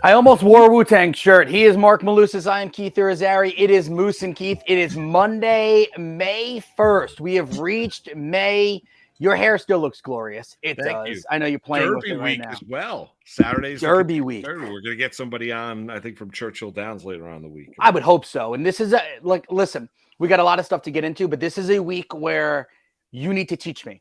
I almost wore a Wu-Tang shirt. He is Mark Malusis. I am Keith Irizarry. It is Moose and Keith. It is Monday, May 1st. We have reached May. Your hair still looks glorious. It Thank does. you. I know you're playing Derby with it right week now. as well. Saturday's Derby week. Derby. We're going to get somebody on, I think, from Churchill Downs later on in the week. I would hope so. And this is listen, we got a lot of stuff to get into, but this is a week where you need to teach me.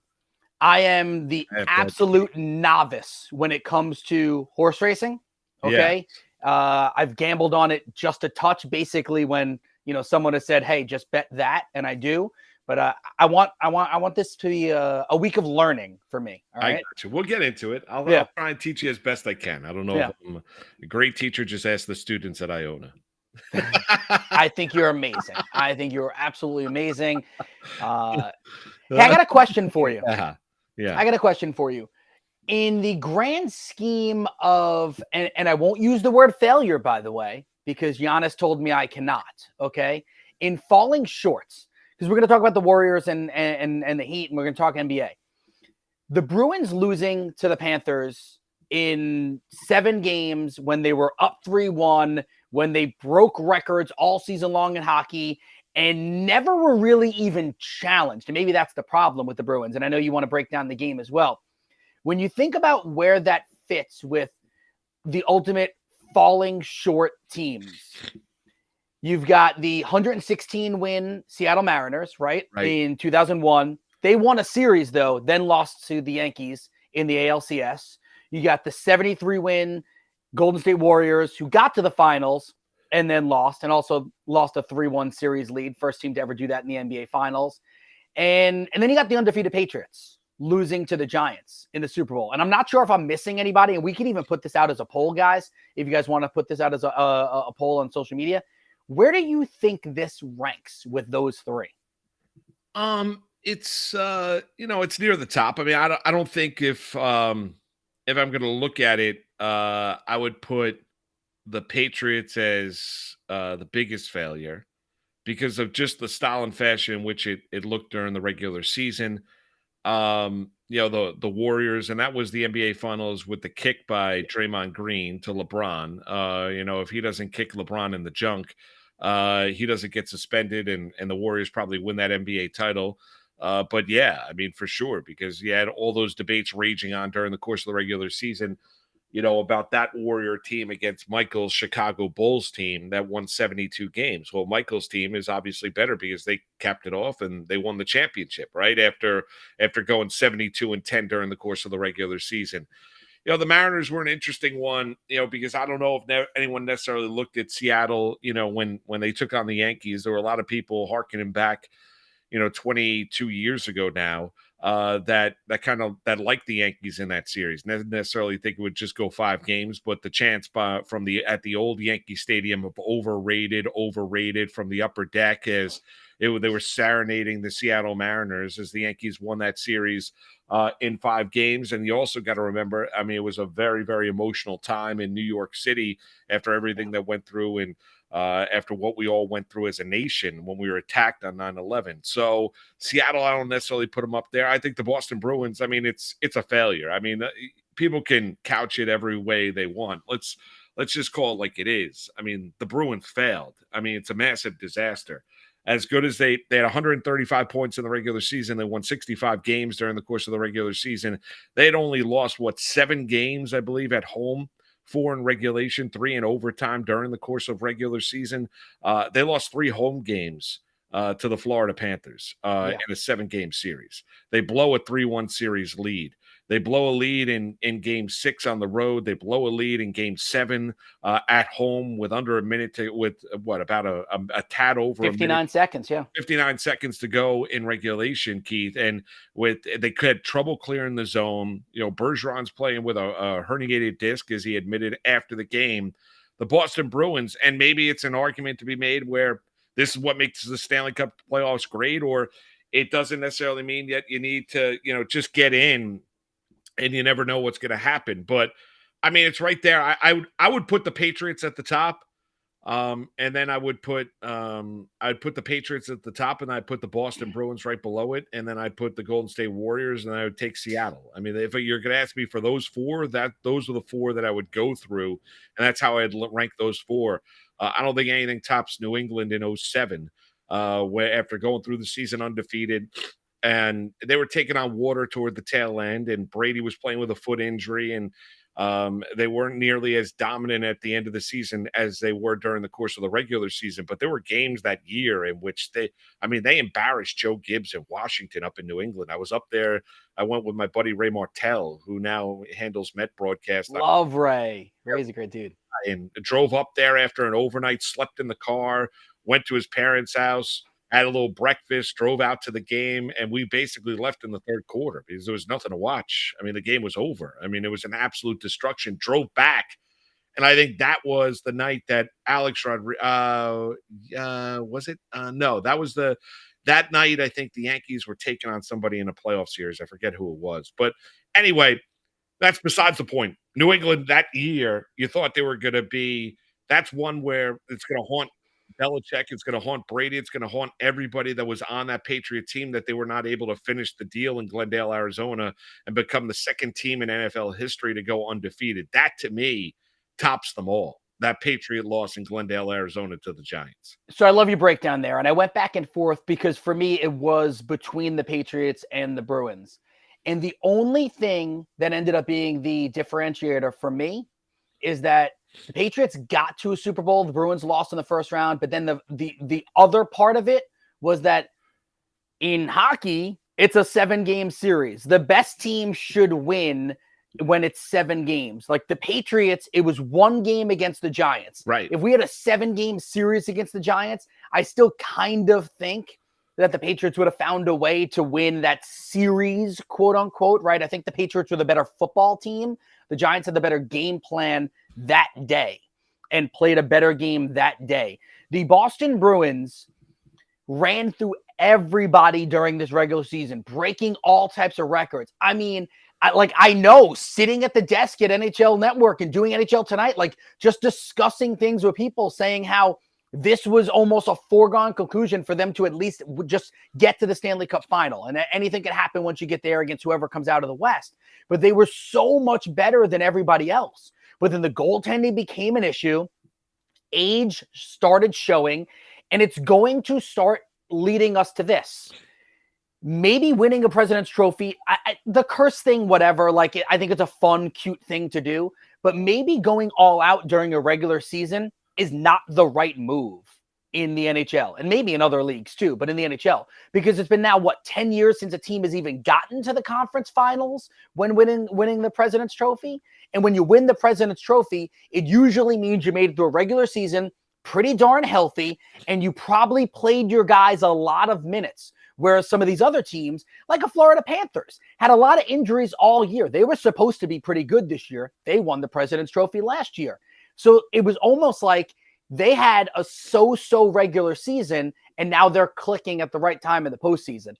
I am the absolute novice when it comes to horse racing. Okay. Yeah. I've gambled on it just a touch, basically, when someone has said, "Hey, just bet that," and I do. But I want this to be a week of learning for me. All right? I got you. We'll get into it. I'll try and teach you as best I can. I don't know if I'm a great teacher. Just ask the students at Iona. I think you're amazing. I think you're absolutely amazing. Hey, I got a question for you. Yeah. I got a question for you. In the grand scheme of, and I won't use the word failure, by the way, because Giannis told me I cannot, okay? In falling shorts, because we're going to talk about the Warriors and the Heat, and we're going to talk NBA. The Bruins losing to the Panthers in 7 games when they were up 3-1, when they broke records all season long in hockey, and never were really even challenged. And maybe that's the problem with the Bruins. And I know you want to break down the game as well. When you think about where that fits with the ultimate falling short teams, you've got the 116-win Seattle Mariners, right? In 2001. They won a series, though, then lost to the Yankees in the ALCS. You got the 73-win Golden State Warriors, who got to the finals and then lost, and also lost a 3-1 series lead. First team to ever do that in the NBA Finals. And then you got the undefeated Patriots losing to the Giants in the Super Bowl. And I'm not sure if I'm missing anybody, and we can even put this out as a poll, guys, if you guys want to put this out as a poll on social media. Where do you think this ranks with those 3? It's it's near the top. I mean, I don't think if I'm going to look at it, I would put the Patriots as the biggest failure because of just the style and fashion in which it looked during the regular season. The Warriors, and that was the NBA Finals with the kick by Draymond Green to LeBron. If he doesn't kick LeBron in the junk, he doesn't get suspended, and the Warriors probably win that NBA title. But yeah, I mean, for sure, because you had all those debates raging on during the course of the regular season, about that Warrior team against Michael's Chicago Bulls team that won 72 games. Well, Michael's team is obviously better because they capped it off and they won the championship, right? After going 72-10 during the course of the regular season. The Mariners were an interesting one, because I don't know if anyone necessarily looked at Seattle, when they took on the Yankees. There were a lot of people harkening back, 22 years ago now, that liked the Yankees in that series. Didn't necessarily think it would just go 5 games, but the chance at the old Yankee Stadium of overrated from the upper deck as they were serenading the Seattle Mariners as the Yankees won that series in 5 games. And you also got to remember, I mean, it was a very, very emotional time in New York City after everything that went through and after what we all went through as a nation when we were attacked on 9/11. So Seattle, I don't necessarily put them up there. I think the Boston Bruins, I mean, it's a failure. I mean, people can couch it every way they want. Let's just call it like it is. I mean, the Bruins failed. I mean, it's a massive disaster. As good as they had 135 points in the regular season, they won 65 games during the course of the regular season. They had only lost, 7 games, I believe, at home, 4 in regulation, 3 in overtime during the course of regular season. They lost 3 home games to the Florida Panthers in a 7-game series. They blow a 3-1 series lead. They blow a lead in game 6 on the road. They blow a lead in game 7 at home with under a minute about a tad over 59 seconds, 59 seconds to go in regulation, Keith. And they had trouble clearing the zone. Bergeron's playing with a herniated disc, as he admitted after the game. The Boston Bruins, and maybe it's an argument to be made where this is what makes the Stanley Cup playoffs great, or it doesn't necessarily mean that you need to, just get in and you never know what's going to happen. But I mean, it's right there. I would put the Patriots at the top. And then I'd put the Patriots at the top, and I'd put the Boston Bruins right below it, and then I'd put the Golden State Warriors, and I would take Seattle. I mean, if you're going to ask me for those four, those are the four that I would go through, and that's how I'd rank those four. I don't think anything tops New England in '07, where after going through the season undefeated, and they were taking on water toward the tail end, and Brady was playing with a foot injury, and they weren't nearly as dominant at the end of the season as they were during the course of the regular season. But there were games that year in which they embarrassed Joe Gibbs in Washington up in New England. I was up there. I went with my buddy Ray Martell, who now handles Met broadcast. Love Ray. Ray's a great dude. And drove up there after an overnight, slept in the car, went to his parents' house, had a little breakfast, drove out to the game, and we basically left in the third quarter because there was nothing to watch. I mean, the game was over. I mean, it was an absolute destruction. Drove back, and I think that was the night that Alex Rodriguez was it? No, that night. I think the Yankees were taking on somebody in a playoff series. I forget who it was, but anyway, that's besides the point. New England that year, you thought they were going to be. That's one where it's going to haunt Belichick. It's going to haunt Brady. It's going to haunt everybody that was on that Patriot team that they were not able to finish the deal in Glendale, Arizona, and become the second team in NFL history to go undefeated. That to me tops them all. That Patriot loss in Glendale, Arizona to the Giants. So I love your breakdown there. And I went back and forth because for me, it was between the Patriots and the Bruins. And the only thing that ended up being the differentiator for me is that the Patriots got to a Super Bowl. The Bruins lost in the first round. But then the other part of it was that in hockey, it's a 7-game series. The best team should win when it's 7 games. Like the Patriots, it was 1 game against the Giants. Right. If we had a 7-game series against the Giants, I still kind of think that the Patriots would have found a way to win that series, quote unquote, right? I think the Patriots were the better football team. The Giants had the better game plan that day and played a better game that day. The Boston Bruins ran through everybody during this regular season, breaking all types of records. I mean, I know sitting at the desk at NHL Network and doing NHL Tonight, like just discussing things with people saying how this was almost a foregone conclusion for them to at least just get to the Stanley Cup final. And anything can happen once you get there against whoever comes out of the West. But they were so much better than everybody else. But then the goaltending became an issue. Age started showing. And it's going to start leading us to this. Maybe winning a President's Trophy, the curse thing, whatever, I think it's a fun, cute thing to do. But maybe going all out during a regular season is not the right move in the NHL and maybe in other leagues too, but in the NHL, because it's been now 10 years since a team has even gotten to the conference finals when winning the President's Trophy. And when you win the President's Trophy, it usually means you made it through a regular season pretty darn healthy, and you probably played your guys a lot of minutes. Whereas some of these other teams, like a Florida Panthers, had a lot of injuries all year. They were supposed to be pretty good this year. They won the President's Trophy last year. So it was almost like they had a so-so regular season, and now they're clicking at the right time in the postseason.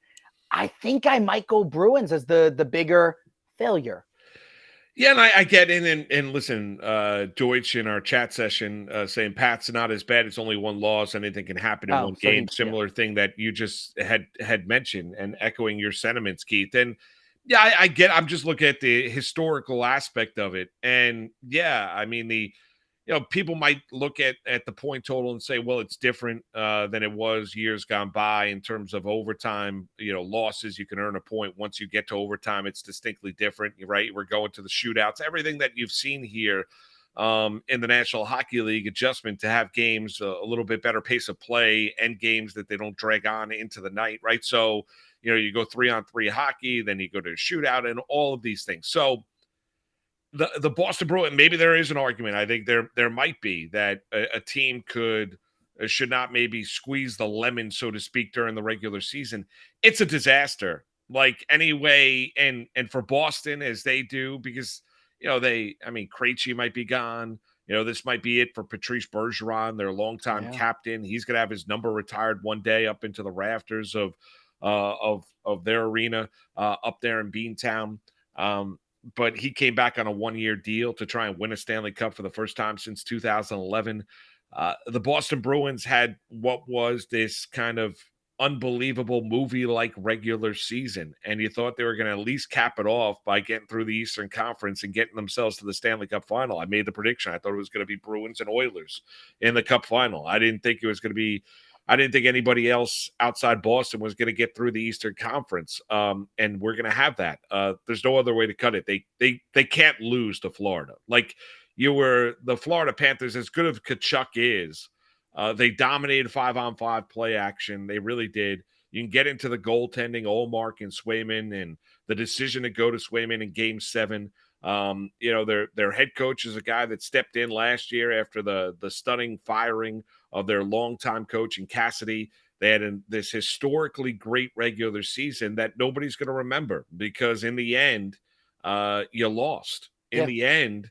I think I might go Bruins as the bigger failure. Yeah, and I get in and listen, Deutsch in our chat session saying Pat's not as bad. It's only 1 loss. Anything can happen in one game. Similar thing that you just had mentioned and echoing your sentiments, Keith. And yeah, I get. I'm just looking at the historical aspect of it. And yeah, I mean people might look at the point total and say, well, it's different than it was years gone by in terms of overtime, losses. You can earn a point once you get to overtime. It's distinctly different. You're right. We're going to the shootouts, everything that you've seen here in the National Hockey League adjustment to have games a little bit better pace of play and games that they don't drag on into the night. Right. So, you go 3-on-3 hockey, then you go to a shootout and all of these things. So, the Boston Bruins, maybe there is an argument. I think there might be that a team should not maybe squeeze the lemon, so to speak, during the regular season. It's a disaster, like anyway, and for Boston as they do, because Krejci might be gone. This might be it for Patrice Bergeron, their longtime captain. He's gonna have his number retired one day up into the rafters of their arena up there in Beantown. But he came back on a 1-year deal to try and win a Stanley Cup for the first time since 2011. The Boston Bruins had what was this kind of unbelievable movie-like regular season, and you thought they were going to at least cap it off by getting through the Eastern Conference and getting themselves to the Stanley Cup final. I made the prediction. I thought it was going to be Bruins and Oilers in the Cup final. I didn't think anybody else outside Boston was going to get through the Eastern Conference, and we're going to have that. There's no other way to cut it. They can't lose to Florida. Like, the Florida Panthers, as good as Kachuk is, they dominated 5-on-5 play action. They really did. You can get into the goaltending, Olmark and Swayman, and the decision to go to Swayman in Game 7. Their head coach is a guy that stepped in last year after the stunning firing of their longtime coach in Cassidy. They had this historically great regular season that nobody's going to remember because in the end, you lost. In the end,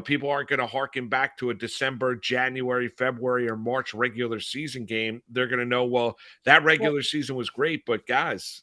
people aren't going to harken back to a December, January, February, or March regular season game. They're going to know, well, that regular season was great, but guys,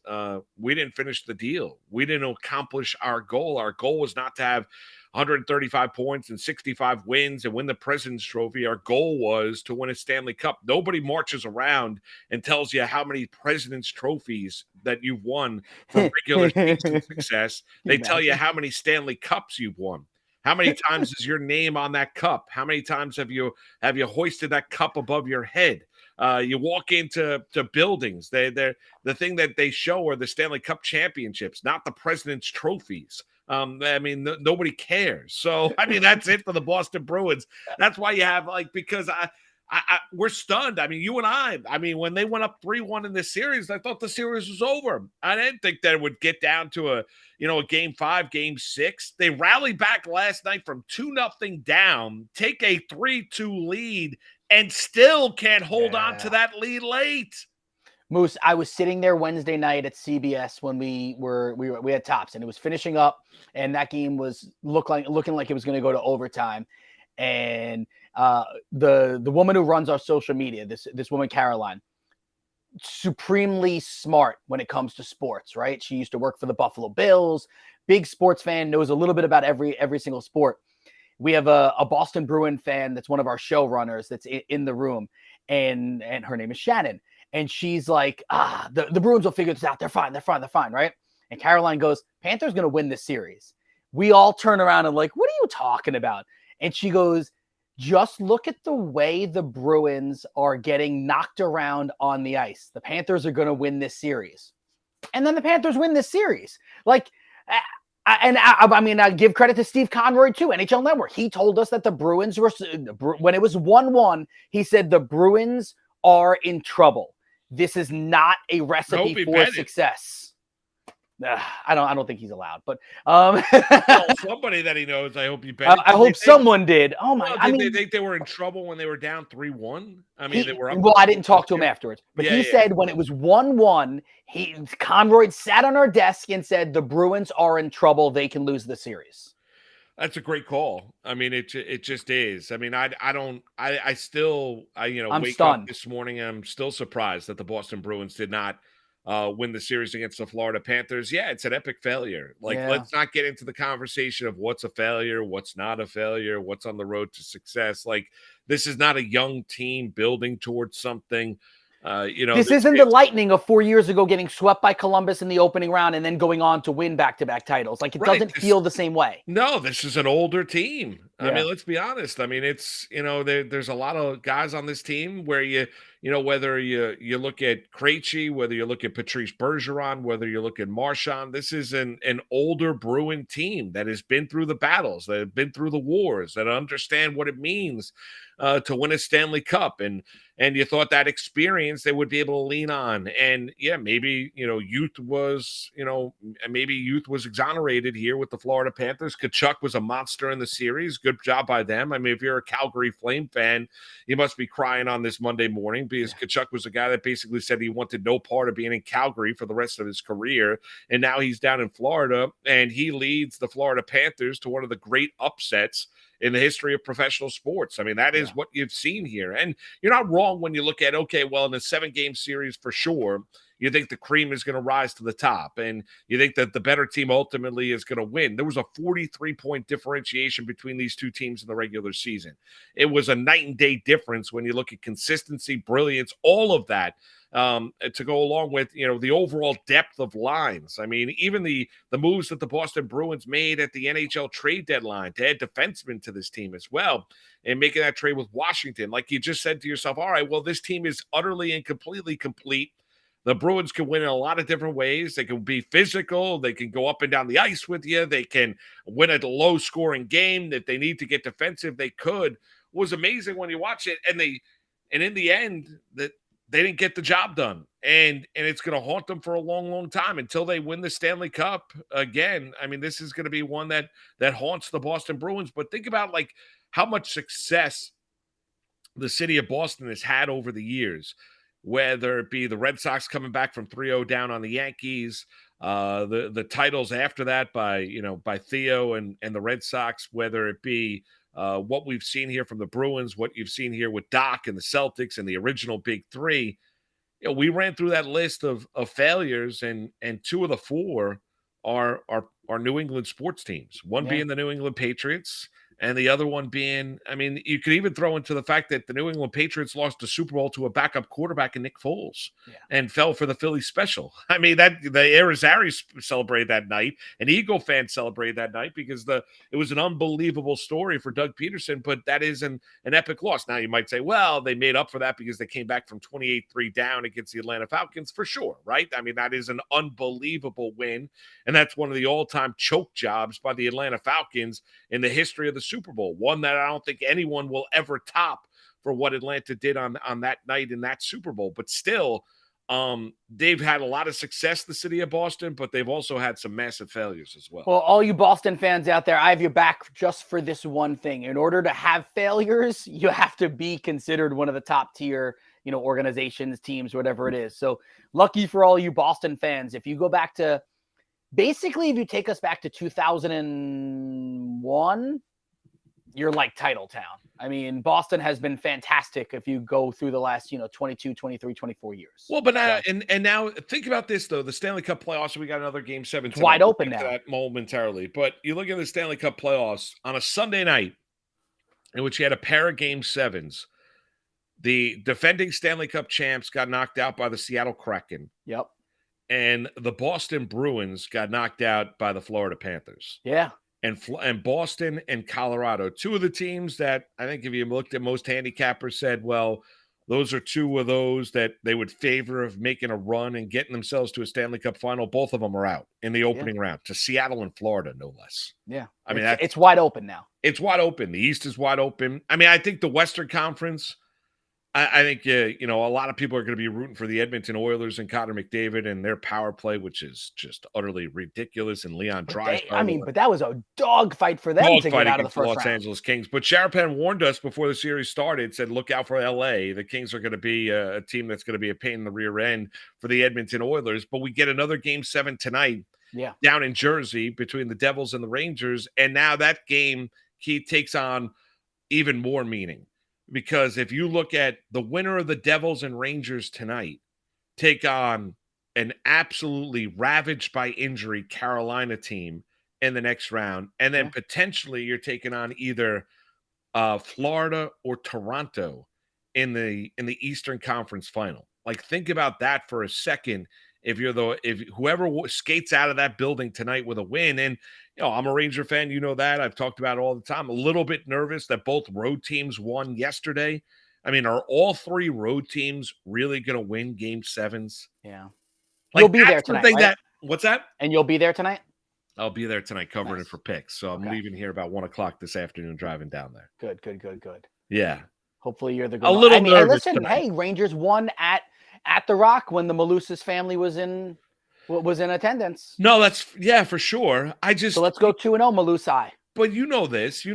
we didn't finish the deal. We didn't accomplish our goal. Our goal was not to have 135 points and 65 wins and win the President's Trophy. Our goal was to win a Stanley Cup. Nobody marches around and tells you how many President's Trophies that you've won for regular season success. They tell you how many Stanley Cups you've won. How many times is your name on that cup? How many times have you hoisted that cup above your head? You walk into buildings. The thing that they show are the Stanley Cup championships, not the President's trophies. Nobody cares. So, that's it for the Boston Bruins. That's why you have because we're stunned. You and I when they went up 3-1 in this series, I thought the series was over. I didn't think that it would get down to a Game 5, Game 6. They rallied back last night from 2-0 down, take a 3-2 lead, and still can't hold on to that lead late. Moose, I was sitting there Wednesday night at CBS when we had tops and it was finishing up, and that game was looking like it was going to go to overtime. And the woman who runs our social media, this woman Caroline, supremely smart when it comes to sports, right? She used to work for the Buffalo Bills, big sports fan, knows a little bit about every single sport. We have a Boston Bruin fan that's one of our showrunners that's in the room, and her name is Shannon. And she's like, the Bruins will figure this out. They're fine, right? And Caroline goes, Panthers going to win this series. We all turn around and like, what are you talking about? And she goes, just look at the way the Bruins are getting knocked around on the ice. The Panthers are going to win this series. And then the Panthers win this series. I give credit to Steve Conroy too, NHL Network. He told us that the Bruins were, when it was 1-1, he said the Bruins are in trouble. This is not a recipe for success. I don't think he's allowed, but somebody that he knows. I hope you bet. I hope someone did. Oh my! Did they think they were in trouble when they were down 3-1? They were up. Well, I didn't talk to him afterwards, but he said when it was 1-1, Conroy sat on our desk and said the Bruins are in trouble. They can lose the series. That's a great call. It just is. I'm wake stunned. Up this morning. I'm still surprised that the Boston Bruins did not win the series against the Florida Panthers. Yeah, it's an epic failure. Let's not get into the conversation of what's a failure, what's not a failure, what's on the road to success. This is not a young team building towards something. This isn't the Lightning of 4 years ago getting swept by Columbus in the opening round and then going on to win back-to-back titles. It doesn't feel the same way. No, this is an older team. Yeah. Let's be honest. It's, there's a lot of guys on this team where whether you look at Krejci, whether you look at Patrice Bergeron, whether you look at Marchand, this is an older Bruin team that has been through the battles, that have been through the wars, that understand what it means to win a Stanley Cup. And you thought that experience they would be able to lean on. And yeah, maybe, youth was exonerated here with the Florida Panthers. Kachuk was a monster in the series. Good job by them. If you're a Calgary Flame fan, you must be crying on this Monday morning because Kachuk was a guy that basically said he wanted no part of being in Calgary for the rest of his career. And now he's down in Florida and he leads the Florida Panthers to one of the great upsets in the history of professional sports. That is what you've seen here. And you're not wrong when you look at, okay, well, in a 7-game series for sure, you think the cream is going to rise to the top, and you think that the better team ultimately is going to win. There was a 43-point differentiation between these two teams in the regular season. It was a night and day difference when you look at consistency, brilliance, all of that. To go along with, the overall depth of lines. I mean, even the moves that the Boston Bruins made at the NHL trade deadline to add defensemen to this team as well, and making that trade with Washington. Like you just said to yourself, all right, well, this team is utterly and completely complete. The Bruins can win in a lot of different ways. They can be physical. They can go up and down the ice with you. They can win a low-scoring game. If they need to get defensive, they could. It was amazing when you watch it, and in the end, that they didn't get the job done, and it's going to haunt them for a long, long time until they win the Stanley Cup again. I mean, this is going to be one that haunts the Boston Bruins. But think about like how much success the city of Boston has had over the years, whether it be the Red Sox coming back from 3-0 down on the Yankees, the titles after that by Theo and the Red Sox, whether it be what we've seen here from the Bruins, what you've seen here with Doc and the Celtics and the original Big Three. We ran through that list of failures, and two of the four are New England sports teams. One being the New England Patriots, and the other one being, I mean, you could even throw into the fact that the New England Patriots lost the Super Bowl to a backup quarterback in Nick Foles and fell for the Philly special. I mean, that the Arizaris celebrated that night, and Eagle fans celebrated that night because it was an unbelievable story for Doug Peterson, but that is an epic loss. Now, you might say, well, they made up for that because they came back from 28-3 down against the Atlanta Falcons, for sure, right? I mean, that is an unbelievable win, and that's one of the all-time choke jobs by the Atlanta Falcons in the history of the Super Bowl, one that I don't think anyone will ever top for what Atlanta did on that night in that Super Bowl. But still, they've had a lot of success, the city of Boston, but they've also had some massive failures as well. Well, all you Boston fans out there, I have your back just for this one thing. In order to have failures, you have to be considered one of the top tier, organizations, teams, whatever it is. So lucky for all you Boston fans, if you go back to, basically, if you take us back to 2001, you're like title town. I mean, Boston has been fantastic if you go through the last, 22, 23, 24 years. Well, but now, and now think about this, though. The Stanley Cup playoffs, we got another Game 7. It's wide open now. That momentarily. But you look at the Stanley Cup playoffs on a Sunday night in which you had a pair of Game 7s. The defending Stanley Cup champs got knocked out by the Seattle Kraken. Yep. And the Boston Bruins got knocked out by the Florida Panthers. Yeah. And Boston and Colorado, two of the teams that I think if you looked at most handicappers said, well, those are two of those that they would favor of making a run and getting themselves to a Stanley Cup final. Both of them are out in the opening round to Seattle and Florida, no less. Yeah. I mean, it's wide open now. It's wide open. The East is wide open. I mean, I think the Western Conference, I think, a lot of people are going to be rooting for the Edmonton Oilers and Connor McDavid and their power play, which is just utterly ridiculous. And Leon Draisaitl. But that was a dogfight for them to get out of the first Los round. Angeles Kings. But Sharapan warned us before the series started, said, look out for LA. The Kings are going to be a team that's going to be a pain in the rear end for the Edmonton Oilers. But we get another Game 7 tonight down in Jersey between the Devils and the Rangers. And now that game, takes on even more meaning. Because if you look at the winner of the Devils and Rangers tonight, take on an absolutely ravaged by injury Carolina team in the next round, and then potentially you're taking on either Florida or Toronto in the Eastern Conference final. Like, think about that for a second. If whoever skates out of that building tonight with a win, and I'm a Ranger fan, that I've talked about it all the time. A little bit nervous that both road teams won yesterday. I mean, are all three road teams really going to win Game 7s? Yeah, you'll be there tonight. Right? What's that? And you'll be there tonight. I'll be there tonight covering it for picks. So I'm leaving here about 1:00 this afternoon, driving down there. Good. Yeah. Hopefully you're the good. A little nervous. Listen, hey, Rangers won at the Rock when the Malusis family was in attendance. No, that's for sure. So let's go 2-0, Malusai. But you know this.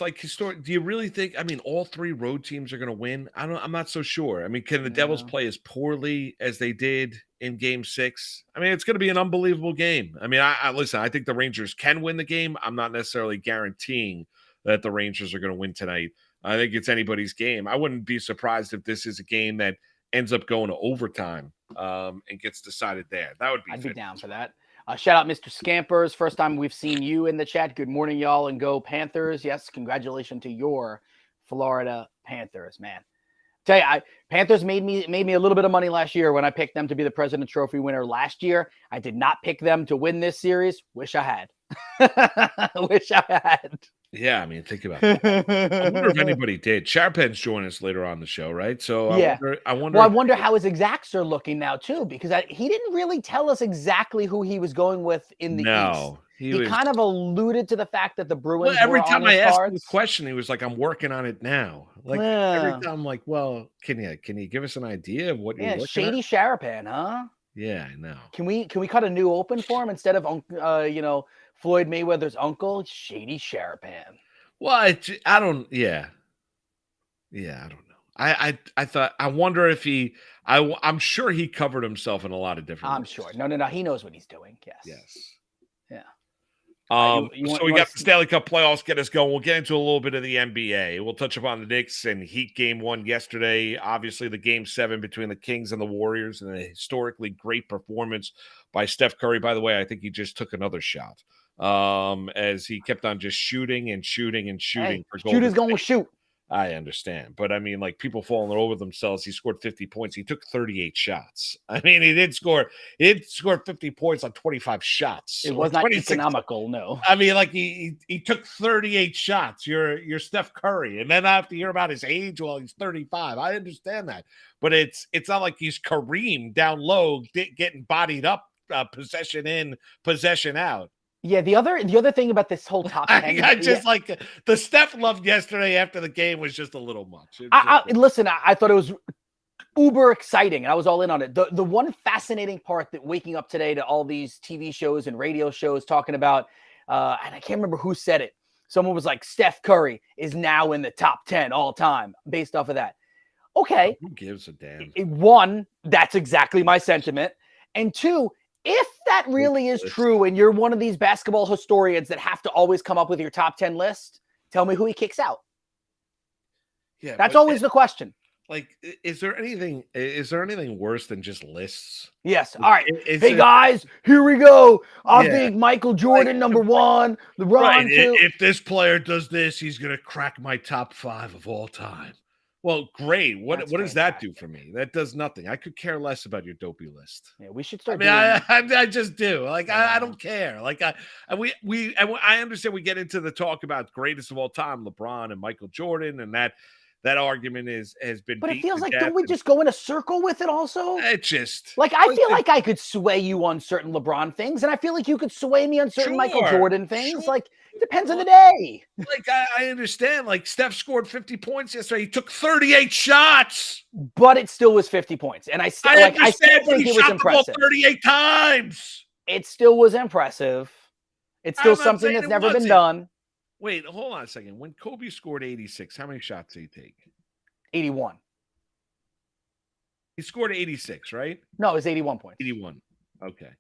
Like, do you really think? I mean, all three road teams are going to win? I'm not so sure. I mean, can the Devils play as poorly as they did in Game 6? I mean, it's going to be an unbelievable game. I mean, listen. I think the Rangers can win the game. I'm not necessarily guaranteeing that the Rangers are going to win tonight. I think it's anybody's game. I wouldn't be surprised if this is a game that ends up going to overtime and gets decided there. That would be. I'd be down for that. Shout out Mr. Scampers. First time we've seen you in the chat. Good morning, y'all, and go Panthers. Yes, congratulations to your Florida Panthers, man. Tell you, Panthers made me a little bit of money last year when I picked them to be the President's Trophy winner last year. I did not pick them to win this series. Wish I had. Wish I had. Yeah, I mean, think about that. I wonder if anybody did. Sharapan's joining us later on the show, right? So yeah. I wonder. Well, I wonder how his exacts are looking now too, because he didn't really tell us exactly who he was going with in the East. He kind of alluded to the fact that the Bruins. Well, every were time on I his asked cards. him the question, he was like, "I'm working on it now." Like every time, I'm like, "Well, can you give us an idea of what you're looking Shady at?" Sharapan, huh? Yeah, I know. Can we cut a new open for him instead of Floyd Mayweather's uncle, Shady Sharapan? Well, I don't. Yeah, I don't know. I thought. I wonder if I'm sure he covered himself in a lot of different. I'm sure. No. He knows what he's doing. Yes. Yeah. So we got the Stanley Cup playoffs get us going. We'll get into a little bit of the NBA. We'll touch upon the Knicks and Heat game 1 yesterday. Obviously, the game 7 between the Kings and the Warriors, and a historically great performance by Steph Curry. By the way, I think he just took another shot as he kept on just shooting and shooting and shooting. Hey, shooters going to shoot. I understand. But, I mean, like, people falling over themselves. He scored 50 points. He took 38 shots. I mean, he did score 50 points on 25 shots. It was not economical, no. I mean, like, he took 38 shots. You're Steph Curry. And then I have to hear about his age while he's 35. I understand that. But it's not like he's Kareem down low getting bodied up, possession in, possession out. Yeah, the other thing about this whole top 10, I just like the Steph love yesterday after the game was just a little much. Listen, I thought it was uber exciting, and I was all in on it. The one fascinating part that waking up today to all these TV shows and radio shows talking about, and I can't remember who said it. Someone was like, Steph Curry is now in the top 10 all time based off of that. Okay. Who gives a damn? One, that's exactly my sentiment. And two, if that really is true and you're one of these basketball historians that have to always come up with your top 10 list, tell me who he kicks out. Yeah, that's always the question. Like, is there anything worse than just lists? Yes. All right. Hey, guys, here we go. I think Michael Jordan, number 1, LeBron, 2. If this player does this, he's going to crack my top 5 of all time. Well, great. What does that do for me? That does nothing. I could care less about your dopey list. Yeah, we should start. I just do. Like, I don't care. Like, I understand we get into the talk about greatest of all time, LeBron and Michael Jordan, and that argument has been. But it feels like, don't we just go in a circle with it? Also, it just like I feel like I could sway you on certain LeBron things, and I feel like you could sway me on certain Michael Jordan things. Sure. Like. It depends on the day. Like, I understand. Like, Steph scored 50 points yesterday. He took 38 shots. But it still was 50 points. And I still think it was impressive. 38 times. It still was impressive. It's still something that's never been done. Wait, hold on a second. When Kobe scored 86, how many shots did he take? 81. He scored 86, right? No, it was 81 points. 81. Okay.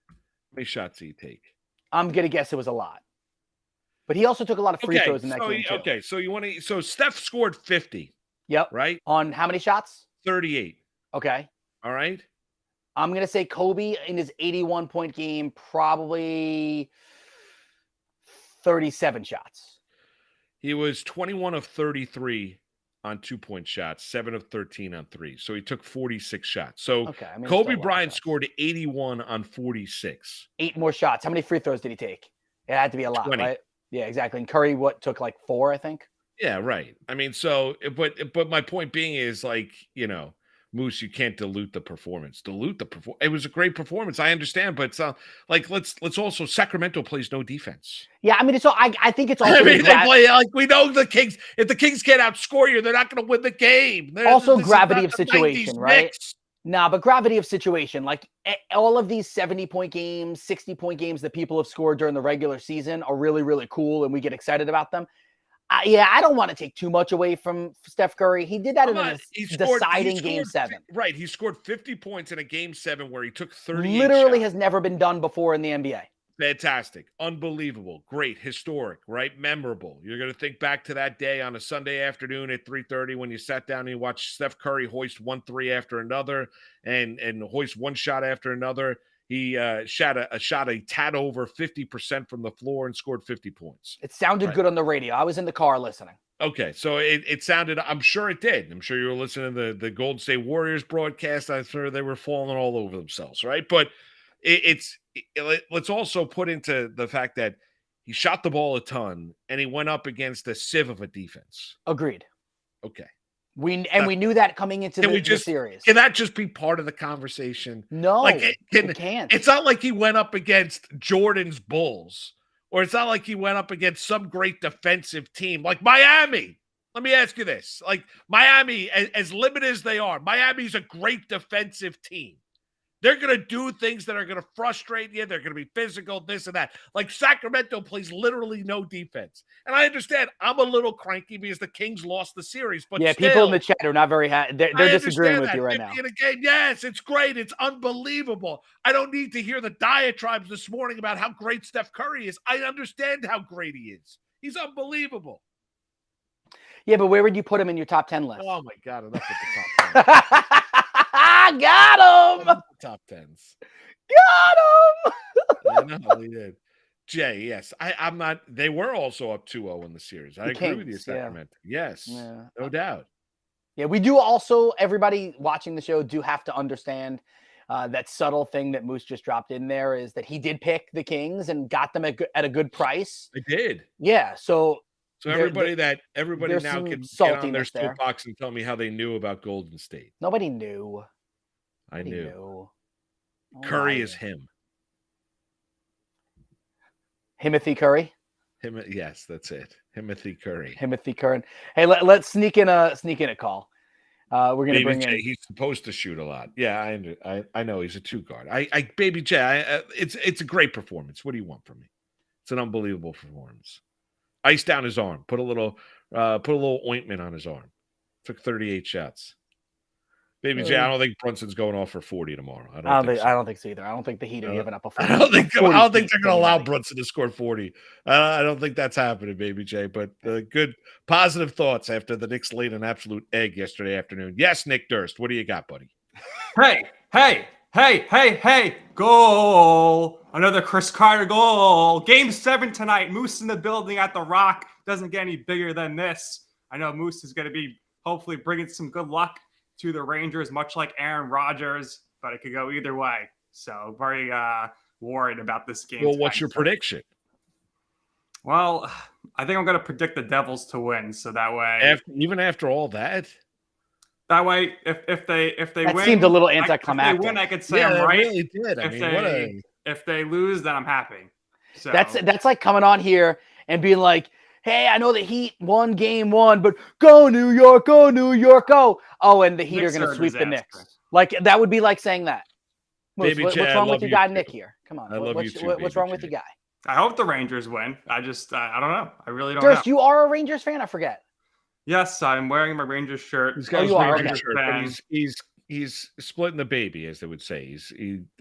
How many shots did he take? I'm going to guess it was a lot. But he also took a lot of free throws in that game, too. Okay, so Steph scored 50. Yep. Right? On how many shots? 38. Okay. All right. I'm going to say Kobe in his 81-point game, probably 37 shots. He was 21 of 33 on 2-point shots, 7 of 13 on 3. So he took 46 shots. So Kobe Bryant scored 81 on 46. 8 more shots. How many free throws did he take? It had to be a lot, 20. Right? Yeah, exactly. And Curry, took like 4, I think? Yeah, right. I mean, but my point being is, like, Moose, you can't dilute the performance. It was a great performance. I understand, but like, let's also, Sacramento plays no defense. Yeah, I mean, I think it's also. I mean, they play like, we know the Kings. If the Kings can't outscore you, they're not going to win the game. Also, gravity of situation, right? Nah, but gravity of situation, like all of these 70-point games, 60-point games that people have scored during the regular season are really, really cool, and we get excited about them. I don't want to take too much away from Steph Curry. He did that in a deciding game 7. He scored 50 points in a game 7 where he took 30. Literally has never been done before in the NBA. Fantastic. Unbelievable. Great. Historic, right? Memorable. You're going to think back to that day on a Sunday afternoon at 3:30 when you sat down and you watched Steph Curry hoist 1 3 after another and hoist one shot after another. He shot a tad over 50% from the floor and scored 50 points. It sounded Right. good on the radio. I was in the car listening. Okay, so it sounded, I'm sure it did. I'm sure you were listening to the Golden State Warriors broadcast. I'm sure they were falling all over themselves, right? But let's also put into the fact that he shot the ball a ton and he went up against a sieve of a defense. Agreed. Okay. We knew that coming into the series. Can that just be part of the conversation? No, like it can't. It's not like he went up against Jordan's Bulls, or it's not like he went up against some great defensive team like Miami. Let me ask you this. Like Miami, as limited as they are, Miami's a great defensive team. They're going to do things that are going to frustrate you. They're going to be physical, this and that. Like Sacramento plays literally no defense. And I understand I'm a little cranky because the Kings lost the series. But yeah, still, people in the chat are not very happy. They're disagreeing with you right now. In a game, yes, it's great. It's unbelievable. I don't need to hear the diatribes this morning about how great Steph Curry is. I understand how great he is. He's unbelievable. Yeah, but where would you put him in your top 10 list? Oh, my God. Enough with the top 10. Got him. Top 10s. Got him. I know he did. Jay, yes. I'm not. They were also up 2-0 in the series. I agree with you, Sacramento. Yeah. Yes. Yeah. No doubt. Yeah, we do also, everybody watching the show do have to understand that subtle thing that Moose just dropped in there is that he did pick the Kings and got them at a good price. I did. Yeah. So everybody now can get on their soapbox and tell me how they knew about Golden State. Nobody knew. I knew. Curry is him. Timothy Curry? Yes, that's it. Timothy Curry. Timothy Curry. Hey, let's sneak in a call. We're gonna bring in. He's supposed to shoot a lot. Yeah, I know he's a 2-guard. Baby J, it's a great performance. What do you want from me? It's an unbelievable performance. Ice down his arm. Put a little ointment on his arm. Took 38 shots. Baby J, I don't think Brunson's going off for 40 tomorrow. I don't think so either. I don't think the Heat are giving up a 40. I don't think they're going to allow Brunson to score 40. I don't think that's happening, Baby J. But good, positive thoughts after the Knicks laid an absolute egg yesterday afternoon. Yes, Nick Durst, what do you got, buddy? Hey, goal. Another Chris Carter goal. Game 7 tonight. Moose in the building at the Rock. Doesn't get any bigger than this. I know Moose is going to be hopefully bringing some good luck to the Rangers, much like Aaron Rodgers, but it could go either way. So very worried about this game. Well, what's your prediction? Well, I think I'm going to predict the Devils to win. So that way, even after all that, if they that win, seemed a little anticlimactic. If they win, I could say I'm right. Really did. If they lose, then I'm happy. So that's like coming on here and being like, hey, I know the Heat won game 1, but go New York, go New York, go. Oh, and the Heat are going to sweep the Knicks. Like, that would be like saying that. Moose, what's wrong with your guy, Nick, here? Come on. What's wrong with your guy? I hope the Rangers win. I don't know. I really don't Durst, know. you are a Rangers fan? I forget. Yes, I'm wearing my Rangers shirt. He's got his Rangers shirt, but he's splitting the baby, as they would say. He's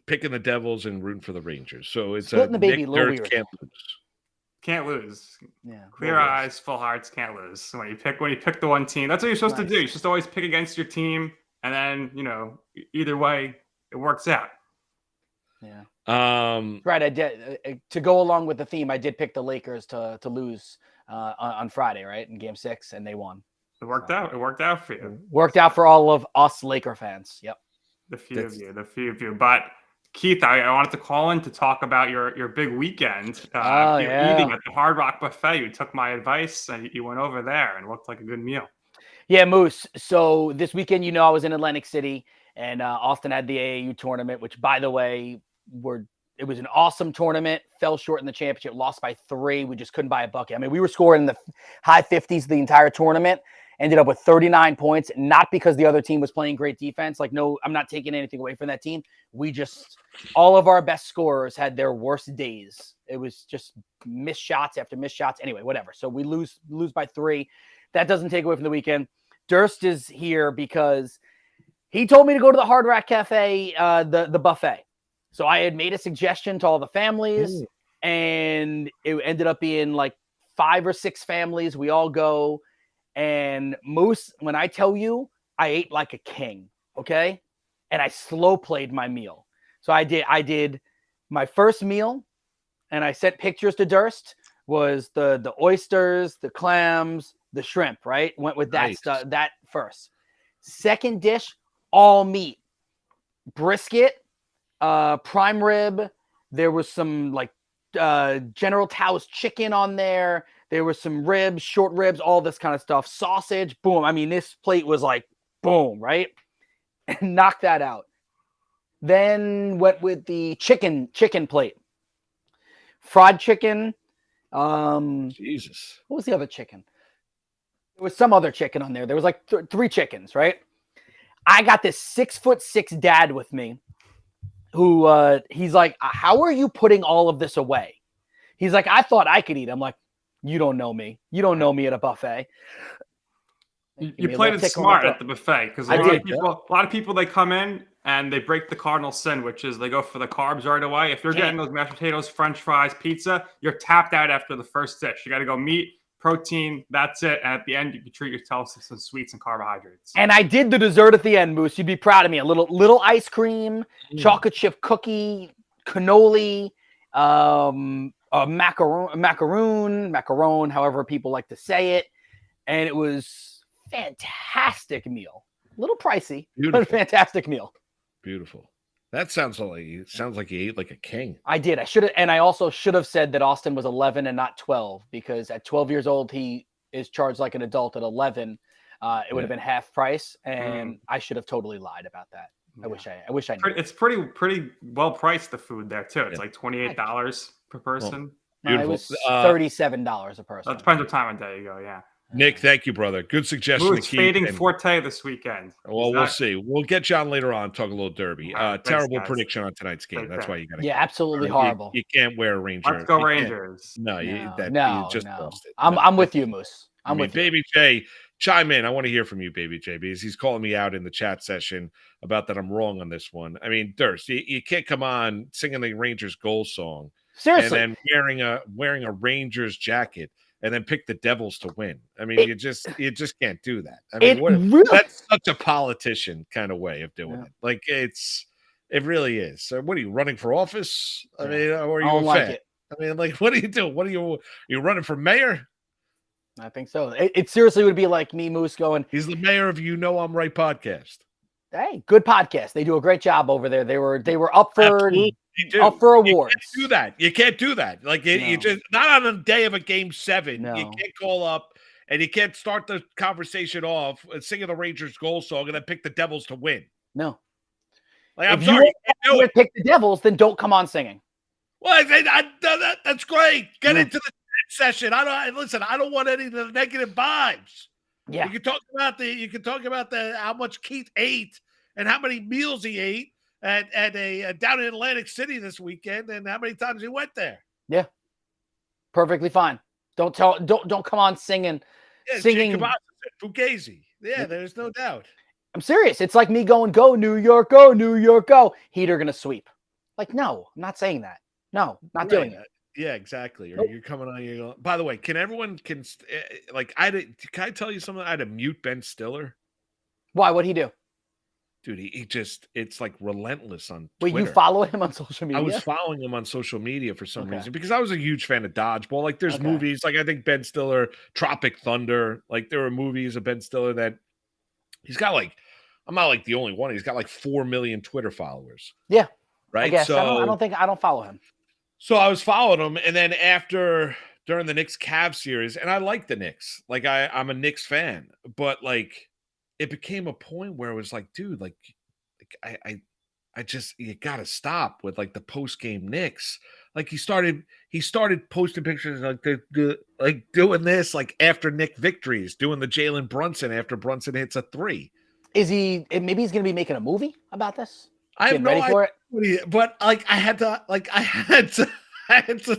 picking the Devils and rooting for the Rangers. So it's splitting the baby. Nick Durst can't lose. Can't lose. Yeah. Clear eyes, full hearts, can't lose. When you pick the one team, that's what you're supposed to do. You're supposed to always pick against your team, and then either way, it works out. Yeah. Right. I did to go along with the theme. I did pick the Lakers to lose on Friday, right, in Game 6, and they won. It worked out. It worked out for you. Worked out for all of us Laker fans. Yep. The few of you. But Keith, I wanted to call in to talk about your big weekend. Eating at the Hard Rock Buffet. You took my advice and you went over there and looked like a good meal. Yeah, Moose. So this weekend, I was in Atlantic City and Austin had the AAU tournament, which, by the way, it was an awesome tournament. Fell short in the championship, lost by 3. We just couldn't buy a bucket. I mean, we were scoring in the high 50s the entire tournament. Ended up with 39 points, not because the other team was playing great defense. Like, no, I'm not taking anything away from that team. All of our best scorers had their worst days. It was just missed shots after missed shots. Anyway, whatever. So we lose by 3. That doesn't take away from the weekend. Durst is here because he told me to go to the Hard Rock Cafe, the buffet. So I had made a suggestion to all the families. and it ended up being like 5 or 6 families. We all go, and Moose, when I tell you, I ate like a king, okay? And I slow played my meal. So I did my first meal, and I sent pictures to Durst, was the oysters, the clams, the shrimp, right? Went with that Nice. stuff, that first. Second dish, all meat. Brisket, prime rib. There was some like General Tao's chicken on there. There was some ribs, short ribs, all this kind of stuff. Sausage, boom. I mean, this plate was like boom, right? And knocked that out. Then went with the chicken plate. Fried chicken. Jesus. What was the other chicken? There was some other chicken on there. There was like 3 chickens, right? I got this 6'6" dad with me who he's like, how are you putting all of this away? He's like, I thought I could eat. I'm like, you don't know me. You don't know me at a buffet. You played it smart at the buffet because a lot of people, they come in and they break the cardinal sin, which is they go for the carbs right away. If you're getting those mashed potatoes, French fries, pizza, you're tapped out after the first dish. You got to go meat, protein, that's it. And at the end, you can treat yourself to some sweets and carbohydrates. And I did the dessert at the end, Moose. You'd be proud of me. A little ice cream, chocolate chip cookie, cannoli, a macaroon, however people like to say it. And it was fantastic meal. A little pricey, but a fantastic meal. Beautiful. That sounds like you ate like a king. I did. I should have, and I also should have said that Austin was 11 and not 12 because at 12 years old he is charged like an adult. At 11, it would have been half price, and I should have totally lied about that. I wish I knew. It's pretty well priced, the food there too. It's like $28 per person. Well, it was $37 a person. That depends what time of day you go. Yeah. Nick, thank you, brother. Good suggestion. Moose fading forte this weekend. Well, we'll see. We'll get you on later on. Talk a little derby. Terrible prediction on tonight's game. That's why you got to. Yeah, absolutely horrible. You can't wear a Ranger. Let's go Rangers. No, you just lost it. I'm with you, Moose. I'm with you. Baby J, chime in. I want to hear from you, Baby J, because he's calling me out in the chat session about that I'm wrong on this one. I mean, Durst, you can't come on singing the Rangers goal song. Seriously. And then wearing a Rangers jacket. And then pick the Devils to win. I mean, you just can't do that. I mean, that's such a politician kind of way of doing it. Like it really is. So what are you running for office? I mean, or are you a fan? I mean, like, what are you doing? What are you running for mayor? I think so. It seriously would be like me, Moose, going. He's the mayor of You Know I'm Right podcast. Hey, good podcast. They do a great job over there. They were up for awards. You can't do that. Like you just not on the day of a game 7. No. You can't call up and you can't start the conversation off singing the Rangers goal song and then pick the Devils to win. No. Like I'm sorry, you can't pick the Devils, then don't come on singing. Well, that's great. Get into the session. I don't want any of the negative vibes. Yeah. You can talk about the how much Keith ate and how many meals he ate. Down in Atlantic City this weekend, and how many times he went there? Yeah, perfectly fine. Don't come on singing. Fugazi. Yeah, there's no doubt. I'm serious. It's like me going, "Go New York, go New York, go." Heat are gonna sweep. Like, no, I'm not saying that. No, not doing it. Yeah, exactly. Or you're coming on. You go. By the way, can I tell you something? I had to mute Ben Stiller. Why? What'd he do? Dude, it's like relentless on Twitter. Wait, you follow him on social media? I was following him on social media for some reason because I was a huge fan of dodgeball. Like there's movies, like I think Ben Stiller, Tropic Thunder, like there are movies of Ben Stiller that he's got like, I'm not like the only one. He's got like 4 million Twitter followers. Yeah. Right. I guess. So I don't follow him. So I was following him. And then during the Knicks Cavs series, and I like the Knicks, like I'm a Knicks fan, but like, it became a point where it was like, dude, like I just you gotta stop with like the post game Knicks. Like he started posting pictures like like doing this like after Knick victories, doing the Jalen Brunson after Brunson hits a 3. Is he? Maybe he's gonna be making a movie about this. I have no idea for it, but like I had to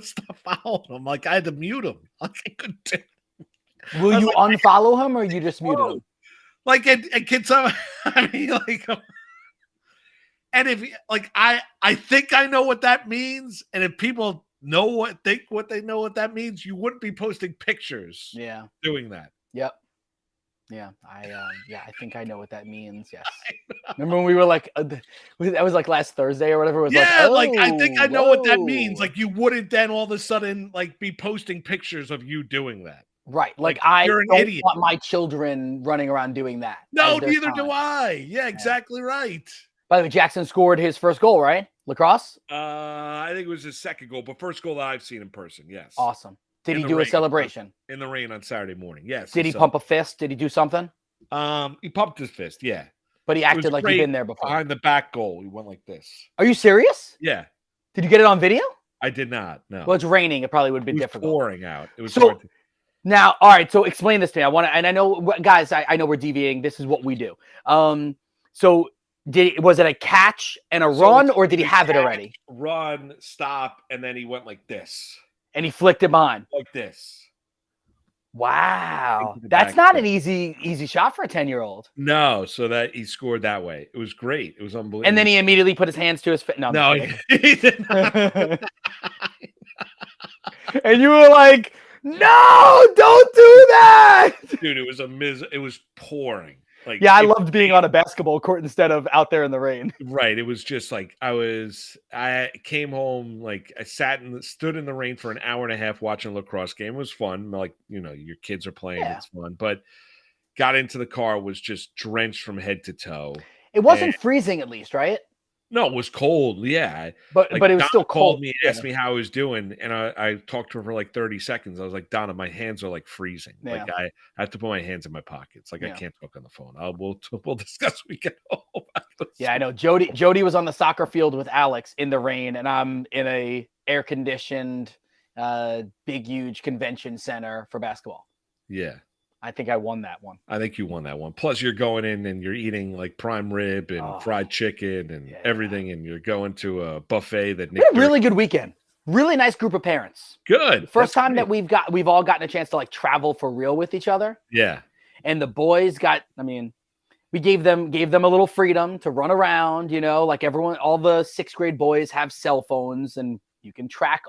stop following him. Like I had to mute him. Like I couldn't do it. Will you unfollow him or you just mute him? Like and can some I mean like and if like I think I know what that means, and if people think what they know what that means. You wouldn't be posting pictures. Yeah. Doing that. Yep. Yeah. I think I know what that means. Yes. Remember when we were like, that was like last Thursday or whatever. It was I think I know what that whoa. means. Like you wouldn't then all of a sudden like be posting pictures of you doing that. Right. Like I you're an don't idiot. want my children running around doing that. No, as their neither son. do I. Yeah, exactly right. By the way, Jackson scored his first goal, right? Lacrosse? I think it was his second goal, but first goal that I've seen in person. Yes. Awesome. Did In he the do a rain. celebration? In the rain on Saturday morning. Yes. Did he pump a fist? Did he do something? He pumped his fist, yeah. But he acted like he'd been there before. Behind the back goal, he went like this. Are you serious? Yeah. Did you get it on video? I did not. No. Well, it's raining. It probably would be difficult. Pouring out. It was So- hard to... Now, all right. So explain this to me. I want to, and I know, guys. I know we're deviating. This is what we do. So was it a catch and a run, or did he have it already? Run, stop, and then he went like this. And he flicked it on. Like this. Wow, Into the that's back not door. an easy shot for a 10-year-old. No, so that he scored that way. It was great. It was unbelievable. And then he immediately put his hands to his face. No, No, he did not. And you were like, "No, don't do that." Dude, it was it was pouring. Like Yeah, I loved being on a basketball court instead of out there in the rain. Right. It was just like I came home, like I stood in the rain for an hour and a half watching a lacrosse game. It was fun. Like, your kids are playing, Yeah. it's fun. But got into the car, was just drenched from head to toe. It wasn't freezing, at least, right? No, it was cold. Yeah. But Like, it was Donna still called cold. me and asked me how I was doing. And I talked to her for like 30 seconds. I was like, Donna, my hands are like freezing. Yeah. Like I have to put my hands in my pockets. Like Yeah. I can't talk on the phone. We'll discuss when we get home. Yeah, I know. Jody was on the soccer field with Alex in the rain, and I'm in a air-conditioned, big, huge convention center for basketball. Yeah. I think I won that one. I think you won that one. Plus, you're going in and you're eating like prime rib and fried chicken and everything, and you're going to a buffet that We had a really good weekend. Really nice group of parents. good. First That's time that great. we've all gotten a chance to like travel for real with each other. Yeah. And the boys got, we gave them a little freedom to run around, like all the 6th grade boys have cell phones and you can track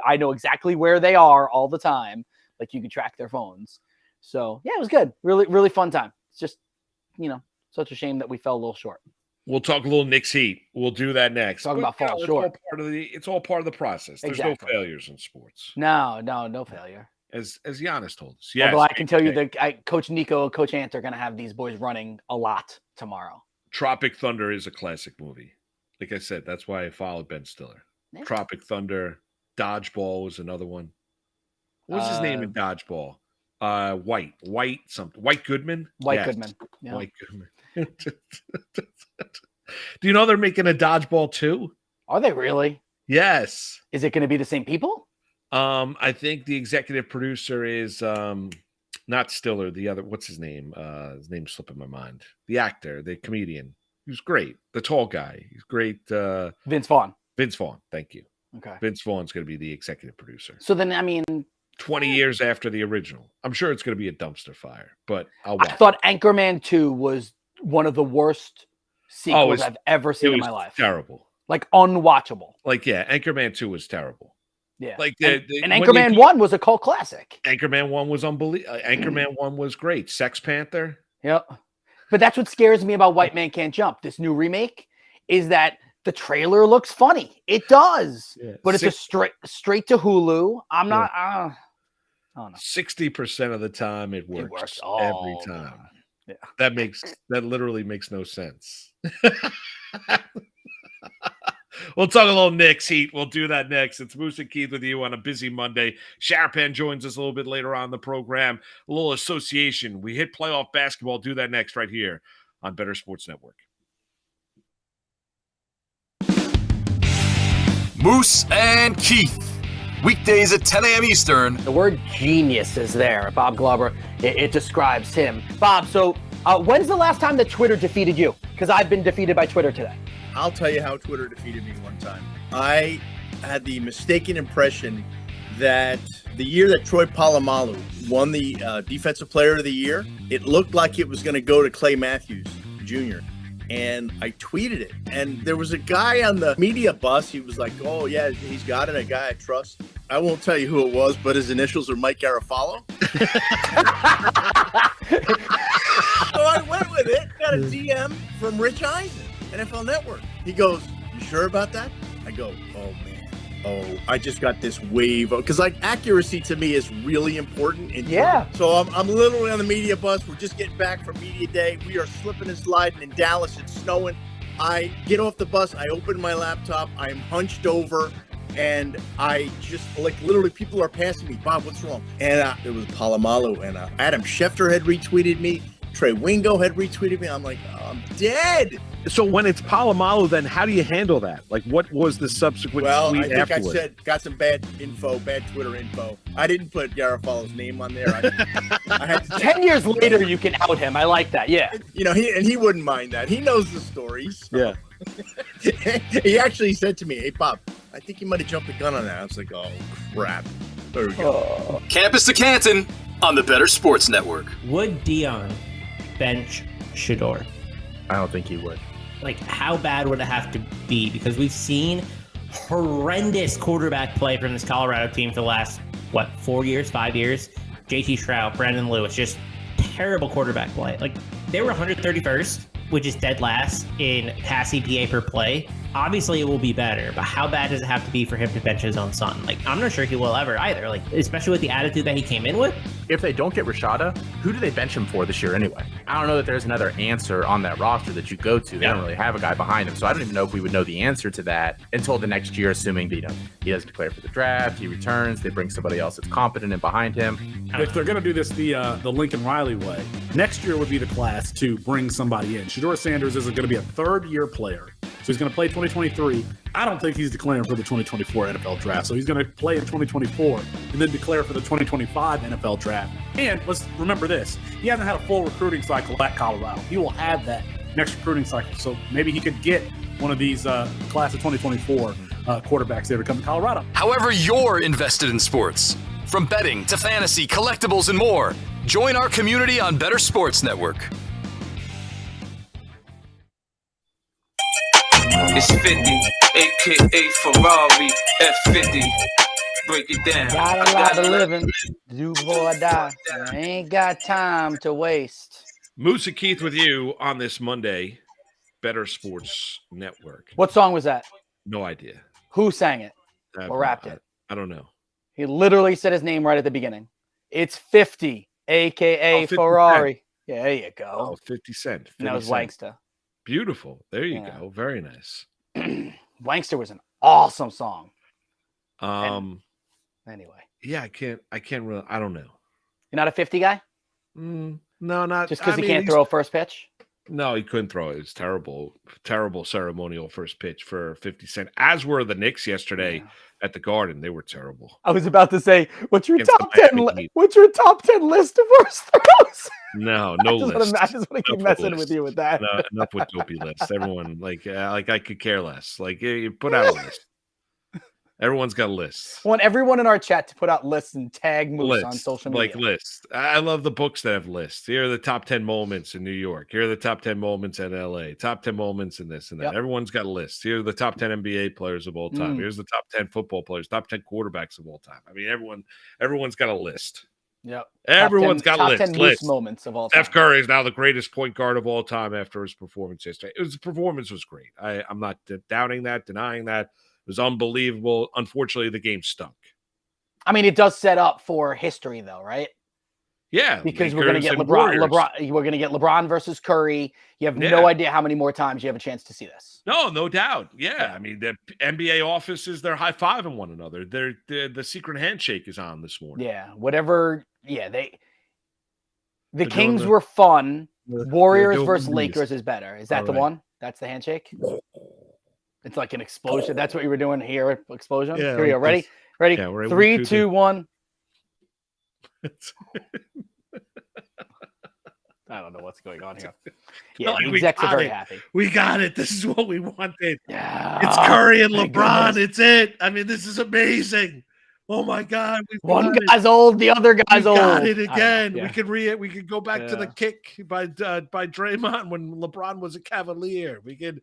I know exactly where they are all the time. Like you can track their phones. So yeah, it was good. Really, really fun time. It's just, such a shame that we fell a little short. We'll talk a little Knicks Heat. We'll do that next. Talk about fall it's short. It's all part of the process. There's Exactly. no failures in sports. No failure. As Giannis told us. Yes. Although I can tell you that Coach Nico and Coach Ant are going to have these boys running a lot tomorrow. Tropic Thunder is a classic movie. Like I said, that's why I followed Ben Stiller. Yeah. Tropic Thunder. Dodgeball was another one. What was his name in Dodgeball? White Goodman. White Yes. Goodman. Yeah. White Goodman. Do you know they're making a Dodgeball too? Are they really? Yes. Is it going to be the same people? I think the executive producer is not Stiller, the other, what's his name? His name's slipping my mind. The actor, the comedian. He was great. The tall guy. He's great. Vince Vaughn. Vince Vaughn. Thank you. Okay. Vince Vaughn's going to be the executive producer. So then, 20 years after the original. I'm sure it's going to be a dumpster fire, but I'll watch. I thought Anchorman 2 was one of the worst sequels I've ever seen in my life. Terrible. Like unwatchable. Like, yeah, Anchorman 2 was terrible. Yeah. Like and Anchorman 1 was a cult classic. Anchorman 1 was unbelievable. Anchorman 1 was great. Sex Panther. Yep. But that's what scares me about White Man Can't Jump. This new remake is that the trailer looks funny. It does. Yeah. But it's a straight to Hulu. I'm not I don't know. 60% of the time it works, works every all the time. time. Yeah. That literally makes no sense. We'll talk a little Knicks Heat. We'll do that next. It's Moose and Keith with you on a busy Monday. Sharapan joins us a little bit later on in the program. A little association. We hit playoff basketball. Do that next right here on Better Sports Network. Moose and Keith. Weekdays at 10 a.m. Eastern. The word genius is there. Bob Glover, it describes him. Bob, so when's the last time that Twitter defeated you? Because I've been defeated by Twitter today. I'll tell you how Twitter defeated me one time. I had the mistaken impression that the year that Troy Polamalu won the Defensive Player of the Year, it looked like it was going to go to Clay Matthews Jr. and I tweeted it. And there was a guy on the media bus. He was like, "Oh yeah, he's got it. A guy I trust." I won't tell you who it was, but his initials are Mike Garafolo. So I went with it. Got a DM from Rich Eisen, NFL Network. He goes, "You sure about that?" I go, "Oh man. Oh, I just got this wave." Because like accuracy to me is really important. Yeah. So I'm literally on the media bus. We're just getting back from media day. We are slipping and sliding in Dallas. It's snowing. I get off the bus. I open my laptop. I'm hunched over. And I just, like, literally people are passing me. "Bob, what's wrong?" And it was Palomalu. And Adam Schefter had retweeted me. Trey Wingo had retweeted me. I'm like, "Oh, I'm dead." So when it's Palomalu, then how do you handle that? Like, what was the subsequent tweet I think afterward? I said, got some bad Twitter info. I didn't put Garafalo's name on there. I had to 10 years later, you can out him. I like that. Yeah. You know, he wouldn't mind that. He knows the stories. Yeah. He actually said to me, "Hey, Bob, I think you might have jumped the gun on that." I was like, "Oh, crap." There we go. Campus to Canton on the Better Sports Network. Would Dion bench Shador? I don't think he would. Like, how bad would it have to be? Because we've seen horrendous quarterback play from this Colorado team for the last, 4 years, 5 years? JT Shroud, Brandon Lewis, just terrible quarterback play. Like, they were 131st, which is dead last in pass EPA per play. Obviously, it will be better, but how bad does it have to be for him to bench his own son? Like, I'm not sure he will ever either, like, especially with the attitude that he came in with. If they don't get Rashada, who do they bench him for this year anyway? I don't know that there's another answer on that roster that you go to. They don't really have a guy behind him. So I don't even know if we would know the answer to that until the next year, assuming that, he doesn't declare for the draft, he returns, they bring somebody else that's competent and behind him. If they're going to do this the Lincoln Riley way, next year would be the class to bring somebody in. Shador Sanders is going to be a third-year player. So he's going to play 2023. I don't think he's declaring for the 2024 NFL draft. So he's going to play in 2024 and then declare for the 2025 NFL draft. And let's remember this. He hasn't had a full recruiting cycle at Colorado. He will have that next recruiting cycle. So maybe he could get one of these class of 2024 quarterbacks there to come to Colorado. However you're invested in sports, from betting to fantasy, collectibles, and more, join our community on Better Sports Network. It's 50, aka Ferrari F50. Break it down. Got a lot of living. Do or die. I ain't got time to waste. Moose and Keith with you on this Monday, Better Sports Network. What song was that? No idea. Who sang it? Or rapped it? I don't know. He literally said his name right at the beginning. It's 50, a.k.a. 50 Ferrari. Cent. Yeah, there you go. Oh, 50 Cent. 50 And that was Cent. Wanksta. Beautiful. There you go. Very nice. Wankster was an awesome song. Anyway. Yeah, I can't really, I don't know. You're not a 50 guy? No, not just because he can't throw a first pitch? No, he couldn't throw it. It was terrible ceremonial first pitch for 50 Cent. As were the Knicks yesterday at the Garden. They were terrible. I was about to say, what's your Against top the 10? Miami Heat. What's your top 10 list of worst throws? No list. I just want to keep messing with you with that. No, enough with dopey lists. Everyone like I could care less. Like you put out a list. Everyone's got lists. I want everyone in our chat to put out lists and tag Moose lists, on social media. Like lists. I love the books that have lists. Here are the top 10 moments in New York. Here are the top 10 moments in LA. Top 10 moments in this and that. Yep. Everyone's got lists. Here are the top 10 NBA players of all time. Here's the top 10 football players, top 10 quarterbacks of all time. I mean, everyone's got a list. Yep. Everyone's got top 10 lists. Moments of all time. Steph Curry is now the greatest point guard of all time after his performance yesterday. The performance was great. I'm not doubting that, denying that. It was unbelievable. Unfortunately, the game stunk. I mean, it does set up for history, though, right? Yeah, because we're going to get LeBron. We're going to get LeBron versus Curry. You have no idea how many more times you have a chance to see this. No doubt. Yeah, I mean, the NBA offices, they're high-fiving one another. The secret handshake is on this morning. Yeah, whatever. Yeah, the Kings were fun. Warriors versus Lakers is better. Is that the one? That's the handshake? It's like an explosion. That's what you were doing here. Explosion. Yeah, here we go. Ready? Ready? Yeah, 3, 2, 1. I don't know what's going on here. Yeah, the execs are very happy. We got it. This is what we wanted. Yeah. It's Curry and LeBron. It's it. I mean, this is amazing. Oh my God, we've One got it. guy's old, the other guy's We old. got it I don't know. again. Yeah. We could go back to the kick by Draymond when LeBron was a Cavalier. We could,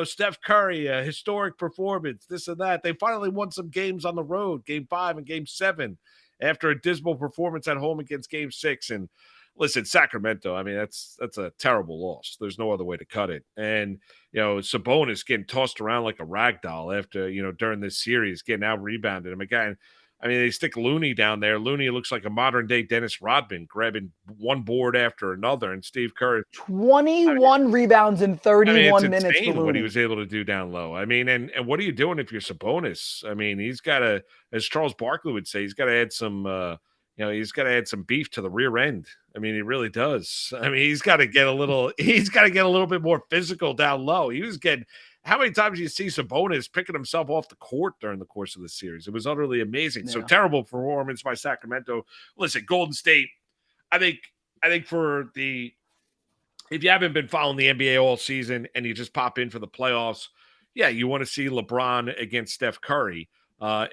Steph Curry, a historic performance, this and that. They finally won some games on the road, Game 5 and Game 7, after a dismal performance at home against Game 6. And listen, Sacramento, I mean, that's a terrible loss. There's no other way to cut it. And Sabonis getting tossed around like a rag doll after during this series, getting out rebounded. I mean, they stick Looney down there. Looney looks like a modern-day Dennis Rodman, grabbing one board after another, and Steve Kerr. 21 rebounds in 31 it's minutes for insane what he Looney. was able to do down low. I mean, and what are you doing if you're Sabonis? I mean, he's got to, as Charles Barkley would say, he's got to add some, he's got to add some beef to the rear end. I mean, he really does. I mean, he's got to get a little bit more physical down low. He was getting. How many times do you see Sabonis picking himself off the court during the course of the series? It was utterly amazing. Yeah. So terrible performance by Sacramento. Listen, Golden State, I think if you haven't been following the NBA all season and you just pop in for the playoffs, yeah, you want to see LeBron against Steph Curry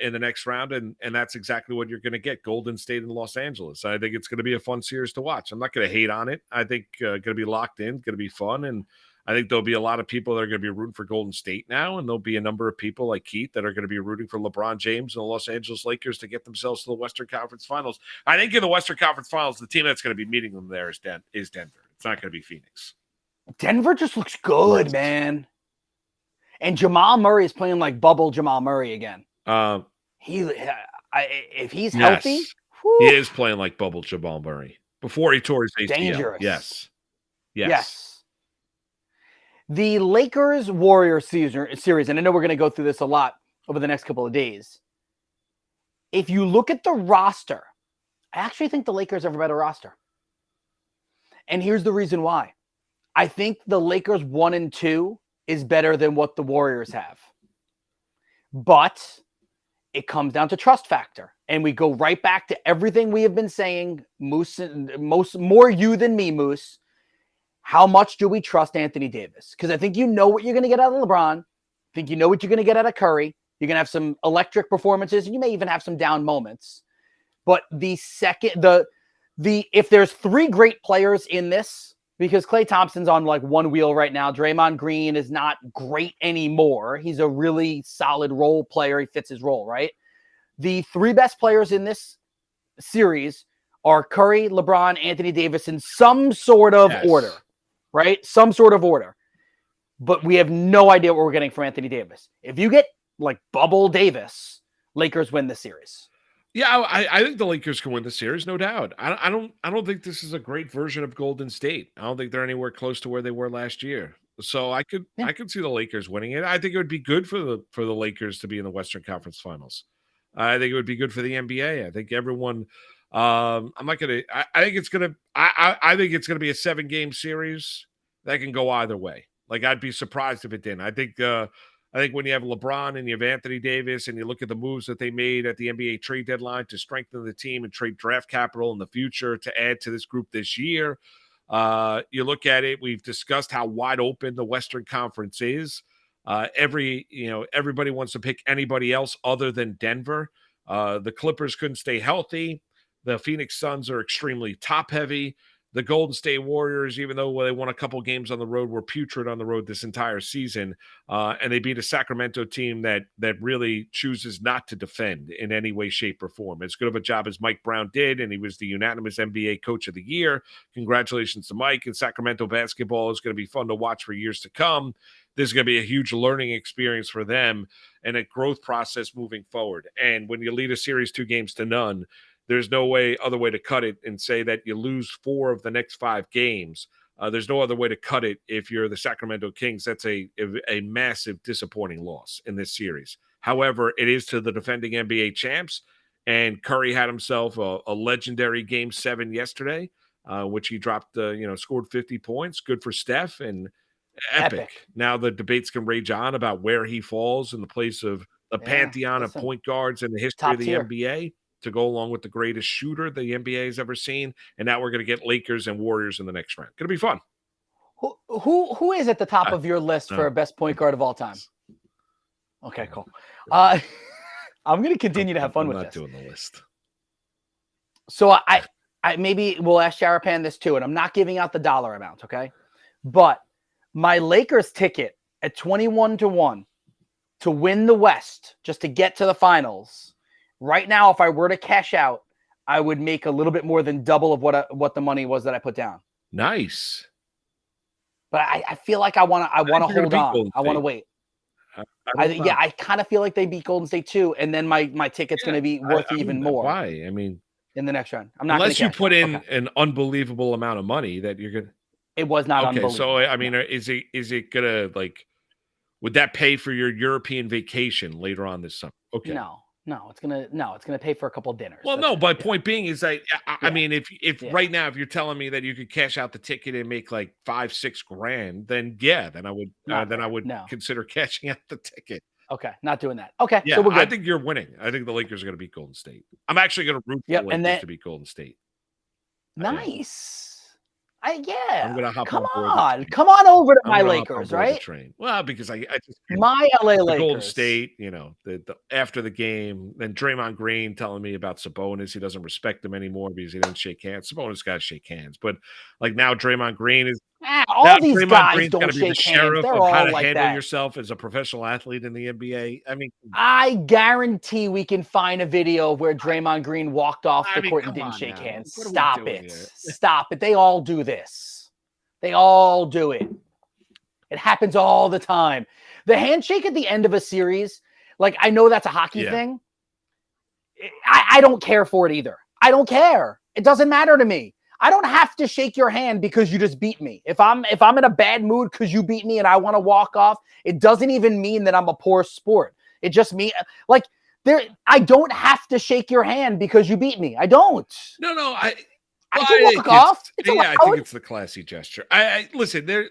in the next round, and that's exactly what you're going to get, Golden State and Los Angeles. I think it's going to be a fun series to watch. I'm not going to hate on it. I think going to be locked in, going to be fun, and I think there'll be a lot of people that are going to be rooting for Golden State now, and there'll be a number of people like Keith that are going to be rooting for LeBron James and the Los Angeles Lakers to get themselves to the Western Conference Finals. I think in the Western Conference Finals, the team that's going to be meeting them there is Denver. It's not going to be Phoenix. Denver just looks good, man. And Jamal Murray is playing like bubble Jamal Murray again. If he's healthy, he is playing like bubble Jamal Murray before he tore his ACL. Dangerous. Yes. The Lakers-Warriors series, and I know we're going to go through this a lot over the next couple of days. If you look at the roster, I actually think the Lakers have a better roster. And here's the reason why. I think the Lakers 1 and 2 is better than what the Warriors have. But it comes down to trust factor. And we go right back to everything we have been saying, Moose, more you than me, Moose. How much do we trust Anthony Davis? Because I think you know what you're going to get out of LeBron. I think you know what you're going to get out of Curry. You're going to have some electric performances, and you may even have some down moments. But if there's 3 great players in this, because Klay Thompson's on like one wheel right now, Draymond Green is not great anymore. He's a really solid role player. He fits his role, right? The 3 best players in this series are Curry, LeBron, Anthony Davis in some sort of order. Right? Some sort of order. But we have no idea what we're getting from Anthony Davis. If you get like bubble Davis, Lakers win the series. Yeah, I think the Lakers can win the series, no doubt. I don't think this is a great version of Golden State. I don't think they're anywhere close to where they were last year. So I could see the Lakers winning it. I think it would be good for the Lakers to be in the Western Conference Finals. I think it would be good for the NBA. I think everyone I think it's gonna be a 7-game series that can go either way. Like, I'd be surprised if it didn't. I think when you have LeBron and you have Anthony Davis and you look at the moves that they made at the NBA trade deadline to strengthen the team and trade draft capital in the future to add to this group this year, you look at it. We've discussed how wide open the Western Conference is. Everybody wants to pick anybody else other than Denver. The Clippers couldn't stay healthy. The Phoenix Suns are extremely top-heavy. The Golden State Warriors, even though they won a couple games on the road, were putrid on the road this entire season. And they beat a Sacramento team that really chooses not to defend in any way, shape, or form. As good of a job as Mike Brown did, and he was the unanimous NBA Coach of the Year. Congratulations to Mike. And Sacramento basketball is going to be fun to watch for years to come. This is going to be a huge learning experience for them and a growth process moving forward. And when you lead a series 2-0, there's no other way to cut it and say that you lose 4 of the next 5 games. There's no other way to cut it if you're the Sacramento Kings. That's a massive disappointing loss in this series. However, it is to the defending NBA champs, and Curry had himself a legendary Game 7 yesterday, which he dropped, scored 50 points. Good for Steph, and epic. Now the debates can rage on about where he falls in the place of the pantheon of point guards in the history of the NBA. To go along with the greatest shooter the NBA has ever seen. And now we're going to get Lakers and Warriors in the next round. Going to be fun. Who is at the top of your list for best point guard of all time? Okay, cool. I'm going to continue to have fun I'm with not this. doing the list. So I maybe we'll ask Sharapan this too, and I'm not giving out the dollar amount, okay? But my Lakers ticket at 21-1 to win the West, just to get to the finals. Right now, if I were to cash out, I would make a little bit more than double of what the money was that I put down. Nice. But I feel like I want to hold on. I want to wait. I kind of feel like they beat Golden State too, and then my ticket's going to be worth even more. Why? I mean, in the next round, I'm not unless you put in okay. an unbelievable amount of money that you're gonna. It was not unbelievable. So I mean, is it gonna like? Would that pay for your European vacation later on this summer? Okay. No, it's gonna pay for a couple dinners. Well, no, but point being is that I mean, if right now if you're telling me that you could cash out the ticket and make like $5-6 grand, then I would consider cashing out the ticket. Okay, not doing that. Okay, yeah, so we're good. I think you're winning. I think the Lakers are going to beat Golden State. I'm actually going to root for the Lakers to beat Golden State. Nice. I'm gonna hop come on over to my Lakers, right? Train. Well, because I just my LA Lakers, Golden State. You know, the after the game, then Draymond Green telling me about Sabonis. He doesn't respect him anymore because he didn't shake hands. Sabonis got to shake hands, but like now Draymond Green is. All these Draymond guys Green's don't be the shake sheriff hands. They're of how all to like handle that. yourself as a professional athlete in the NBA. I mean, I guarantee we can find a video where Draymond Green walked off the court and didn't shake hands. Stop it. Stop it. They all do this. They all do it. It happens all the time. The handshake at the end of a series, like I know that's a hockey thing. I don't care for it either. I don't care. It doesn't matter to me. I don't have to shake your hand because you just beat me. If I'm in a bad mood because you beat me and I want to walk off, it doesn't even mean that I'm a poor sport. It just means like I don't have to shake your hand because you beat me. I don't. No. I can walk off. It's I think it's the classy gesture. I listen. There's,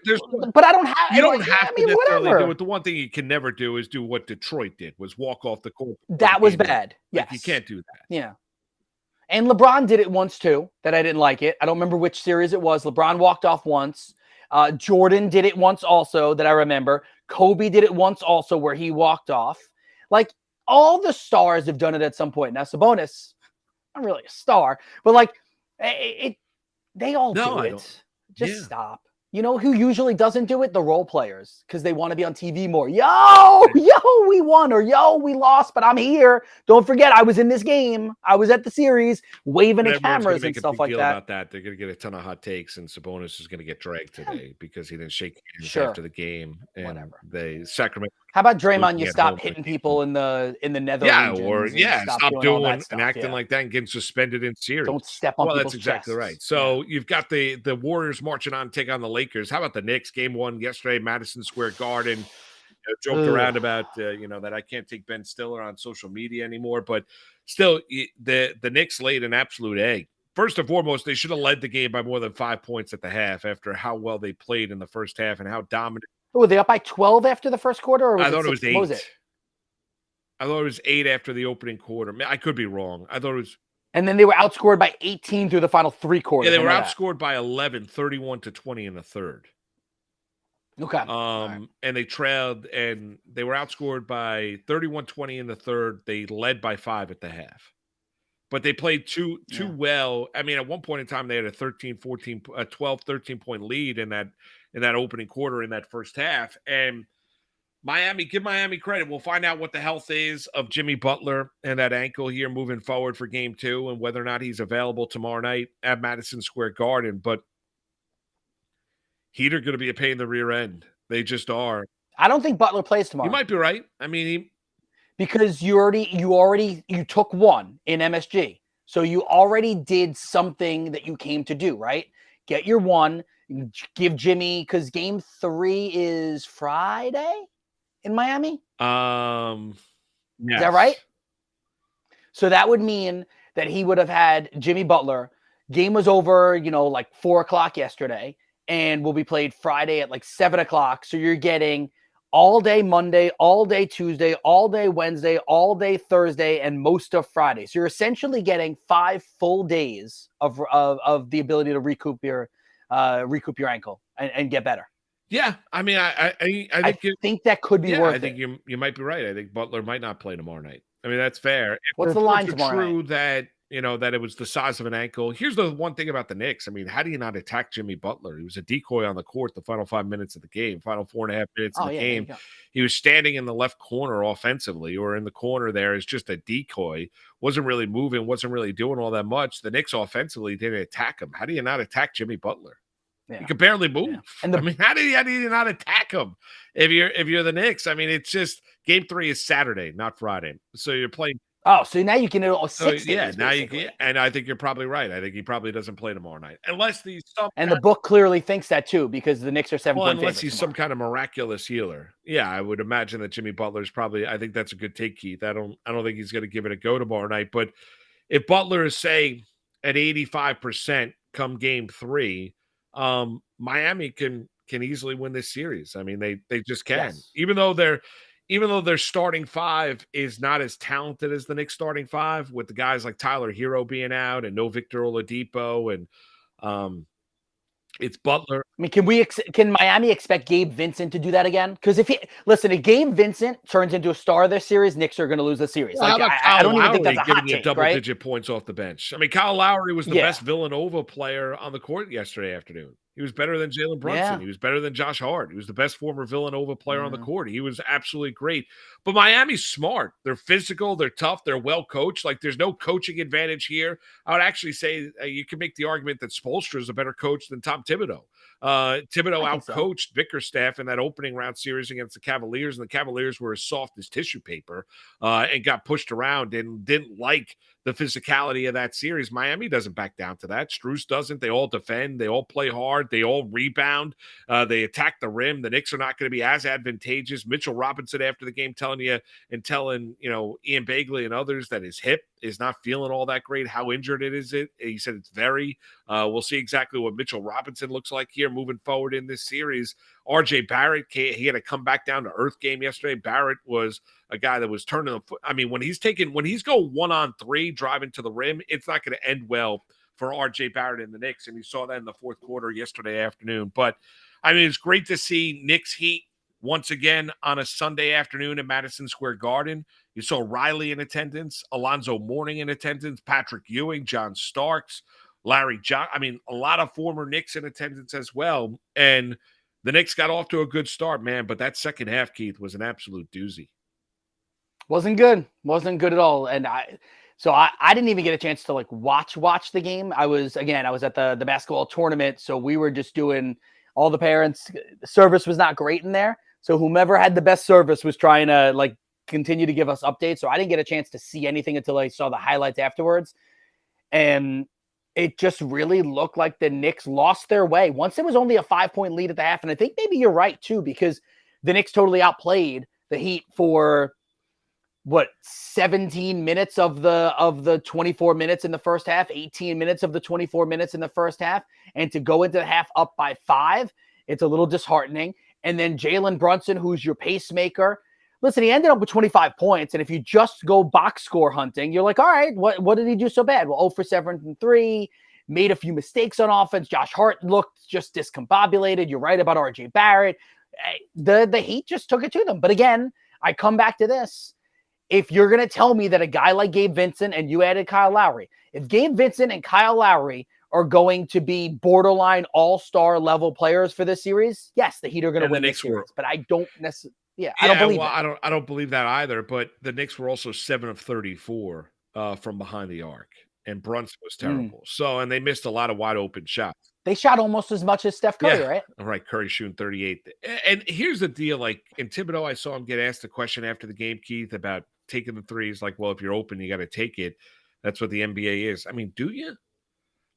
but I don't have. You don't have to necessarily whatever. do it. The one thing you can never do is do what Detroit did, was walk off the court. That was bad. Like, yes, you can't do that. Yeah. And LeBron did it once too, that I didn't like it. I don't remember which series it was. LeBron walked off once. Jordan did it once also that I remember. Kobe did it once also where he walked off. Like all the stars have done it at some point. Now Sabonis, not really a star, but like they all do it. Just stop. You know who usually doesn't do it? The role players, because they want to be on TV more. Yo, we won, or yo, we lost, but I'm here. Don't forget, I was in this game. I was at the series, waving at cameras and stuff like that. About that. They're going to get a ton of hot takes, and Sabonis is going to get dragged today because he didn't shake hands after the game. And whatever. Sacramento. How about Draymond? You stop hitting people in the nether regions. Stop doing and acting like that and getting suspended in series. Don't step on people's that's exactly chests. right. So you've got the Warriors marching on to take on the Lakers. How about the Knicks? Game 1 yesterday, Madison Square Garden. Joked around about that I can't take Ben Stiller on social media anymore, but still, the Knicks laid an absolute egg. First and foremost, they should have led the game by more than 5 points at the half after how well they played in the first half and how dominant. Were they up by 12 after the first quarter? Or I thought it was 8. What was it? I thought it was 8 after the opening quarter. I could be wrong. I thought it was. And then they were outscored by 18 through the final 3 quarters. Yeah, they were outscored by 11, 31-20 in the third. Okay. And they trailed, and they were outscored by 31-20 in the third. They led by 5 at the half. But they played too well. I mean, at one point in time, they had a 12, 13-point lead in that opening quarter in that first half. And give Miami credit. We'll find out what the health is of Jimmy Butler and that ankle here moving forward for game 2 and whether or not he's available tomorrow night at Madison Square Garden. But Heat are going to be a pain in the rear end. They just are. I don't think Butler plays tomorrow. You might be right. I mean, because you took one in MSG. So you already did something that you came to do, right? Get your one, give Jimmy, because game 3 is Friday in Miami. Yes. Is that right? So that would mean that he would have had Jimmy Butler. Game was over, like 4:00 yesterday, and will be played Friday at like 7:00. So you're getting all day Monday, all day Tuesday, all day Wednesday, all day Thursday, and most of Friday. So you're essentially getting 5 full days of the ability to recoup your ankle and get better. Yeah, I mean, I think that could be worth it. I think you might be right. I think Butler might not play tomorrow night. I mean, that's fair. If What's the line reports are tomorrow true night? that, that it was the size of an ankle. Here's the one thing about the Knicks. I mean, how do you not attack Jimmy Butler? He was a decoy on the court the final 5 minutes of the game, final 4.5 minutes of Oh the yeah, there you game. go. He was standing in the left corner offensively, or in the corner there as just a decoy. Wasn't really moving, wasn't really doing all that much. The Knicks offensively didn't attack him. How do you not attack Jimmy Butler? Yeah. He could barely move. Yeah. And I mean, how do you not attack him if you're the Knicks? I mean, it's just game 3 is Saturday, not Friday. So you're playing. Oh, so now you can do So 6 yeah, days. now basically. you can, and I think you're probably right. I think he probably doesn't play tomorrow night unless he's some And the book clearly thinks that too, because the Knicks are 7-point unless favorites he's tomorrow. some kind of miraculous healer. Yeah, I would imagine that Jimmy Butler's probably. I think that's a good take, Keith. I don't think he's going to give it a go tomorrow night. But if Butler is say at 85% come game 3, Miami can easily win this series. I mean, they just can. Yes. Even though their starting 5 is not as talented as the Knicks starting 5, with the guys like Tyler Hero being out and no Victor Oladipo, and it's Butler. I mean, can Miami expect Gabe Vincent to do that again? Because if Gabe Vincent turns into a star of this series, Knicks are going to lose the series. Well, like, I don't even think that's a hot giving you take, double-digit points off the bench. I mean, Kyle Lowry was the Yeah. best Villanova player on the court yesterday afternoon. He was better than Jalen Brunson. Yeah. He was better than Josh Hart. He was the best former Villanova player on the Mhm. court. He was absolutely great. But Miami's smart. They're physical. They're tough. They're well coached. Like, there's no coaching advantage here. I would actually say you can make the argument that Spoelstra is a better coach than Tom Thibodeau. Thibodeau I think so. outcoached Bickerstaff in that opening round series against the Cavaliers, and the Cavaliers were as soft as tissue paper and got pushed around and didn't like the physicality of that series. Miami doesn't back down to that. Strus doesn't. They all defend. They all play hard. They all rebound. They attack the rim. The Knicks are not going to be as advantageous. Mitchell Robinson after the game telling Ian Bagley and others that his hip is not feeling all that great. How injured it is? He said it's very. We'll see exactly what Mitchell Robinson looks like here moving forward in this series. RJ Barrett, he had to come back down to earth game yesterday. Barrett was a guy that was turning the foot. I mean, when he's going 1-on-3 driving to the rim, it's not going to end well for RJ Barrett and the Knicks. And you saw that in the fourth quarter yesterday afternoon. But I mean, it's great to see Knicks Heat once again on a Sunday afternoon at Madison Square Garden. You saw Riley in attendance, Alonzo Mourning in attendance, Patrick Ewing, John Starks, Larry John. I mean, a lot of former Knicks in attendance as well. And the Knicks got off to a good start, man. But that second half, Keith, was an absolute doozy. Wasn't good at all. And I didn't even get a chance to watch the game. I was at the basketball tournament, so we were just doing all the parents. The service was not great in there, so whomever had the best service was trying to continue to give us updates. So I didn't get a chance to see anything until I saw the highlights afterwards, and it just really looked like the Knicks lost their way once it was only a 5-point lead at the half. And I think maybe you're right too, because the Knicks totally outplayed the Heat for 17 minutes of the 24 minutes in the first half, 18 minutes of the 24 minutes in the first half. And to go into the half up by 5, it's a little disheartening. And then Jalen Brunson, who's your pacemaker, listen, he ended up with 25 points. And if you just go box score hunting, you're like, all right, what did he do so bad? Well, 0 for 7 from 3, made a few mistakes on offense. Josh Hart looked just discombobulated. You're right about RJ Barrett. The Heat just took it to them. But again, I come back to this. If you're going to tell me that a guy like Gabe Vincent, and you added Kyle Lowry, if Gabe Vincent and Kyle Lowry are going to be borderline all-star level players for this series, yes, the Heat are going to win this series. But I don't necessarily. Yeah, I don't believe that. I don't believe that either. But the Knicks were also 7 of 34 from behind the arc, and Brunson was terrible. And they missed a lot of wide open shots. They shot almost as much as Steph Curry, right? All right, Curry shooting 38. And here's the deal: in Thibodeau, I saw him get asked a question after the game, Keith, about taking the threes. Well, if you're open, you got to take it. That's what the NBA is. I mean, do you?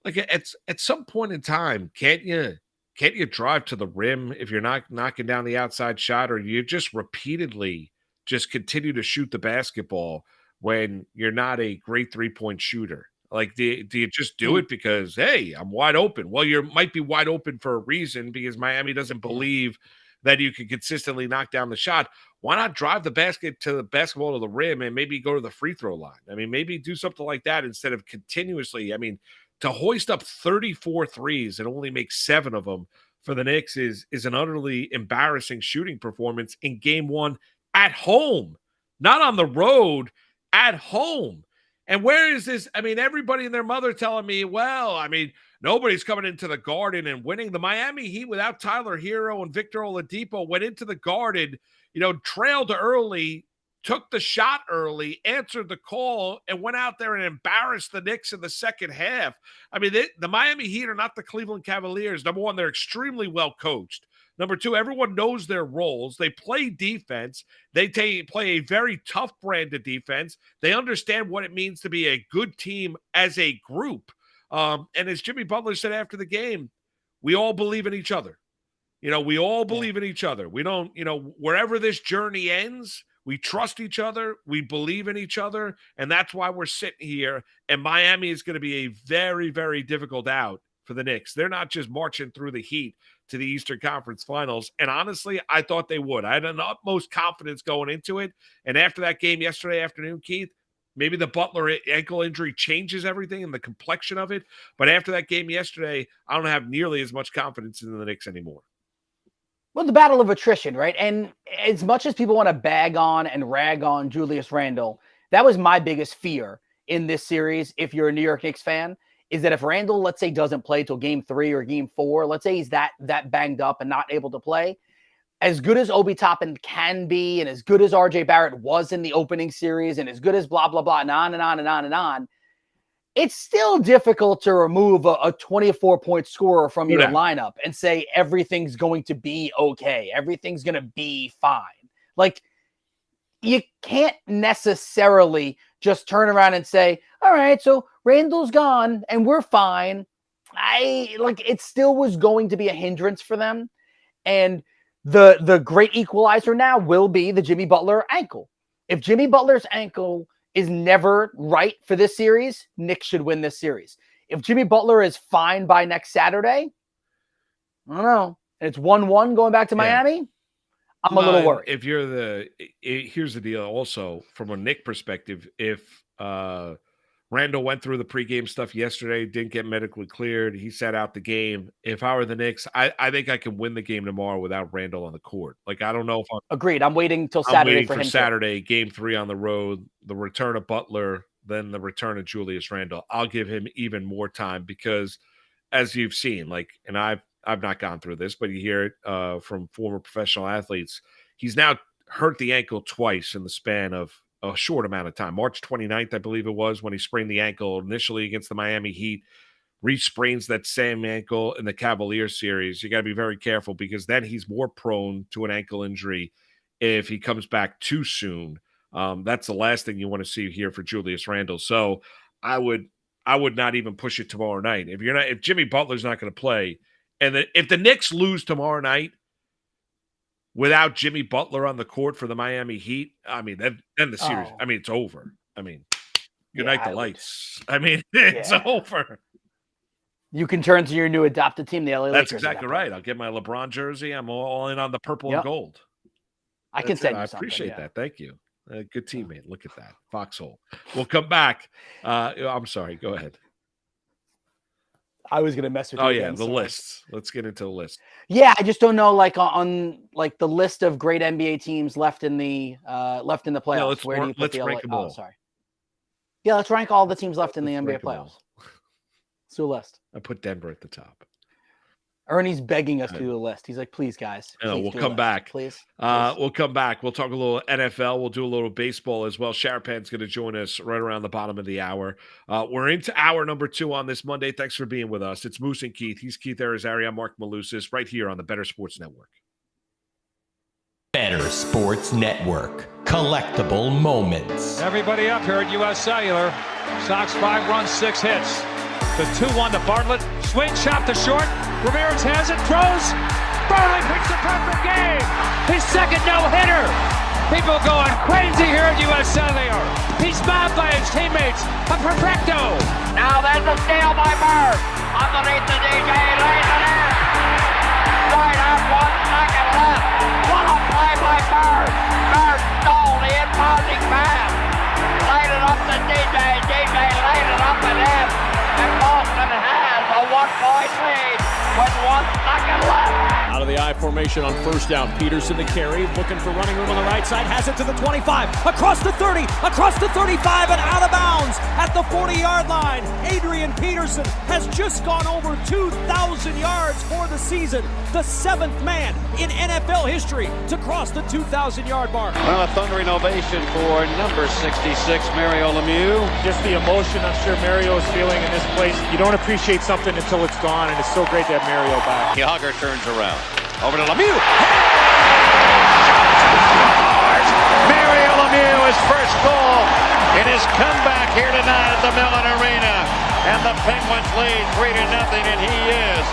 At some point in time, can't you drive to the rim if you're not knocking down the outside shot, or you just repeatedly just continue to shoot the basketball when you're not a great 3-point shooter? Do you just do it because, hey, I'm wide open? Well, you might be wide open for a reason, because Miami doesn't believe that you can consistently knock down the shot. Why not drive the basketball to the rim and maybe go to the free throw line? I mean, maybe do something like that instead of continuously. I mean, to hoist up 34 threes and only make 7 of them for the Knicks is an utterly embarrassing shooting performance in game 1 at home, not on the road. at home. And where is this? I mean, everybody and their mother telling me, well, I mean, nobody's coming into the Garden and winning. The Miami Heat without Tyler Hero and Victor Oladipo went into the Garden, trailed early, took the shot early, answered the call, and went out there and embarrassed the Knicks in the second half. I mean, the Miami Heat are not the Cleveland Cavaliers. Number one, they're extremely well coached. Number two, everyone knows their roles. They play defense. They play a very tough brand of defense. They understand what it means to be a good team as a group. And as Jimmy Butler said after the game, we all believe in each other. We all believe in each other. We don't, wherever this journey ends, we trust each other. We believe in each other. And that's why we're sitting here. And Miami is going to be a very, very difficult out for the Knicks. They're not just marching through the Heat to the Eastern Conference Finals. And honestly, I thought they would. I had an utmost confidence going into it. And after that game yesterday afternoon, Keith, maybe the Butler ankle injury changes everything and the complexion of it. But after that game yesterday, I don't have nearly as much confidence in the Knicks anymore. Well, the battle of attrition, right? And as much as people want to bag on and rag on Julius Randle, that was my biggest fear in this series, if you're a New York Knicks fan, is that if Randle, let's say, doesn't play till game 3 or game 4, let's say he's that banged up and not able to play, as good as Obi Toppin can be and as good as RJ Barrett was in the opening series and as good as blah, blah, blah, and on and on and on and on, it's still difficult to remove a 24-point scorer from your lineup and say everything's going to be okay. Everything's going to be fine. Like, you can't necessarily just turn around and say, all right, so Randall's gone and we're fine. It still was going to be a hindrance for them. And the great equalizer now will be the Jimmy Butler ankle. If Jimmy Butler's ankle is never right for this series, Knicks should win this series. If Jimmy Butler is fine by next Saturday, I don't know, and it's 1-1 going back to Miami, I'm a little worried. If you're here's the deal also, from a Knick perspective, if Randall went through the pregame stuff yesterday, didn't get medically cleared, he sat out the game. If I were the Knicks, I think I can win the game tomorrow without Randall on the court. Like, I don't know if I'm agreed. I'm waiting till Saturday for him. Saturday, game 3 on the road, the return of Butler, then the return of Julius Randle. I'll give him even more time because, as you've seen, and I've not gone through this, but you hear it from former professional athletes. He's now hurt the ankle twice in the span of a short amount of time. March 29th, I believe it was, when he sprained the ankle initially against the Miami Heat, re-sprains that same ankle in the Cavaliers series. You got to be very careful because then he's more prone to an ankle injury if he comes back too soon. That's the last thing you want to see here for Julius Randle. So I would not even push it tomorrow night. If Jimmy Butler's not going to play, and if the Knicks lose tomorrow night without Jimmy Butler on the court for the Miami Heat, I mean, then the series, it's over. I mean, good night, the lights. It's over. You can turn to your new adopted team, the LA Lakers. That's exactly right. I'll get my LeBron jersey. I'm all in on the purple and gold. I can send you something. I appreciate that. Thank you. Good teammate. Look at that. Foxhole. We'll come back. I'm sorry. Go ahead. I was going to mess with you. Oh, yeah, the lists. Let's get into the list. Yeah, I just don't know, on the list of great NBA teams left in the playoffs. Where do you put the rank them all. Oh, sorry. Yeah, let's rank all the teams left in the NBA playoffs. Let's do a list. I put Denver at the top. Ernie's begging us to do a list. He's like, please, guys. We'll come back. Please. We'll come back. We'll talk a little NFL. We'll do a little baseball as well. Sharapan's going to join us right around the bottom of the hour. We're into hour number 2 on this Monday. Thanks for being with us. It's Moose and Keith. He's Keith Arizari. I'm Mark Malusis, right here on the Better Sports Network. Better Sports Network. Collectible moments. Everybody up here at U.S. Cellular. Sox 5 runs, 6 hits. The 2-1 to Bartlett. Swing, shot to short. Ramirez has it, throws. Bartlett picks the perfect game. His second no-hitter. People going crazy here at U.S. Cellular. He's mobbed by his teammates. A perfecto. Now there's a steal by Bird. Underneath the DJ, lays it in. Right out, 1 second left. What a play by Bird. Bird stole the impounding pass. Laid it up to DJ. DJ laid it up and in. And Boston has a a 1-point lead with 1 second left. Out of the I formation on first down. Peterson to carry, looking for running room on the right side, has it to the 25, across the 30, across the 35, and out of bounds at the 40-yard line. Adrian Peterson has just gone over 2,000 yards for the season, the 7th man in NFL history to cross the 2,000-yard mark. Well, a thundering ovation for number 66, Mario Lemieux. Just the emotion I'm sure Mario is feeling in this place. You don't appreciate something until it's gone, and it's so great to have Mario back. Yager turns around. Over to Lemieux. Mario Lemieux, his first goal in his comeback here tonight at the Mellon Arena. And the Penguins lead 3-0, and he is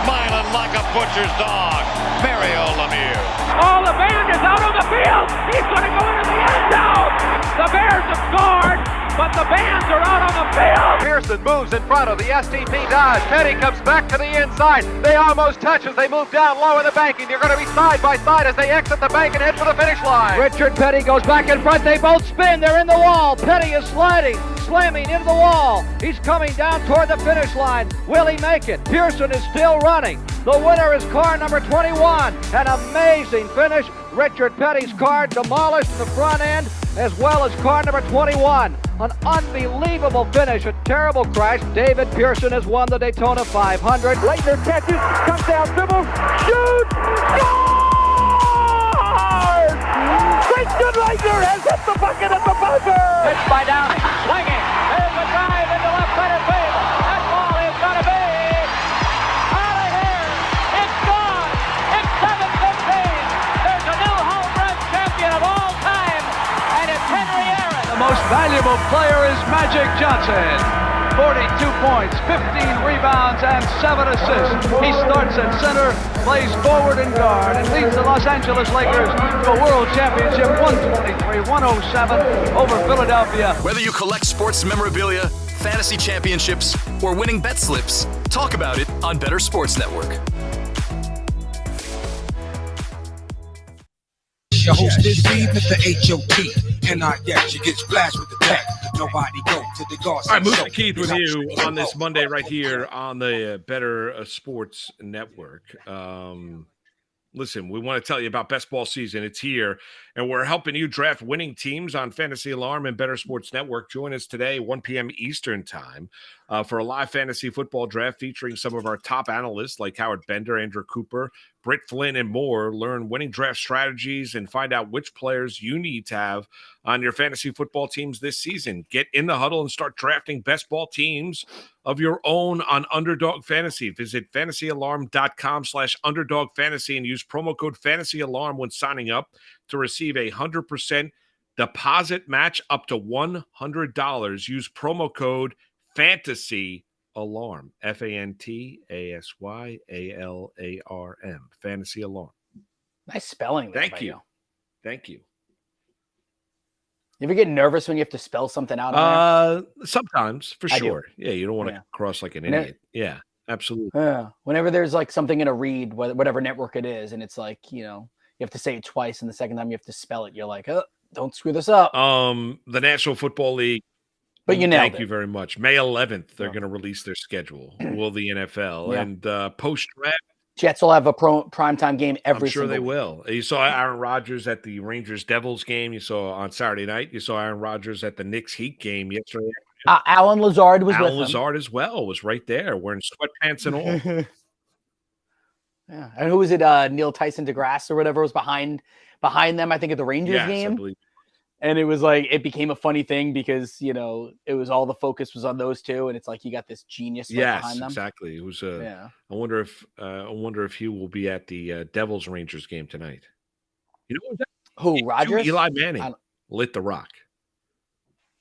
smiling like a butcher's dog. Mario Lemieux. Oh, the band is out on the field. He's going to go into the end zone. The Bears have scored, but the Bands are out on the field. Pearson moves in front of the STP Dodge. Petty comes back to the inside. They almost touch as they move down low in the banking. They're going to be side by side as they exit the bank and head for the finish line. Richard Petty goes back in front. They both spin. They're in the wall. Petty is sliding, slamming into the wall. He's coming down toward the finish line. Will he make it? Pearson is still running. The winner is car number 21. An amazing finish. Richard Petty's car demolished in the front end, as well as car number 21. An unbelievable finish, a terrible crash. David Pearson has won the Daytona 500. Leitner catches, comes down, dribbles, shoots, scores! Christian Leitner has hit the bucket at the buzzer! Pitched by Downing, swinging, there's a drive into left center field. That ball is going to be out of here. It's gone. It's 7-15. There's a new home run champion of all time, and it's Henry Aaron. The most valuable player is Magic Johnson. 42 points, 15 rebounds, and 7 assists. He starts at center, plays forward and guard, and leads the Los Angeles Lakers to a world championship 123-107 over Philadelphia. Whether you collect sports memorabilia, fantasy championships, or winning bet slips, talk about it on Better Sports Network. Your host is Steve, Mr. H.O.T. And you get splashed with the tech. Nobody go to the guards. All right, Moose and Keith with you on this Monday right here on the Better Sports Network. Listen, we want to tell you about best ball season. It's here, and we're helping you draft winning teams on Fantasy Alarm and Better Sports Network. Join us today, 1 p.m. Eastern time, for a live fantasy football draft featuring some of our top analysts like Howard Bender, Andrew Cooper, Britt Flynn, and more. Learn winning draft strategies and find out which players you need to have on your fantasy football teams this season. Get in the huddle and start drafting best ball teams of your own on Underdog Fantasy. Visit fantasyalarm.com/underdog fantasy and use promo code Fantasy Alarm when signing up to receive a 100% deposit match up to $100. Use promo code Fantasy Alarm, FANTASYALARM, Fantasy Alarm. Nice spelling there. Thank you. Thank you. You ever get nervous when you have to spell something out on there? Sometimes, for I sure. do. Yeah, you don't want to cross like an idiot. Yeah, absolutely. Yeah. Whenever there's like something in a read, whatever network it is, and it's like, you have to say it twice, and the second time you have to spell it, you're like, oh, don't screw this up. The National Football League. But you nailed it. Thank you very much. May 11th, they're going to release their schedule. Will the NFL and post-draft? Jets will have a primetime game every I'm sure they single week. will. You saw Aaron Rodgers at the Rangers-Devils game. You saw on Saturday night. You saw Aaron Rodgers at the Knicks-Heat game yesterday. Alan Lazard was Alan with Lazard as well was right there wearing sweatpants and all. Yeah. And who was it? Neil Tyson DeGrasse or whatever was behind them, I think, at the Rangers game. I believe. And it was like, it became a funny thing because, it was all the focus was on those two. And it's like, you got this genius behind them. Exactly. It was, I wonder if he will be at the Devils Rangers game tonight. You know who, Rodgers? Eli Manning lit the rock.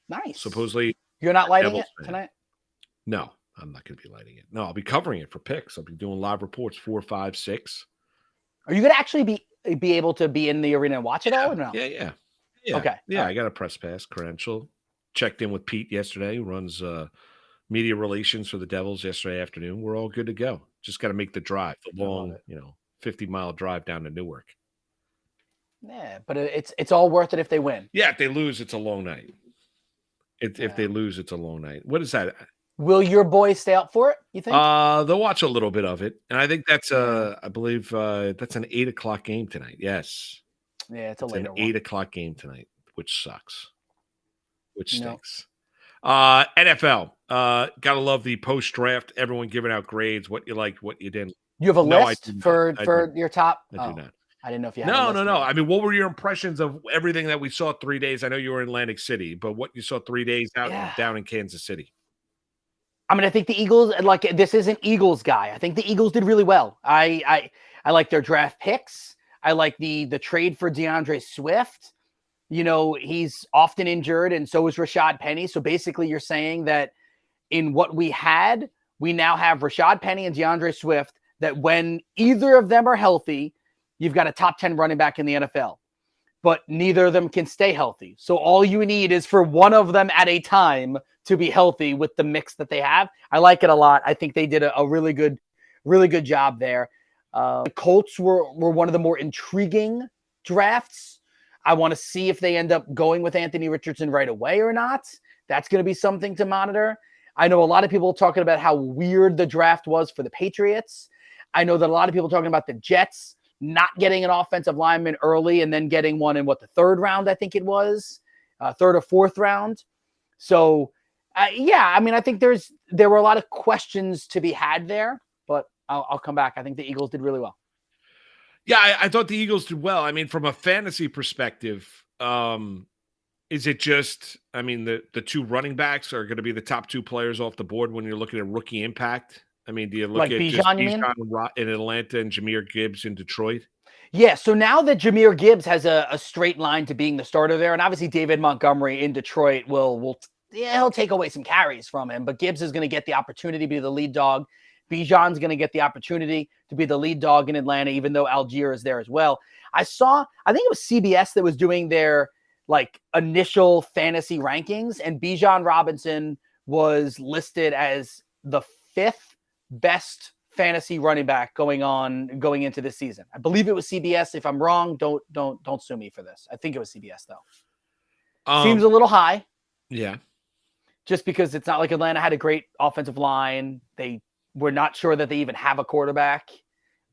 Nice. Supposedly. You're not lighting Devils it tonight? No, I'm not going to be lighting it. No, I'll be covering it for picks. I'll be doing live reports 4, 5, 6. Are you going to actually be able to be in the arena and watch it all or no? Yeah. Okay. Yeah, I got a press pass credential. Checked in with Pete yesterday, who runs media relations for the Devils yesterday afternoon. We're all good to go. Just got to make the drive, the long, 50-mile drive down to Newark. Yeah, but it's all worth it if they win. Yeah, if they lose, it's a long night. If they lose, it's a long night. What is that? Will your boys stay up for it, you think? They'll watch a little bit of it. And I think that's I believe that's an 8:00 game tonight. Yes. Yeah, it's a It's later an one. 8:00 game tonight, which sucks. Which No. stinks. NFL. Gotta love the post draft. Everyone giving out grades, what you liked, what you didn't. You have a No, I list do not. for I do your top? I do not. I didn't know if you had a No, list. no. ready. I mean, what were your impressions of everything that we saw 3 days? I know you were in Atlantic City, but what you saw 3 days down in Kansas City. I mean, I think the Eagles, like, this is an Eagles guy. I think the Eagles did really well. I like their draft picks. I like the trade for DeAndre Swift. You know, he's often injured, and so is Rashad Penny. So basically, you're saying that in what we had, we now have Rashad Penny and DeAndre Swift, that when either of them are healthy, you've got a top 10 running back in the NFL. But neither of them can stay healthy. So all you need is for one of them at a time to be healthy with the mix that they have. I like it a lot. I think they did a really good job there. The Colts were one of the more intriguing drafts. I want to see if they end up going with Anthony Richardson right away or not. That's going to be something to monitor. I know a lot of people talking about how weird the draft was for the Patriots. I know that a lot of people talking about the Jets not getting an offensive lineman early and then getting one in the third round, I think it was, third or fourth round. So, yeah, I mean, I think there were a lot of questions to be had there, but I'll come back. I think the Eagles did really well. Yeah, I thought the Eagles did well. I mean, from a fantasy perspective, is it just, I mean, the two running backs are going to be the top two players off the board when you're looking at rookie impact? I mean, do you look Like at Bijan, just you mean? Bijan in Atlanta and Jahmyr Gibbs in Detroit? Yeah, so now that Jahmyr Gibbs has a straight line to being the starter there, and obviously David Montgomery in Detroit he'll take away some carries from him, but Gibbs is going to get the opportunity to be the lead dog. Bijan's going to get the opportunity to be the lead dog in Atlanta, even though Algier is there as well. I think it was CBS that was doing their initial fantasy rankings, and Bijan Robinson was listed as the 5th best fantasy running back going into this season. I believe it was CBS. If I'm wrong, don't sue me for this. I think it was CBS though. Seems a little high. Yeah. Just because it's not like Atlanta had a great offensive line. They were not sure that they even have a quarterback.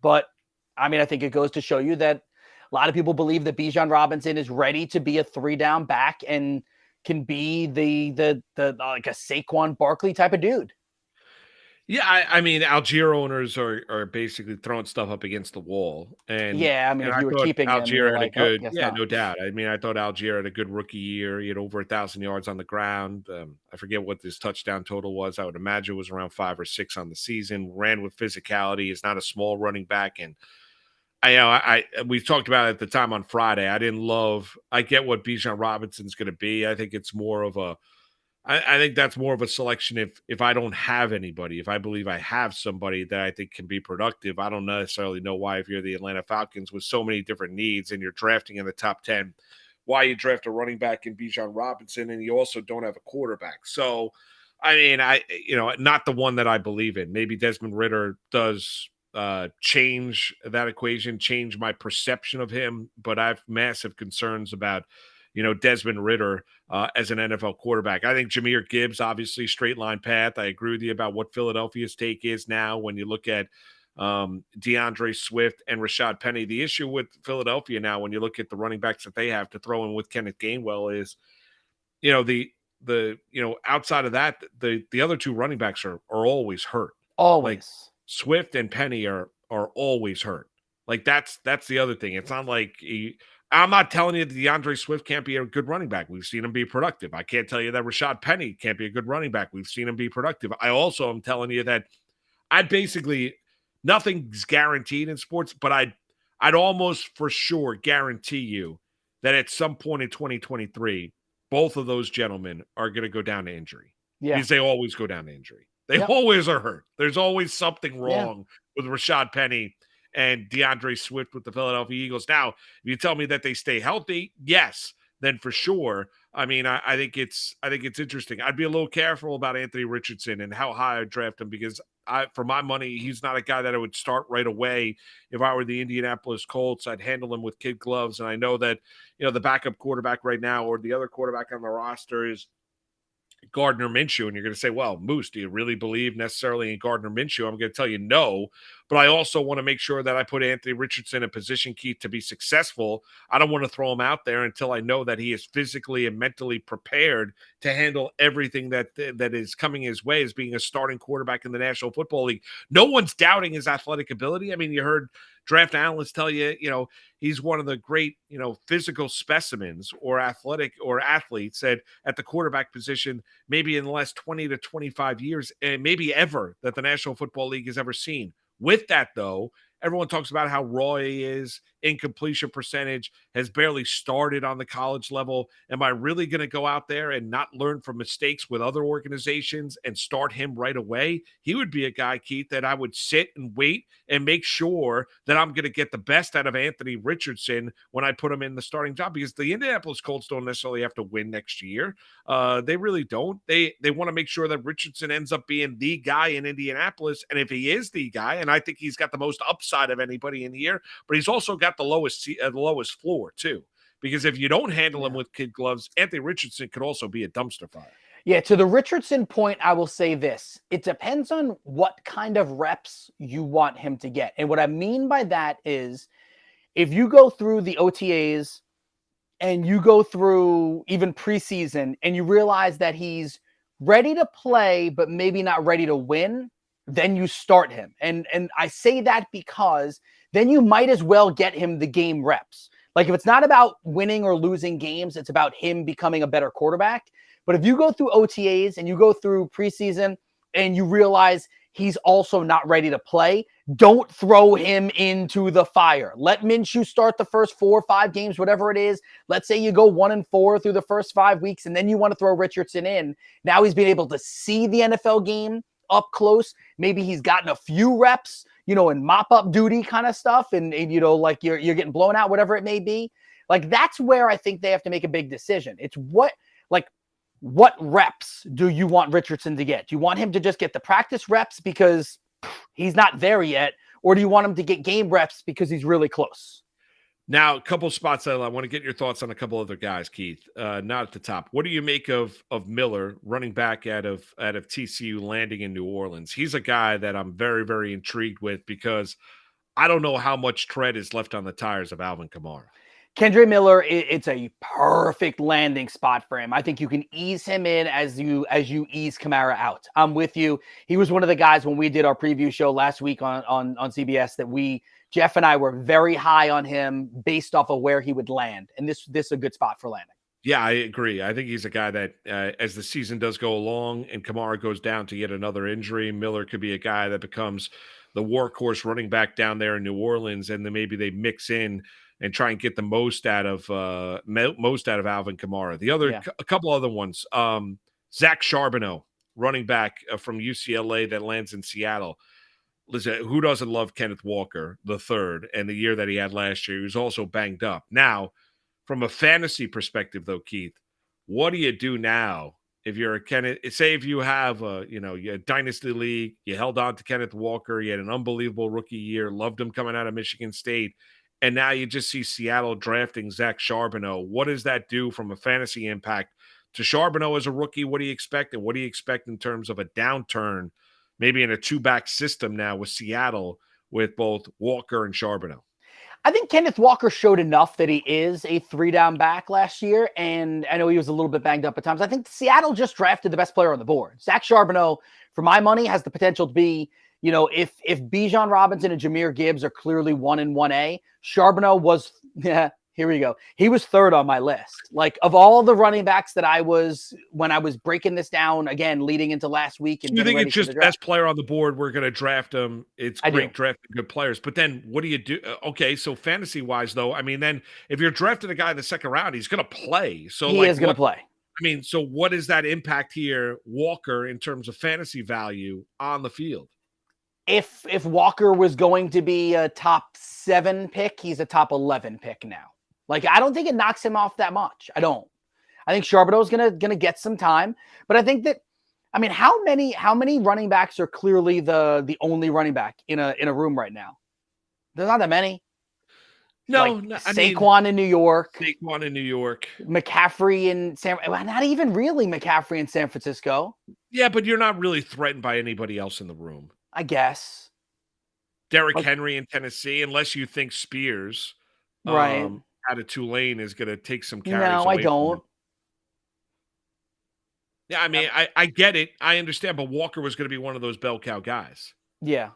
But I mean, I think it goes to show you that a lot of people believe that Bijan Robinson is ready to be a 3-down back and can be the like a Saquon Barkley type of dude. Yeah, I mean, Algier owners are basically throwing stuff up against the wall. And yeah, I mean, if you were thought keeping Algier him, had a good, not. no doubt. I mean, I thought Algier had a good rookie year. He had over 1,000 yards on the ground. I forget what his touchdown total was. I would imagine it was around 5 or 6 on the season. Ran with physicality. He's not a small running back, and we talked about it at the time on Friday. I get what Bijan Robinson's going to be. I think it's more of I think that's more of a selection if I don't have anybody, if I believe I have somebody that I think can be productive. I don't necessarily know why, if you're the Atlanta Falcons with so many different needs and you're drafting in the top 10, why you draft a running back in Bijan Robinson and you also don't have a quarterback. So, I mean, not the one that I believe in. Maybe Desmond Ridder does change that equation, change my perception of him, but I have massive concerns about Desmond Ridder as an NFL quarterback. I think Jahmyr Gibbs, obviously, straight line path. I agree with you about what Philadelphia's take is now when you look at DeAndre Swift and Rashad Penny. The issue with Philadelphia now, when you look at the running backs that they have to throw in with Kenneth Gainwell, is, outside of that, the other two running backs are always hurt. Always. Like Swift and Penny are always hurt. Like that's the other thing. It's not like I'm not telling you that DeAndre Swift can't be a good running back. We've seen him be productive. I can't tell you that Rashad Penny can't be a good running back. We've seen him be productive. I also am telling you that nothing's guaranteed in sports, but I'd almost for sure guarantee you that at some point in 2023, both of those gentlemen are going to go down to injury. Yeah. Because they always go down to injury. They always are hurt. There's always something wrong with Rashad Penny and DeAndre Swift with the Philadelphia Eagles. Now, if you tell me that they stay healthy, yes, then for sure. I mean, I think it's interesting. I'd be a little careful about Anthony Richardson and how high I draft him, because for my money, he's not a guy that I would start right away. If I were the Indianapolis Colts, I'd handle him with kid gloves. And I know that, the backup quarterback right now, or the other quarterback on the roster, is Gardner Minshew, and you're going to say, well, Moose, do you really believe necessarily in Gardner Minshew? I'm going to tell you no, but I also want to make sure that I put Anthony Richardson in position, Keith, to be successful. I don't want to throw him out there until I know that he is physically and mentally prepared to handle everything that is coming his way as being a starting quarterback in the National Football League. No one's doubting his athletic ability. I mean, you heard draft analysts tell you, he's one of the great, physical specimens or athletes that at the quarterback position, maybe in the last 20 to 25 years, and maybe ever, that the National Football League has ever seen. With that, though, everyone talks about how raw he is, incompletion percentage, has barely started on the college level. Am I really going to go out there and not learn from mistakes with other organizations and start him right away? He would be a guy, Keith, that I would sit and wait and make sure that I'm going to get the best out of Anthony Richardson when I put him in the starting job, because the Indianapolis Colts don't necessarily have to win next year. They really don't. They want to make sure that Richardson ends up being the guy in Indianapolis. And if he is the guy, and I think he's got the most upside of anybody in here, but he's also got the lowest floor too, because if you don't handle him with kid gloves, Anthony Richardson could also be a dumpster fire. Yeah, to the Richardson point, I will say this. It depends on what kind of reps you want him to get. And what I mean by that is, if you go through the OTAs and you go through even preseason and you realize that he's ready to play but maybe not ready to win, then you start him. And I say that because then you might as well get him the game reps. Like, if it's not about winning or losing games, it's about him becoming a better quarterback. But if you go through OTAs and you go through preseason and you realize he's also not ready to play, don't throw him into the fire. Let Minshew start the first 4 or 5 games, whatever it is. Let's say you go 1-4 through the first 5 weeks, and then you want to throw Richardson in. Now he's been able to see the NFL game up close. Maybe he's gotten a few reps, in mop-up duty kind of stuff, and like you're getting blown out, whatever it may be. Like, that's where I think they have to make a big decision. It's what reps do you want Richardson to get? Do you want him to just get the practice reps because he's not there yet? Or do you want him to get game reps because he's really close? Now, a couple spots that I want to get your thoughts on a couple other guys, Keith. Not at the top. What do you make of Miller, running back out of TCU, landing in New Orleans? He's a guy that I'm very, very intrigued with, because I don't know how much tread is left on the tires of Alvin Kamara. Kendre Miller, it's a perfect landing spot for him. I think you can ease him in as you ease Kamara out. I'm with you. He was one of the guys when we did our preview show last week on CBS that Jeff and I were very high on him based off of where he would land. And this is a good spot for landing. Yeah, I agree. I think he's a guy that as the season does go along and Kamara goes down to yet another injury, Miller could be a guy that becomes the workhorse running back down there in New Orleans, and then maybe they mix in and try and get the most out of Alvin Kamara. A couple other ones. Zach Charbonneau, running back from UCLA that lands in Seattle. Listen, who doesn't love Kenneth Walker the third, and the year that he had last year? He was also banged up. Now, from a fantasy perspective, though, Keith, what do you do now if you're a Kenneth? Say if you have a dynasty league, you held on to Kenneth Walker, you had an unbelievable rookie year, loved him coming out of Michigan State, and now you just see Seattle drafting Zach Charbonneau. What does that do from a fantasy impact to Charbonneau as a rookie? What do you expect? And what do you expect in terms of a downturn, maybe in a 2-back system now with Seattle, with both Walker and Charbonneau? I think Kenneth Walker showed enough that he is a 3-down back last year, and I know he was a little bit banged up at times. I think Seattle just drafted the best player on the board. Zach Charbonneau, for my money, has the potential to be, if Bijan Robinson and Jahmyr Gibbs are clearly 1 and 1A, Charbonneau was, here we go. He was 3rd on my list. Like, of all the running backs that when I was breaking this down again, leading into last week. And you think it's just best player on the board, we're going to draft him. It's great drafting good players. But then what do you do? Okay, so fantasy wise, though, I mean, then if you're drafting a guy in the second round, he's going to play. So he is going to play. I mean, so what is that impact here, Walker, in terms of fantasy value on the field? If Walker was going to be a top 7 pick, he's a top 11 pick now. Like, I don't think it knocks him off that much. I don't. I think Charbonneau's gonna get some time, but I think that, I mean, how many running backs are clearly the only running back in a room right now? There's not that many. No, Like no, I mean, Saquon in New York, Saquon in New York. McCaffrey in not even really McCaffrey in San Francisco, Yeah, but you're not really threatened by anybody else in the room. I guess. Derrick Henry in Tennessee, unless you think Spears Right. out of Tulane is going to take some carries No, I away from him. don't. Yeah, I mean, I get it. I understand, but Walker was going to be one of those bell cow guys. Yeah.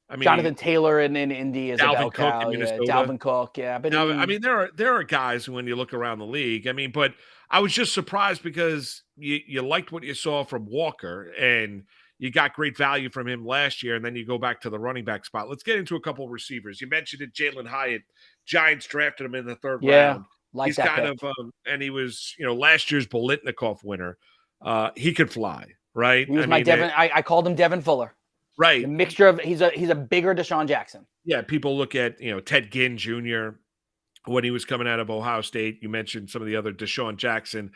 I mean, Jonathan Taylor in Indy is a bell Dalvin Cook cow. in Yeah, Minnesota. Dalvin Cook. Yeah, but Now, I mean, there are guys when you look around the league. I mean, but I was just surprised because you liked what you saw from Walker and you got great value from him last year, and then you go back to the running back spot. Let's get into a couple of receivers. You mentioned it, Jalen Hyatt. Giants drafted him in the third round. like He's that kind pick. of and he was, last year's Bolitnikoff winner. He could fly, right? He was my Devin. I called him Devin Fuller. Right. The mixture of he's a bigger Deshaun Jackson. Yeah, people look at, Ted Ginn Jr. when he was coming out of Ohio State. You mentioned some of the other Deshaun Jackson.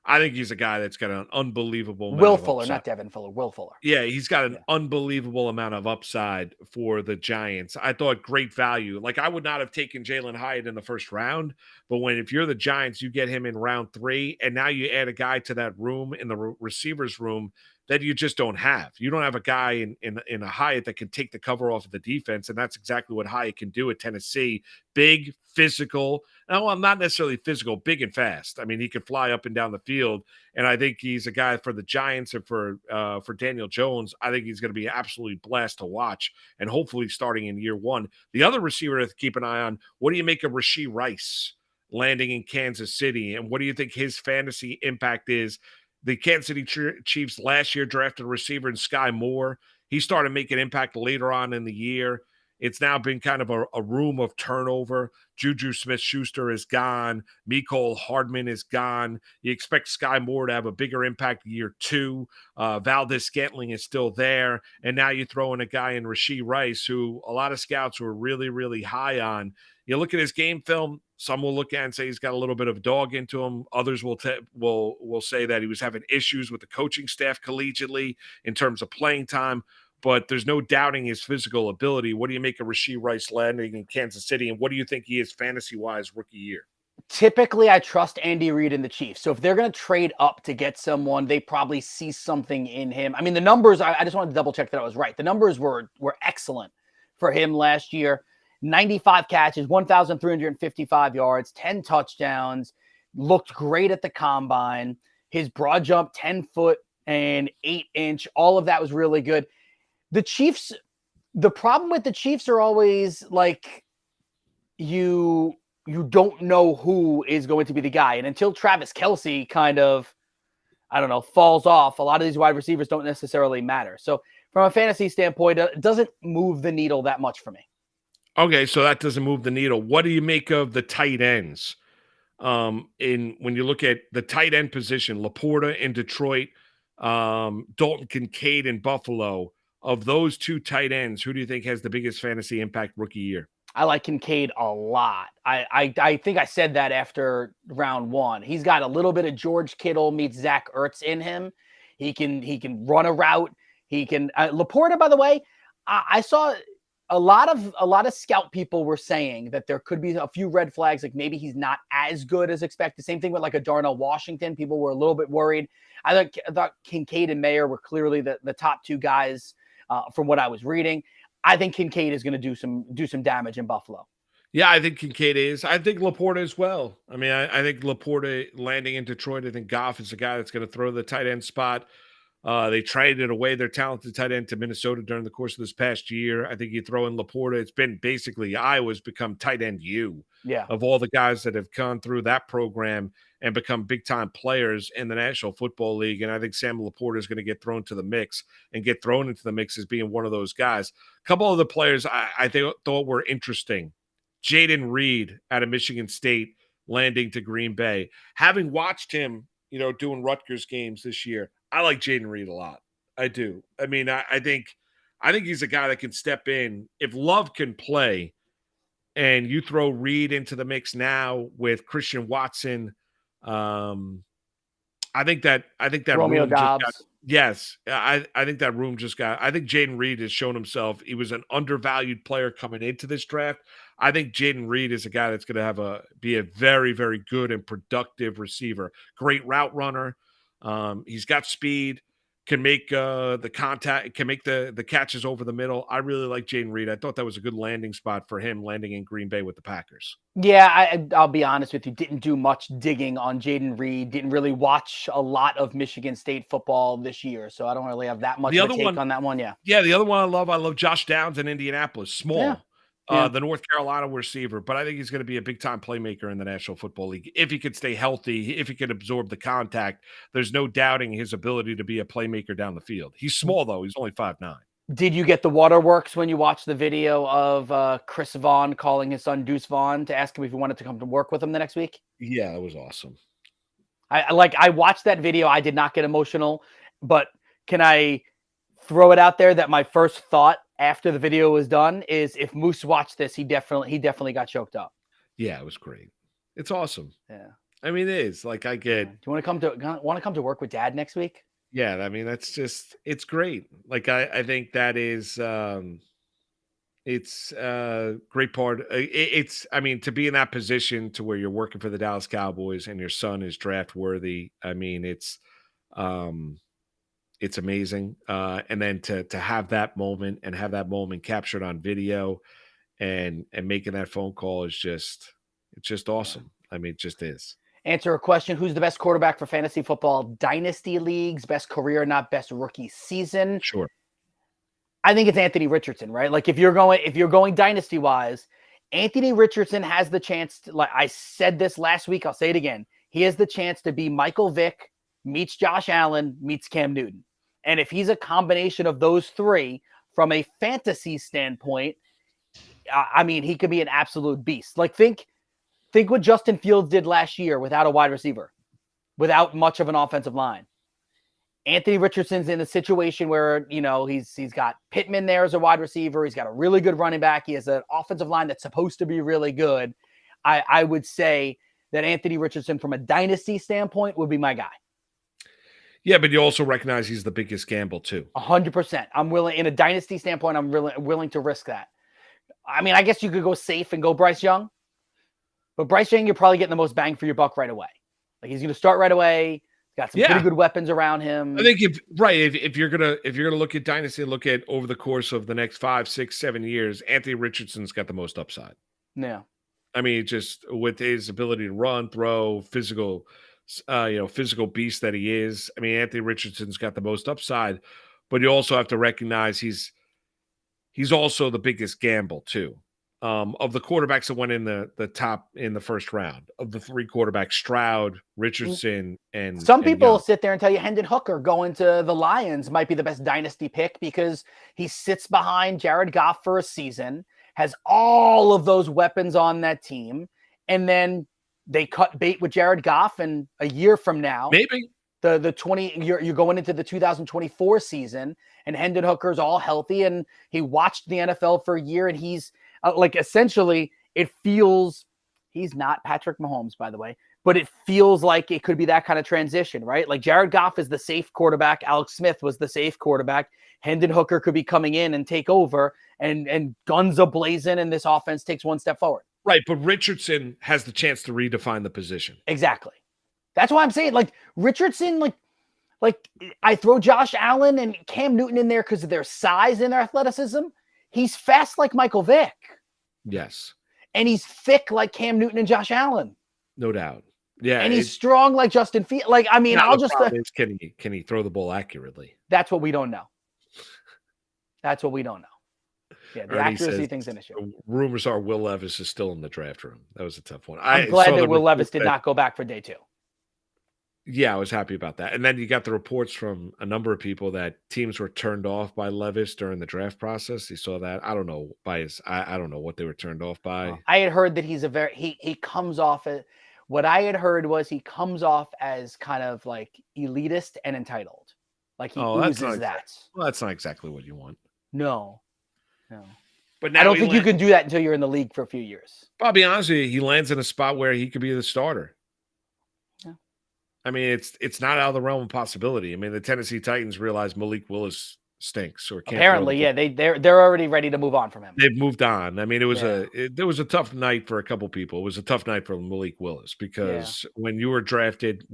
I think he's a guy that's got an unbelievable amount Will of Fuller, upside. not Devin Fuller. Will Fuller. Yeah, he's got an unbelievable amount of upside for the Giants. I thought great value. Like, I would not have taken Jalen Hyatt in the first round, but if you're the Giants, you get him in round 3, and now you add a guy to that room in the receivers room that you just don't have. You don't have a guy in a Hyatt that can take the cover off of the defense, and that's exactly what Hyatt can do at Tennessee. Big, physical. No, I'm not necessarily physical, big and fast. I mean, he could fly up and down the field, and I think he's a guy for the Giants and for Daniel Jones. I think he's going to be absolutely blessed to watch, and hopefully starting in year 1. The other receiver to keep an eye on, what do you make of Rashee Rice landing in Kansas City, and what do you think his fantasy impact is? The Kansas City Chiefs last year drafted a receiver in Sky Moore. He started making impact later on in the year. It's now been kind of a room of turnover. Juju Smith-Schuster is gone. Mecole Hardman is gone. You expect Sky Moore to have a bigger impact year 2. Valdez-Scantling is still there. And now you throw in a guy in Rashee Rice, who a lot of scouts were really, really high on. You look at his game film, some will look at and say he's got a little bit of a dog into him. Others will say that he was having issues with the coaching staff collegiately in terms of playing time. But there's no doubting his physical ability. What do you make of Rashee Rice landing in Kansas City, and what do you think he is fantasy-wise rookie year? Typically, I trust Andy Reid and the Chiefs. So if they're going to trade up to get someone, they probably see something in him. I mean, the numbers, I just wanted to double check that I was right. The numbers were excellent for him last year. 95 catches, 1,355 yards, 10 touchdowns, looked great at the combine. His broad jump, 10 foot and 8 inch, all of that was really good. The Chiefs, the problem with the Chiefs are always like you don't know who is going to be the guy. And until Travis Kelce kind of, falls off, a lot of these wide receivers don't necessarily matter. So from a fantasy standpoint, it doesn't move the needle that much for me. Okay, so that doesn't move the needle. What do you make of the tight ends? When you look at the tight end position, Laporta in Detroit, Dalton Kincaid in Buffalo. Of those 2 tight ends, who do you think has the biggest fantasy impact rookie year? I like Kincaid a lot. I think I said that after round 1. He's got a little bit of George Kittle meets Zach Ertz in him. He can run a route. He can Laporta, by the way, I saw a lot of scout people were saying that there could be a few red flags, like maybe he's not as good as expected. Same thing with like a Darnell Washington. People were a little bit worried. I thought Kincaid and Mayer were clearly the top 2 guys from what I was reading. I think Kincaid is going to do some damage in Buffalo. Yeah, I think Kincaid is. I think Laporta as well. I mean, I think Laporta landing in Detroit. I think Goff is the guy that's going to throw the tight end spot. They traded away their talented tight end to Minnesota during the course of this past year. I think you throw in Laporta. It's been basically Iowa's become tight end of all the guys that have gone through that program and become big-time players in the National Football League. And I think Sam Laporta is going to get thrown to the mix and get thrown into the mix as being one of those guys. A couple of the players I thought were interesting. Jaden Reed out of Michigan State landing to Green Bay. Having watched him, doing Rutgers games this year, I like Jaden Reed a lot. I do. I mean, I think he's a guy that can step in. If Love can play and you throw Reed into the mix now with Christian Watson, I think that Romeo room Dobbs. just got, yes, I think that room just got. I think Jaden Reed has shown himself. He was an undervalued player coming into this draft. I think Jaden Reed is a guy that's going to be a very, very good and productive receiver. Great route runner. He's got speed, can make the contact, can make the catches over the middle. I really like Jaden Reed. I thought that was a good landing spot for him, landing in Green Bay with the Packers. Yeah, I'll be honest with you. Didn't do much digging on Jaden Reed. Didn't really watch a lot of Michigan State football this year, so I don't really have that much of a take on that one. Yeah. Yeah, the other one I love Josh Downs in Indianapolis. Small. Yeah. Yeah. The North Carolina receiver, but I think he's going to be a big-time playmaker in the National Football League. If he could stay healthy, if he could absorb the contact, there's no doubting his ability to be a playmaker down the field. He's small, though. He's only 5'9". Did you get the waterworks when you watched the video of Chris Vaughn calling his son Deuce Vaughn to ask him if he wanted to come to work with him the next week? Yeah, it was awesome. I watched that video. I did not get emotional, but can I throw it out there that my first thought after the video was done is if Moose watched this, he definitely got choked up. Yeah, it was great. It's awesome. Yeah. I mean, it is. Like, I get. Do you want to come to work with Dad next week? Yeah, I mean, it's great. Like, I think that is it's a great part. I mean, to be in that position to where you're working for the Dallas Cowboys and your son is draft worthy. I mean, it's amazing. And then to have that moment and have that moment captured on video and making that phone call is it's just awesome. I mean, it just is. Answer a question. Who's the best quarterback for fantasy football dynasty leagues? Best career, not best rookie season. Sure. I think it's Anthony Richardson, right? Like if you're going dynasty wise, Anthony Richardson has the chance to, like I said this last week, I'll say it again. He has the chance to be Michael Vick meets Josh Allen meets Cam Newton. And if he's a combination of those three from a fantasy standpoint, I mean, he could be an absolute beast. Like think what Justin Fields did last year without a wide receiver, without much of an offensive line. Anthony Richardson's in a situation where, he's got Pittman there as a wide receiver. He's got a really good running back. He has an offensive line that's supposed to be really good. I would say that Anthony Richardson from a dynasty standpoint would be my guy. Yeah, but you also recognize he's the biggest gamble too. 100%. I'm willing, in a dynasty standpoint, I'm really willing to risk that. I mean, I guess you could go safe and go Bryce Young, but Bryce Young, you're probably getting the most bang for your buck right away. Like he's going to start right away. Got some pretty good weapons around him. I think if you're gonna look at dynasty, look at over the course of the next 5, 6, 7 years, Anthony Richardson's got the most upside. Yeah. I mean, just with his ability to run, throw, physical beast that he is. I mean, Anthony Richardson's got the most upside, but you also have to recognize he's also the biggest gamble too. Of the quarterbacks that went in the top in the first round, of the three quarterbacks, Stroud, Richardson, and some people sit there and tell you Hendon Hooker going to the Lions might be the best dynasty pick because he sits behind Jared Goff for a season, has all of those weapons on that team, and then they cut bait with Jared Goff, and a year from now, maybe you're going into the 2024 season, and Hendon Hooker's all healthy, and he watched the NFL for a year, and he's essentially, it feels he's not Patrick Mahomes, by the way, but it feels like it could be that kind of transition, right? Like Jared Goff is the safe quarterback. Alex Smith was the safe quarterback. Hendon Hooker could be coming in and take over and guns a-blazing, and this offense takes one step forward. Right, but Richardson has the chance to redefine the position. Exactly. That's why I'm saying, like, Richardson, like I throw Josh Allen and Cam Newton in there because of their size and their athleticism. He's fast like Michael Vick. Yes. And he's thick like Cam Newton and Josh Allen. No doubt. Yeah. And he's strong like Justin Fields. Like, I mean, I'll just can he throw the ball accurately? That's what we don't know. That's what we don't know. Yeah, the accuracy thing's an issue. Rumors are Will Levis is still in the draft room. That was a tough one. I'm glad that Will Levis did not go back for day 2. Yeah, I was happy about that. And then you got the reports from a number of people that teams were turned off by Levis during the draft process. You saw that. I don't know I don't know what they were turned off by. I had heard that he's he comes off as, what I had heard was he comes off as kind of like elitist and entitled. Like he oozes that. Well, that's not exactly what you want. No. But now I don't think you can do that until you're in the league for a few years. I'll be honest with you, he lands in a spot where he could be the starter. I mean, it's not out of the realm of possibility. I mean, the Tennessee Titans realized Malik Willis stinks or can't. Apparently, yeah, they're already ready to move on from him. They've moved on. I mean, it was there was a tough night for a couple people. It was a tough night for Malik Willis because when you were drafted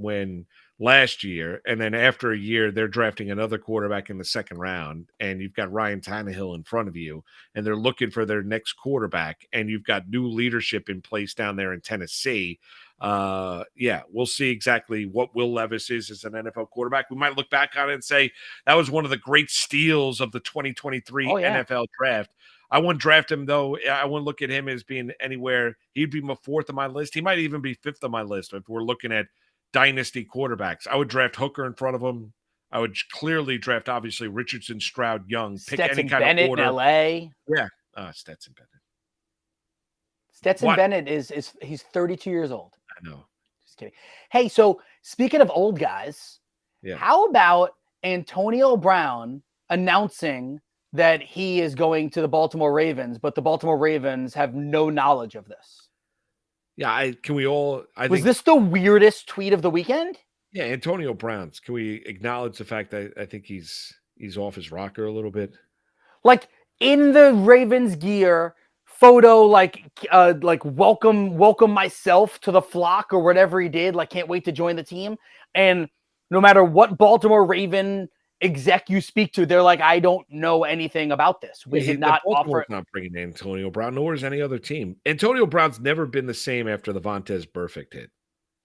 last year, and then after a year, they're drafting another quarterback in the second round, and you've got Ryan Tannehill in front of you, and they're looking for their next quarterback, and you've got new leadership in place down there in Tennessee. We'll see exactly what Will Levis is as an NFL quarterback. We might look back on it and say that was one of the great steals of the 2023 NFL draft. I wouldn't draft him, though. I wouldn't look at him as being anywhere. He'd be my fourth on my list. He might even be fifth on my list if we're looking at dynasty quarterbacks. I would draft Hooker in front of him. I would clearly draft, obviously, Richardson, Stroud, Young. Pick Stetson any kind Bennett of order. in LA. Yeah, Stetson Bennett. Stetson Bennett he's 32 years old. I know. Just kidding. Hey, so speaking of old guys, how about Antonio Brown announcing that he is going to the Baltimore Ravens, but the Baltimore Ravens have no knowledge of this? Yeah, Was this the weirdest tweet of the weekend? Yeah, Antonio Brown's. Can we acknowledge the fact that I think he's off his rocker a little bit? Like in the Ravens gear, photo like welcome myself to the flock or whatever he did, like can't wait to join the team. And no matter what Baltimore Raven exec you speak to, they're like, I don't know anything about this. We did not offer. Not bringing Antonio Brown, nor is any other team. Antonio Brown's never been the same after the Vontaze Burfict hit.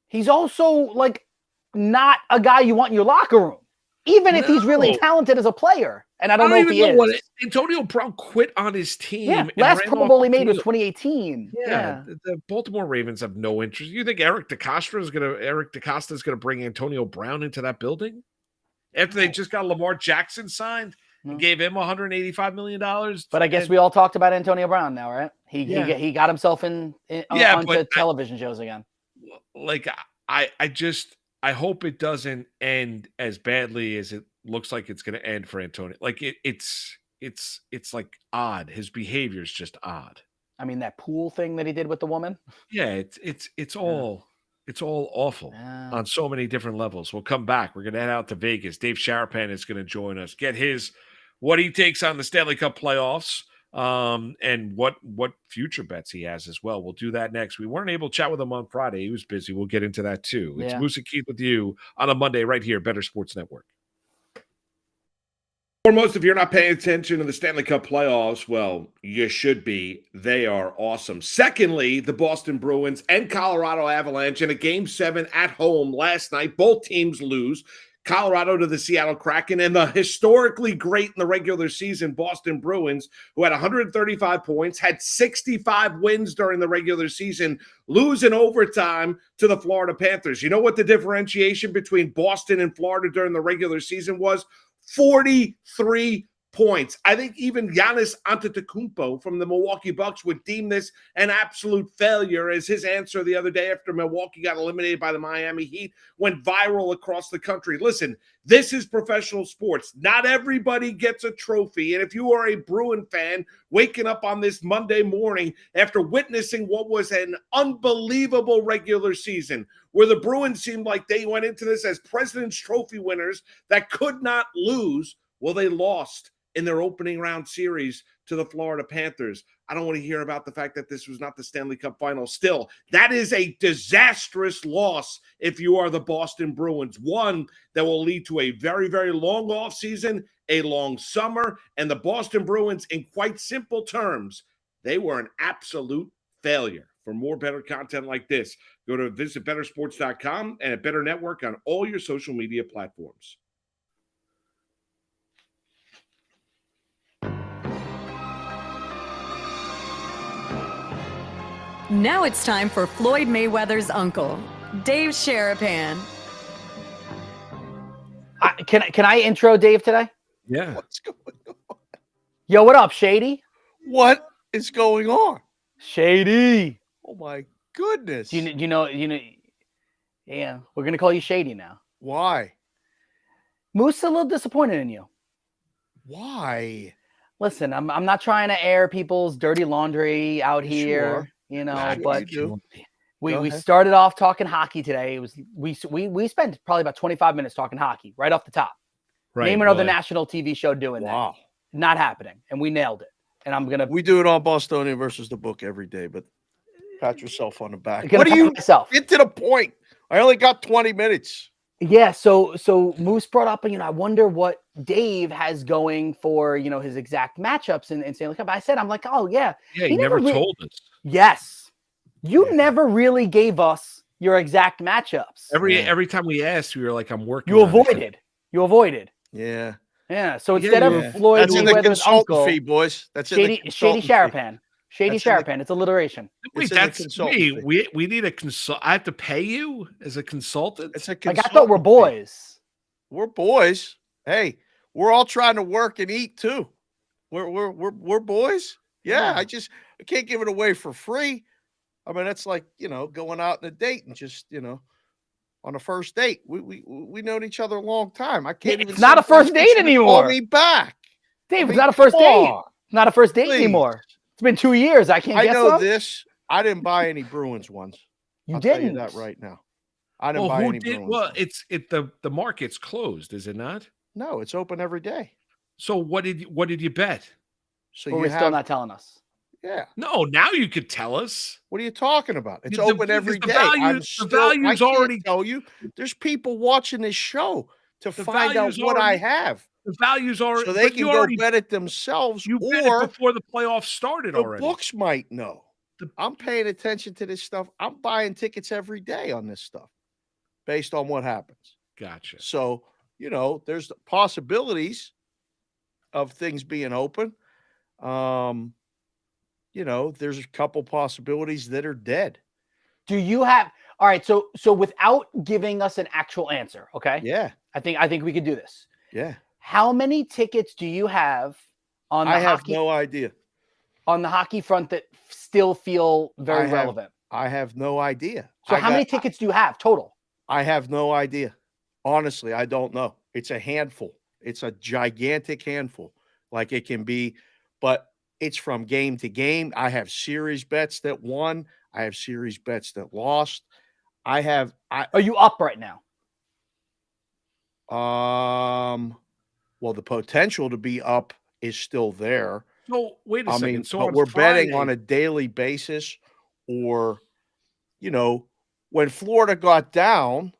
He's also like not a guy you want in your locker room, even if he's really talented as a player. And I don't know if he is. Antonio Brown quit on his team. Yeah, last Pro Bowl he made was 2018. Yeah, the Baltimore Ravens have no interest. You think Eric DeCosta is gonna bring Antonio Brown into that building after they just got Lamar Jackson signed and gave him $185 million? But I guess we all talked about Antonio Brown now, right? He got himself onto television shows again. Like I hope it doesn't end as badly as it looks like it's going to end for Antonio. Like it's like odd. His behavior is just odd. I mean, that pool thing that he did with the woman. Yeah, it's all awful on so many different levels. We'll come back. We're going to head out to Vegas. Dave Sharapan is going to join us. Get what he takes on the Stanley Cup playoffs. And what future bets he has as well. We'll do that next. We weren't able to chat with him on Friday. He was busy. We'll get into that too. It's Moose and Keith with you on a Monday right here, Better Sports Network. Foremost, if you're not paying attention to the Stanley Cup playoffs, well, you should be. They are awesome. Secondly, the Boston Bruins and Colorado Avalanche in a Game 7 at home last night. Both teams lose. Colorado to the Seattle Kraken, and the historically great in the regular season Boston Bruins, who had 135 points, had 65 wins during the regular season, lose in overtime to the Florida Panthers. You know what the differentiation between Boston and Florida during the regular season was? 43 points. I think even Giannis Antetokounmpo from the Milwaukee Bucks would deem this an absolute failure, as his answer the other day after Milwaukee got eliminated by the Miami Heat went viral across the country. Listen, this is professional sports. Not everybody gets a trophy. And if you are a Bruin fan waking up on this Monday morning after witnessing what was an unbelievable regular season, where the Bruins seemed like they went into this as President's Trophy winners that could not lose, well, they lost in their opening round series to the Florida Panthers. I don't want to hear about the fact that this was not the Stanley Cup final. Still, that is a disastrous loss if you are the Boston Bruins. One that will lead to a very, very long offseason, a long summer, and the Boston Bruins, in quite simple terms, they were an absolute failure. For more better content like this, go to visitbettersports.com and a Better Network on all your social media platforms. Now it's time for Floyd Mayweather's uncle, Dave Sharapan. Can I intro Dave today? Yeah. What's going on? Yo, what up, Shady? What is going on? Shady. Oh my goodness. You know, yeah, we're gonna call you Shady now. Why? Moose a little disappointed in you. Why? Listen, I'm not trying to air people's dirty laundry out here. Sure. You know, That's but we ahead. started off talking hockey today. It was we spent probably about 25 minutes talking hockey right off the top. Name another what? national TV show doing Wow. that. Not happening. And we nailed it. And I'm going to. We do it on Bostonian versus the book every day, but pat yourself on the back. Gonna What do pat you myself. get to the point? I only got 20 minutes. Yeah, so Moose brought up, I wonder what Dave has going for, his exact matchups in Stanley Cup. I'm like, oh yeah. Yeah, he never told us. Yes. You never really gave us your exact matchups. Every time we asked, we were like, I'm working. You on it. avoided. Yeah. Yeah. So instead of Floyd That's in the Mayweather's consultant uncle, fee, boys. That's in the Shady consultant fee. Sharapan. Shady That's in the- Sharapan. It's alliteration. Wait, It's in the that's consultant me. fee. We need a consult. I have to pay you as a consultant. It's a Like consultant I thought we're fee. boys. We're boys. Hey, we're all trying to work and eat too. We're boys. Yeah, I can't give it away for free. I mean, that's like, going out on a date and just, on a first date. We known each other a long time. I can't even. It's not a first date anymore. Call me back. Dave, it's not a first date. It's not a first date anymore. It's been 2 years. I can't I guess know some? this. I didn't buy any Bruins ones. I'll tell you that right now. I didn't buy any Bruins. Well, the market's closed, is it not? No, it's open every day. So what did you bet? So Or we're still not telling us. Yeah. No, now you could tell us. What are you talking about? It's The- open the every day. values- the value's I already- can't tell you. There's people watching this show to The find out value's what I already- have. The values are So they can go bet it themselves, You bet or it before the playoffs started the already. books might know. I'm paying attention to this stuff. I'm buying tickets every day on this stuff based on what happens. Gotcha. So, there's possibilities of things being open. There's a couple possibilities that are dead. Do you have all right? So without giving us an actual answer, okay? Yeah. I think we could do this. Yeah. How many tickets do you have on the I have hockey no idea. on the hockey front that still feel very relevant? I have no idea. So how many tickets do you have total? I have no idea. Honestly, I don't know. It's a handful. It's a gigantic handful. Like it can be, but it's from game to game. I have series bets that won. I have series bets that lost. Are you up right now? Well, the potential to be up is still there. So wait a second. So but on we're betting Friday- on a daily basis, or when Florida got down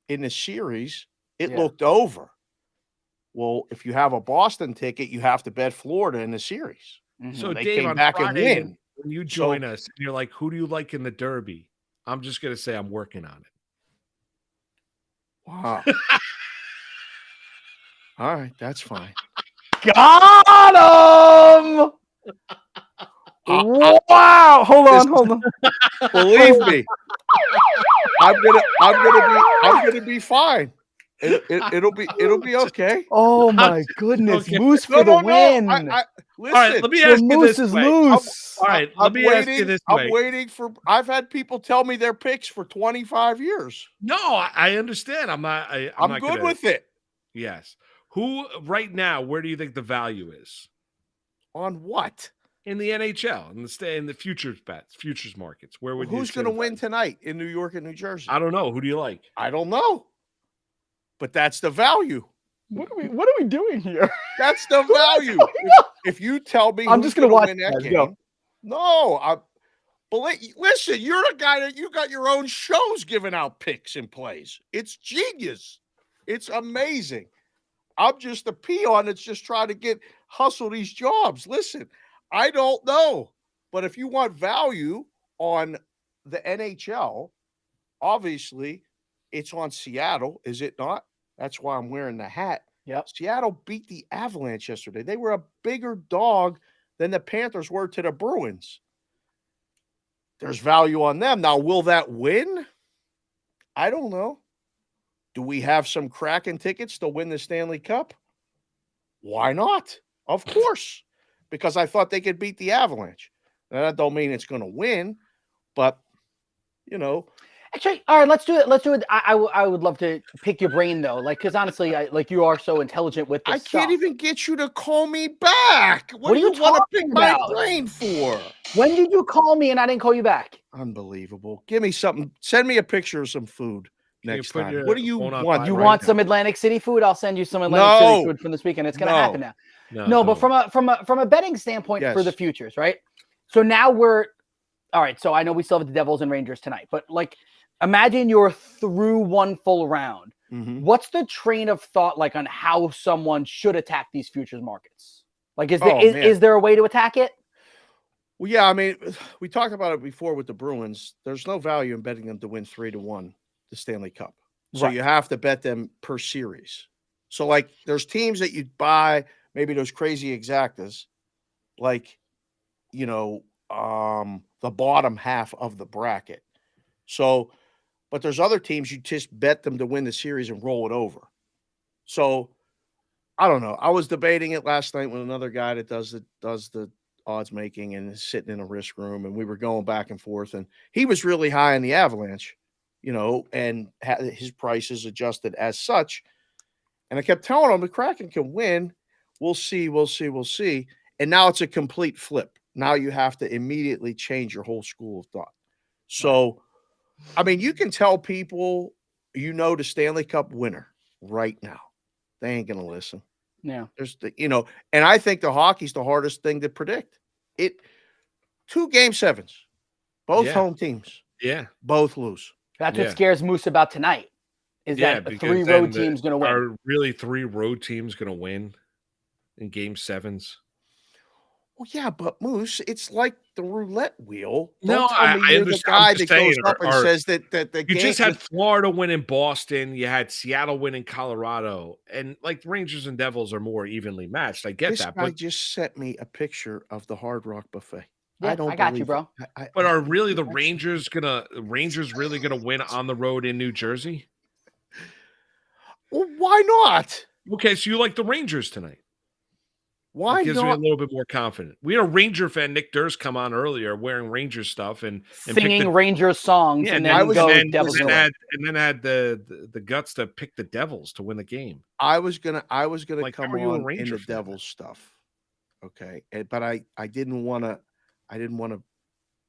in the series, it looked over. Well, if you have a Boston ticket, you have to bet Florida in the series. So They Dave, came on back Friday, and win. when you join us, and you're like, "Who do you like in the Derby?" I'm just gonna say I'm working on it. Wow. All right, that's fine. Got him! Wow! Hold on. Believe me, I'm gonna be fine. It'll be okay. Oh my goodness, Moose for the win! Listen, All right, let me ask you Moose this is way. loose. All right, let me ask you this way. I'm waiting for. I've had people tell me their picks for 25 years. No, I understand. I'm not I'm good with it. Yes. Who right now? Where do you think the value is On what? in the NHL in the futures bets, futures markets? Where would Who's you? going to win tonight in New York and New Jersey? I don't know. Who do you like? I don't know. But that's the value. What are we doing here? That's the value. If you tell me, I'm who's just gonna watch win that that, game. go. No, listen. You're a guy that you got your own shows giving out picks and plays. It's genius. It's amazing. I'm just a peon that's just trying to hustle these jobs. Listen, I don't know, but if you want value on the NHL, obviously it's on Seattle, is it not? That's why I'm wearing the hat. Yep. Seattle beat the Avalanche yesterday. They were a bigger dog than the Panthers were to the Bruins. There's value on them. Now, will that win? I don't know. Do we have some Kraken tickets to win the Stanley Cup? Why not? Of course, because I thought they could beat the Avalanche. Now, that don't mean it's going to win, but, Actually, all right, let's do it. I would love to pick your brain though, because honestly, you are so intelligent with this. I can't even get you to call me back. What do you want to talking pick my about? brain for? When did you call me and I didn't call you back? Unbelievable. Give me something. Send me a picture of some food. next put time. your What do you phone on want? You right want now. some Atlantic City food? I'll send you some Atlantic City food from this weekend. It's going to happen now. No, but from a betting standpoint for the futures, right? So now we're all right. So I know we still have the Devils and Rangers tonight, but like, imagine you're through one full round. What's the train of thought like on how someone should attack these futures markets? Like, is there a way to attack it? Well, yeah, I mean, we talked about it before with the Bruins. There's no value in betting them to win 3-1 the Stanley Cup. So you have to bet them per series. So like there's teams that you buy, maybe those crazy exactas, like, the bottom half of the bracket. So, but there's other teams you just bet them to win the series and roll it over. So I don't know. I was debating it last night with another guy that does the odds making and is sitting in a risk room, and we were going back and forth, and he was really high on the Avalanche, and had his prices adjusted as such. And I kept telling him the Kraken can win. We'll see. And now it's a complete flip. Now you have to immediately change your whole school of thought. So, I mean, you can tell people, the Stanley Cup winner right now. They ain't going to listen. Yeah. There's and I think the hockey's the hardest thing to predict. 2 game 7s, both home teams. Yeah. Both lose. That's what scares Moose about tonight. Is that 3 road teams going to win? Are really 3 road teams going to win in game 7s? Well, yeah, but Moose, it's like the roulette wheel. No, I understand. The guy that goes up and says that the you just had Florida win in Boston, you had Seattle win in Colorado, and like Rangers and Devils are more evenly matched. I get that, but just sent me a picture of the Hard Rock buffet. Yeah, I got you, bro. But are really the Rangers really gonna win on the road in New Jersey? Well, why not? Okay, so you like the Rangers tonight. Why it gives not? me a little bit more confident. We had a Ranger fan, Nick Durst, come on earlier wearing Rangers stuff and singing Rangers songs, and then Devils. And then had the guts to pick the Devils to win the game. I was gonna come on in the fan? Devils stuff, okay, but I didn't want to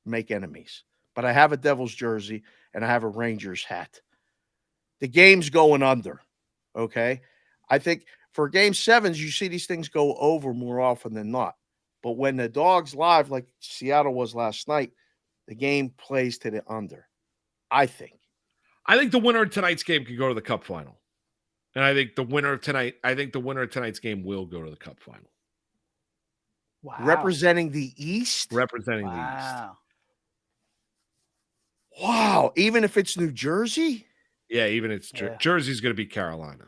make enemies. But I have a Devils jersey and I have a Rangers hat. The game's going under, okay. I think. For game 7s, you see these things go over more often than not. But when the dog's live, like Seattle was last night, the game plays to the under. I think the winner of tonight's game could go to the Cup final. And I think the winner of tonight's game will go to the Cup final. Wow. Representing the East? Representing the East. Wow. Even if it's New Jersey? Yeah, even it's Jersey's going to beat Carolina.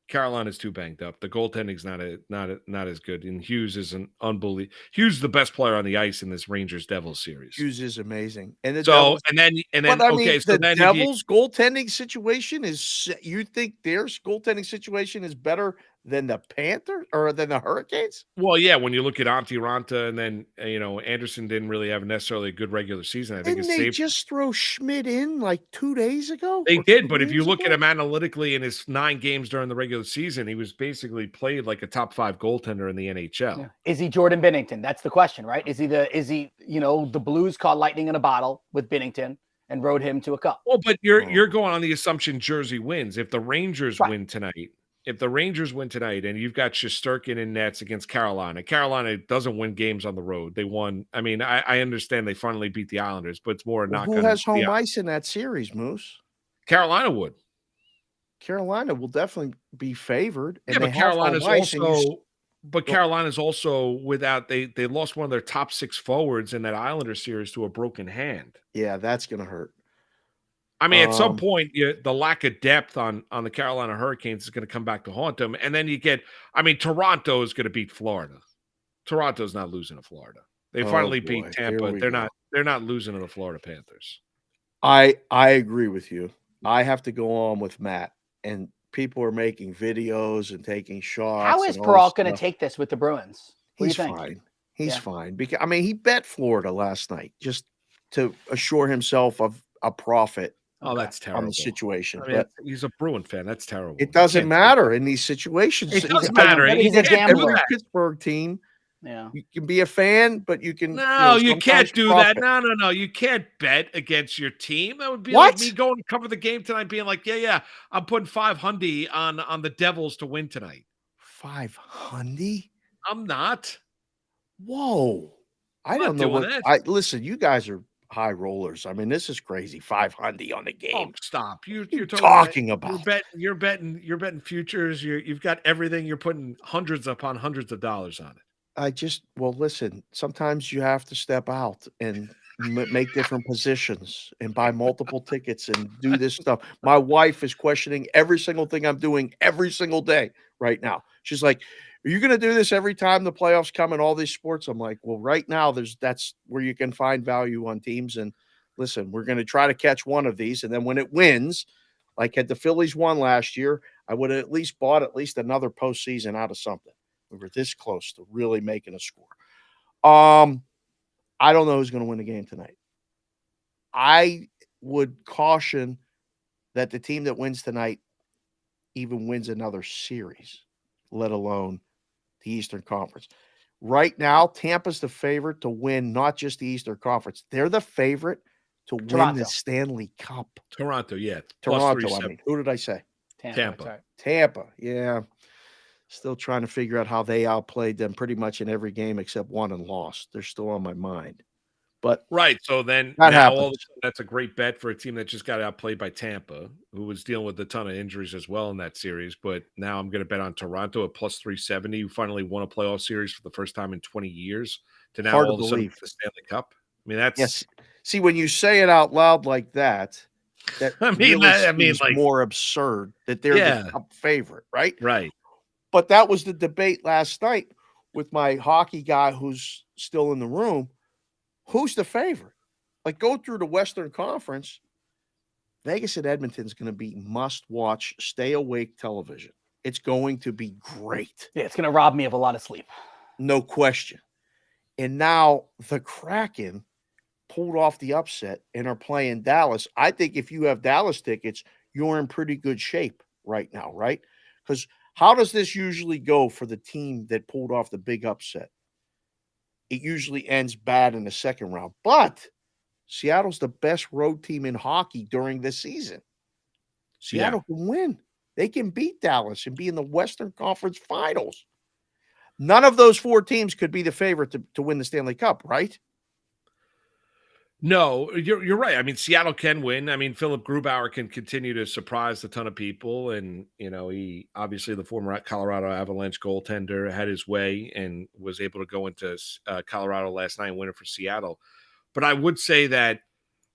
Carolina's too banged up. The goaltending's not as good. And Hughes is an unbelievable. Hughes is the best player on the ice in this Rangers Devils series. Hughes is amazing. And the Devils, the Devils' goaltending situation is. You think their goaltending situation is better than the Panthers or than the Hurricanes? Well, yeah. When you look at Antti Ranta, and then Anderson didn't really have necessarily a good regular season. I think didn't they just throw Schmidt in like 2 days ago? They did, but if you look at him analytically in his 9 games during the regular season, he was basically played like a top 5 goaltender in the NHL. Yeah. Is he Jordan Binnington? That's the question, right? Is he the Blues caught lightning in a bottle with Binnington and rode him to a cup? Well, but you're going on the assumption Jersey wins. If the Rangers win tonight, and you've got Shesterkin in nets against Carolina doesn't win games on the road. They won. I mean, I understand they finally beat the Islanders, but it's more who has home ice in that series, Moose? Carolina would. Carolina will definitely be favored. And but Carolina's also. But Carolina's also without they lost one of their top 6 forwards in that Islander series to a broken hand. Yeah, that's going to hurt. I mean, at some point, the lack of depth on the Carolina Hurricanes is going to come back to haunt them. And then Toronto is going to beat Florida. Toronto's not losing to Florida. They finally beat Tampa. They're not losing to the Florida Panthers. I agree with you. I have to go on with Matt, and people are making videos and taking shots. How is Peralt going to take this with the Bruins? He's fine. He's fine. Because he bet Florida last night just to assure himself of a profit. Oh, that's terrible. On the situation. I mean, he's a Bruin fan. That's terrible. It doesn't matter in these situations. It does matter. He's a gambler. Pittsburgh team Yeah. You can be a fan, but you can No, you can't sometimes do profit. that. No. You can't bet against your team. That would be What? like me going to cover the game tonight, being like, yeah, I'm putting 500 on the Devils to win tonight. 500? I'm not. Whoa. I I'm don't not know doing what that. listen, you guys are high rollers. I mean, this is crazy. 500 on the Oh, game. stop! You're talking about. about? You're betting futures. You've got everything. You're putting hundreds upon hundreds of dollars on it. Well, listen, sometimes you have to step out and make different positions and buy multiple tickets and do this stuff. My wife is questioning every single thing I'm doing every single day right now. She's like, "Are you going to do this every time the playoffs come in all these sports?" I'm like, "Well, right now that's where you can find value on teams. And listen, we're going to try to catch one of these, and then when it wins, like had the Phillies won last year, I would have at least bought at least another postseason out of something. We were this close to really making a score. I don't know who's going to win the game tonight. I would caution that the team that wins tonight even wins another series, let alone the Eastern Conference. Right now, Tampa's the favorite to win not just the Eastern Conference. They're the favorite to win Toronto. the Stanley Cup. Toronto, yeah. Toronto, I mean. Who did I say? Tampa. Tampa, yeah. Still trying to figure out how they outplayed them pretty much in every game except one and lost. They're still on my mind. But right. So then that now all of a happens. sudden, that's a great bet for a team that just got outplayed by Tampa, who was dealing with a ton of injuries as well in that series. But now I'm going to bet on Toronto at plus 370, who finally won a playoff series for the first time in 20 years to now Hard to all of a sudden believe. the Stanley Cup. I mean, that's Yes. See, when you say it out loud like that, that seems like more absurd that they're the Cup favorite, right? Right. But that was the debate last night with my hockey guy who's still in the room. Who's the favorite? Like, go through the Western Conference. Vegas and Edmonton is going to be must-watch, stay-awake television. It's going to be great. Yeah, it's going to rob me of a lot of sleep. No question. And now the Kraken pulled off the upset and are playing Dallas. I think if you have Dallas tickets, you're in pretty good shape right now, right? Because how does this usually go for the team that pulled off the big upset? It usually ends bad in the second round. But Seattle's the best road team in hockey during this season. Seattle can win. They can beat Dallas and be in the Western Conference Finals. None of those four teams could be the favorite to win the Stanley Cup, right? No, you're right. I mean, Seattle can win. I mean, Philip Grubauer can continue to surprise a ton of people, and he obviously the former Colorado Avalanche goaltender had his way and was able to go into Colorado last night and win it for Seattle. But I would say that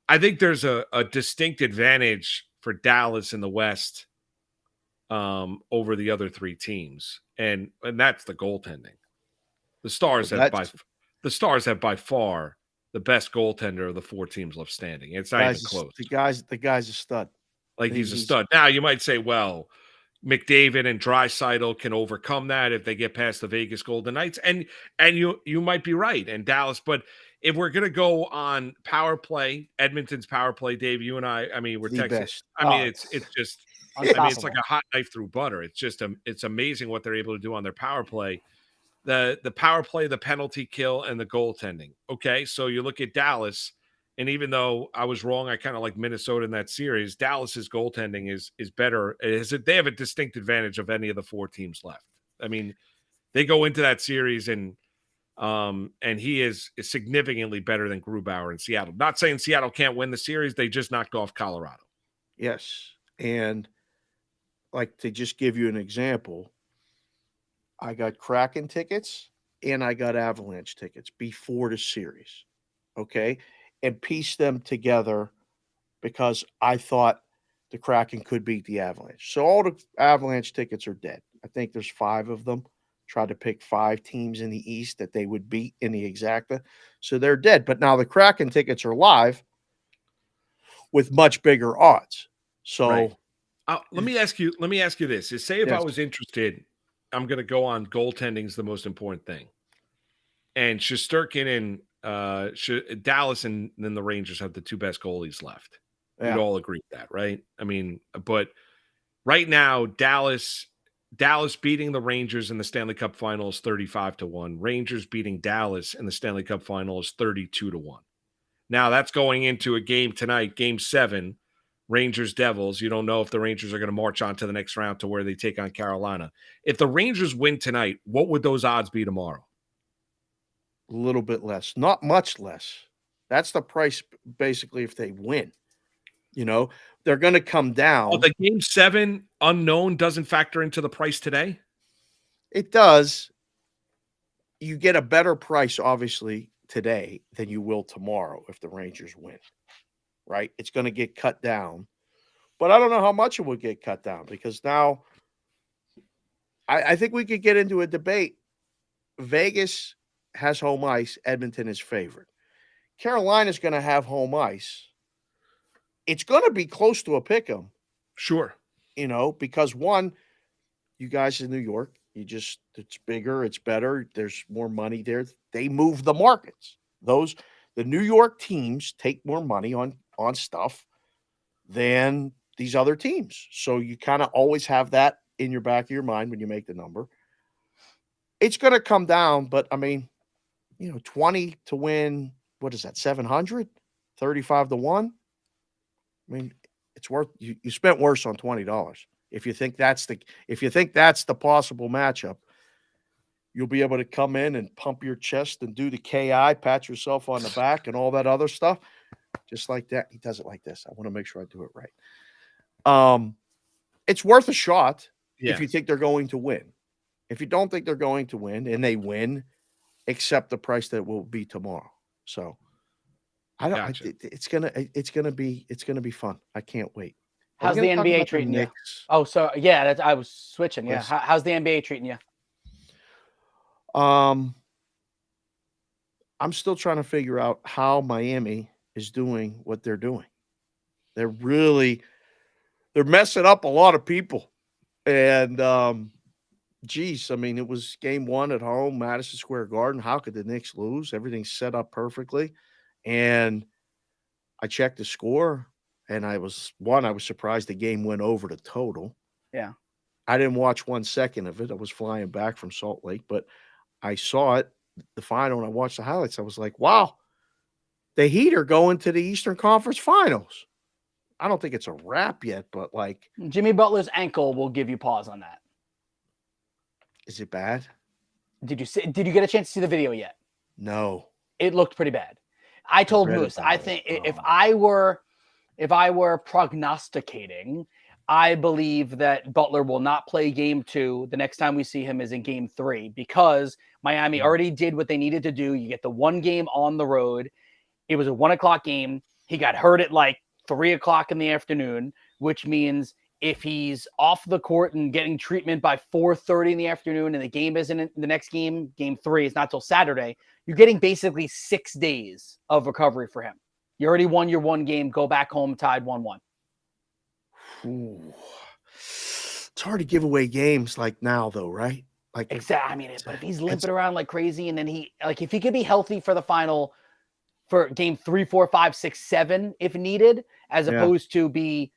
I think there's a distinct advantage for Dallas in the West over the other three teams, and that's the goaltending. The Stars have by far the best goaltender of the four teams left standing. It's not even close. The guy's a stud. Like he's a stud. Now you might say, well, McDavid and Draisaitl can overcome that if they get past the Vegas Golden Knights, and you might be right. And Dallas, but if we're gonna go on power play, Edmonton's power play, Dave, you and I mean, we're texting. Best. I mean, it's just. I mean, it's like a hot knife through butter. It's just it's amazing what they're able to do on their power play. The power play, the penalty kill, and the goaltending. Okay, so you look at Dallas, and even though I was wrong, I kind of like Minnesota in that series. Dallas's goaltending is better. They have a distinct advantage of any of the four teams left. I mean, they go into that series and he is significantly better than Grubauer in Seattle. Not saying Seattle can't win the series; they just knocked off Colorado. Yes, and like to just give you an example. I got Kraken tickets and I got Avalanche tickets before the series, okay? And pieced them together because I thought the Kraken could beat the Avalanche. So all the Avalanche tickets are dead. I think there's 5 of them. Tried to pick 5 teams in the East that they would beat in the exacta. So they're dead. But now the Kraken tickets are live with much bigger odds. So right. Let me ask you this. Say if I was interested, I'm going to go on goaltending is the most important thing. And Shesterkin and Dallas and then the Rangers have the 2 best goalies left. Yeah. We'd all agree with that, right? I mean, but right now, Dallas Dallas beating the Rangers in the Stanley Cup final is 35-1. Rangers beating Dallas in the Stanley Cup final is 32-1. Now that's going into a game tonight, game 7, Rangers Devils. You don't know if the Rangers are going to march on to the next round to where they take on Carolina. If the Rangers win tonight, what would those odds be tomorrow? A little bit less, not much less. That's the price basically if they win. You know, they're going to come down. Oh, the game 7 unknown doesn't factor into the price today? It does. You get a better price, obviously, today than you will tomorrow if the Rangers win, right? It's going to get cut down. But I don't know how much it would get cut down because now I think we could get into a debate. Vegas has home ice. Edmonton is favorite. Carolina's going to have home ice. It's going to be close to a pick 'em. Sure. You know, because one, you guys in New York, it's bigger, it's better, there's more money there. They move the markets. The New York teams take more money on stuff than these other teams. So you kind of always have that in your back of your mind when you make the number. It's going to come down, but I mean, 20 to win, what is that, 700? 35-1? I mean, it's worth you spent worse on $20. If you think that's the possible matchup, you'll be able to come in and pump your chest and do the KI, pat yourself on the back and all that other stuff. Just like that. He does it like this. I want to make sure I do it right. It's worth a shot if you think they're going to win. If you don't think they're going to win and they win, accept the price that will be tomorrow. So it's gonna be fun. I can't wait. How's the NBA treating you? Oh, so yeah, I was switching. Yeah, how's the NBA treating you? I'm still trying to figure out how Miami is doing what they're doing. They're messing up a lot of people, and geez, I mean, it was game 1 at home, Madison Square Garden. How could the Knicks lose? Everything's set up perfectly. And I checked the score, and I was surprised the game went over the total. Yeah. I didn't watch 1 second of it. I was flying back from Salt Lake, but I saw it, the final, and I watched the highlights. I was like, wow, the Heat are going to the Eastern Conference Finals. I don't think it's a wrap yet, but like Jimmy Butler's ankle will give you pause on that. Is it bad? Did you get a chance to see the video yet? No. It looked pretty bad. I told Moose, I think if I were prognosticating, I believe that Butler will not play game 2. The next time we see him is in game 3 because Miami already did what they needed to do. You get the 1 game on the road. It was a 1:00 game. He got hurt at like 3:00 in the afternoon, which means if he's off the court and getting treatment by 4:30 in the afternoon and the game isn't in the next game, game 3 is not till Saturday, you're getting basically 6 days of recovery for him. You already won your 1 game, go back home tied 1-1. Ooh. It's hard to give away games like now, though, right? Like exactly. I mean, but if he's limping around like crazy, and then if he could be healthy for the final, for game 3, 4, 5, 6, 7, if needed, as opposed to be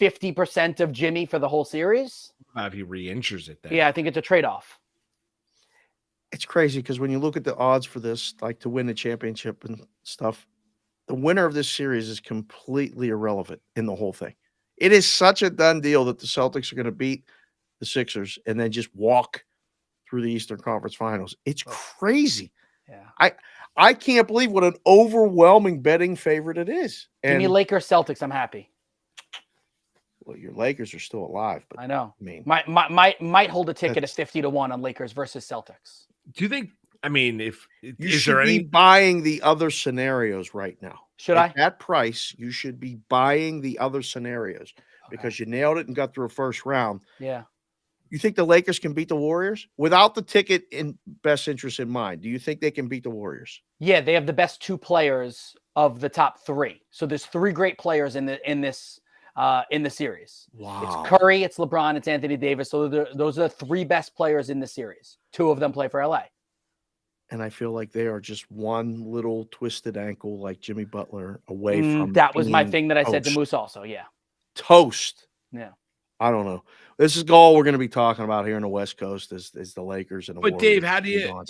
50% of Jimmy for the whole series. If he re-injures it, then yeah, I think it's a trade-off. It's crazy because when you look at the odds for this, like to win the championship and stuff, the winner of this series is completely irrelevant in the whole thing. It is such a done deal that the Celtics are going to beat the Sixers and then just walk through the Eastern Conference Finals. It's crazy. Yeah. I can't believe what an overwhelming betting favorite it is. Give me Lakers Celtics. I'm happy. Well, your Lakers are still alive, but I know. I mean, might hold a ticket at 50-1 on Lakers versus Celtics. Do you think? I mean, if you should be buying the other scenarios right now. Should I? At that price, you should be buying the other scenarios because you nailed it and got through a first round. Yeah. You think the Lakers can beat the Warriors without the ticket in best interest in mind? Do you think they can beat the Warriors? Yeah, they have the best 2 players of the top 3. So there's 3 great players in the series. Wow. It's Curry, it's LeBron, it's Anthony Davis. So those are the 3 best players in the series. 2 of them play for LA. And I feel like they are just one little twisted ankle like Jimmy Butler away from that was my thing that I said to Moose also. Yeah. Toast. Yeah. I don't know. This is all we're going to be talking about here in the West Coast is the Lakers and the But Warriors. Dave, how do you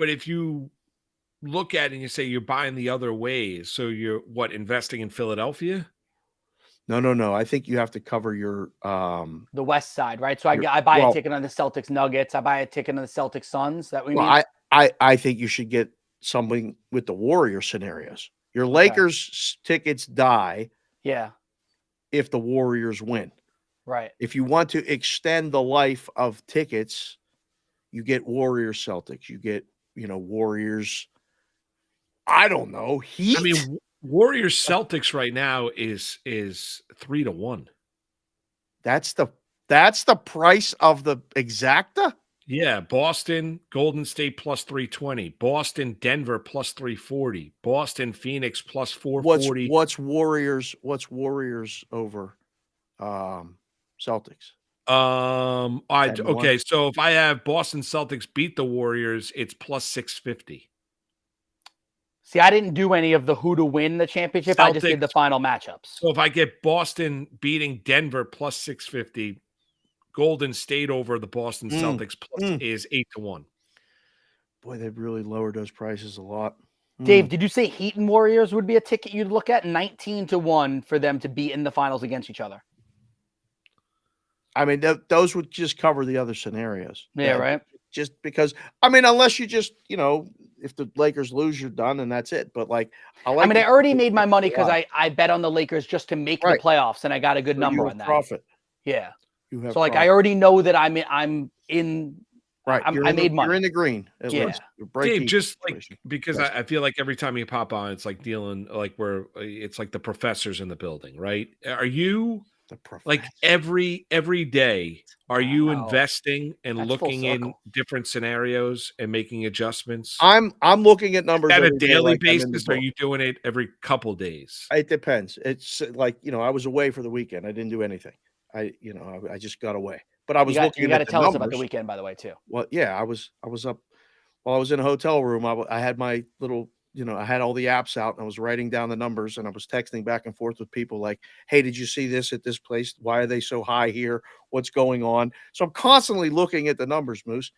if you look at it and you say you're buying the other ways, so you're investing in Philadelphia? No. I think you have to cover your the West side, right? So I buy a ticket on the Celtics Nuggets. I buy a ticket on the Celtics Suns. That we mean? I think you should get something with the Warrior scenarios. Your Lakers tickets die. Yeah. If the Warriors win. Right. If you want to extend the life of tickets, you get Warriors Celtics. You get, Warriors. I don't know. Heat. I mean, Warriors Celtics right now is 3-1. That's the price of the exacta? Yeah, Boston, Golden State plus 320. Boston, Denver plus 340. Boston, Phoenix plus 440. What's Warriors over Celtics? Okay, so if I have Boston Celtics beat the Warriors, it's plus 650. See, I didn't do any of the who to win the championship. I just did the final matchups. So if I get Boston beating Denver plus 650, Golden State over the Boston Celtics plus is 8-1. Boy, they've really lowered those prices a lot. Dave, did you say Heat and Warriors would be a ticket you'd look at? 19-1 for them to be in the finals against each other. I mean, those would just cover the other scenarios. Yeah, right. Just because, unless you just, if the Lakers lose, you're done and that's it. But I already made my money because I bet on the Lakers just to make the playoffs, and I got a good number on that. Profit. Yeah. So I already know that I'm in. Right. I made money. You're in the green. At least. Dave, just because I feel like every time you pop on, it's like dealing it's like the professors in the building, right? Are you every day? Are you investing and looking in different scenarios and making adjustments? I'm looking at numbers at a daily basis. Or are you doing it every couple days? It depends. It's I was away for the weekend. I didn't do anything. I just got away. But I was looking. You got to tell us about the weekend, by the way, too. Well, yeah, I was up while I was in a hotel room. I had my little, I had all the apps out and I was writing down the numbers and I was texting back and forth with people like, "Hey, did you see this at this place? Why are they so high here? What's going on?" So I'm constantly looking at the numbers, Moose.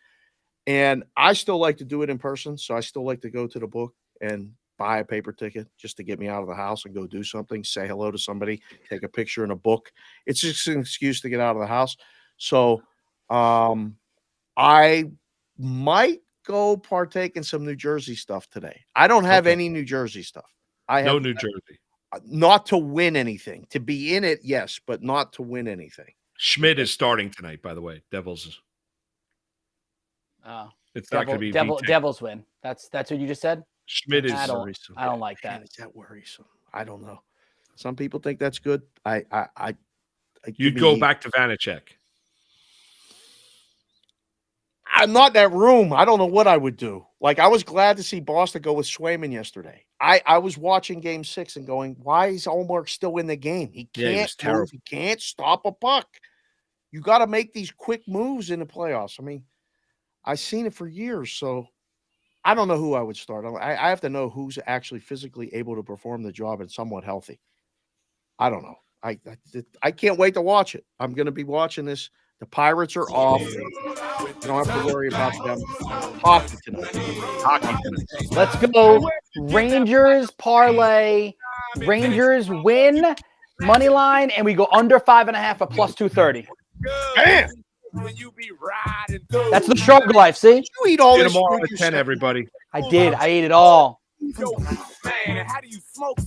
And I still like to do it in person, so I still like to go to the book and buy a paper ticket just to get me out of the house and go do something, say hello to somebody, take a picture in a book. It's just an excuse to get out of the house. So I might go partake in some New Jersey stuff today. I don't have any New Jersey stuff. I have no New Jersey. Not to win anything. To be in it, yes, but not to win anything. Schmidt is starting tonight, by the way. Devils. It's not going to be Devils win. That's what you just said? Schmidt is. I don't like that. Is that worrisome? I don't know. Some people think that's good. You'd go back to Vanacek. I'm not in that room. I don't know what I would do. I was glad to see Boston go with Swayman yesterday. I was watching Game 6 and going, why is Allmark still in the game? He can't move. He can't stop a puck. You got to make these quick moves in the playoffs. I mean, I've seen it for years, so I don't know who I would start. I have to know who's actually physically able to perform the job and somewhat healthy. I don't know. I can't wait to watch it. I'm going to be watching this. The Pirates are off. You don't have to worry about them. Hockey tonight. Let's go. Rangers parlay. Rangers win. Money line, and we go under 5.5 at plus 230. Bam! That's the struggle life, see? You eat all this tomorrow at 10, everybody. I did. I ate it all. Man, how do you smoke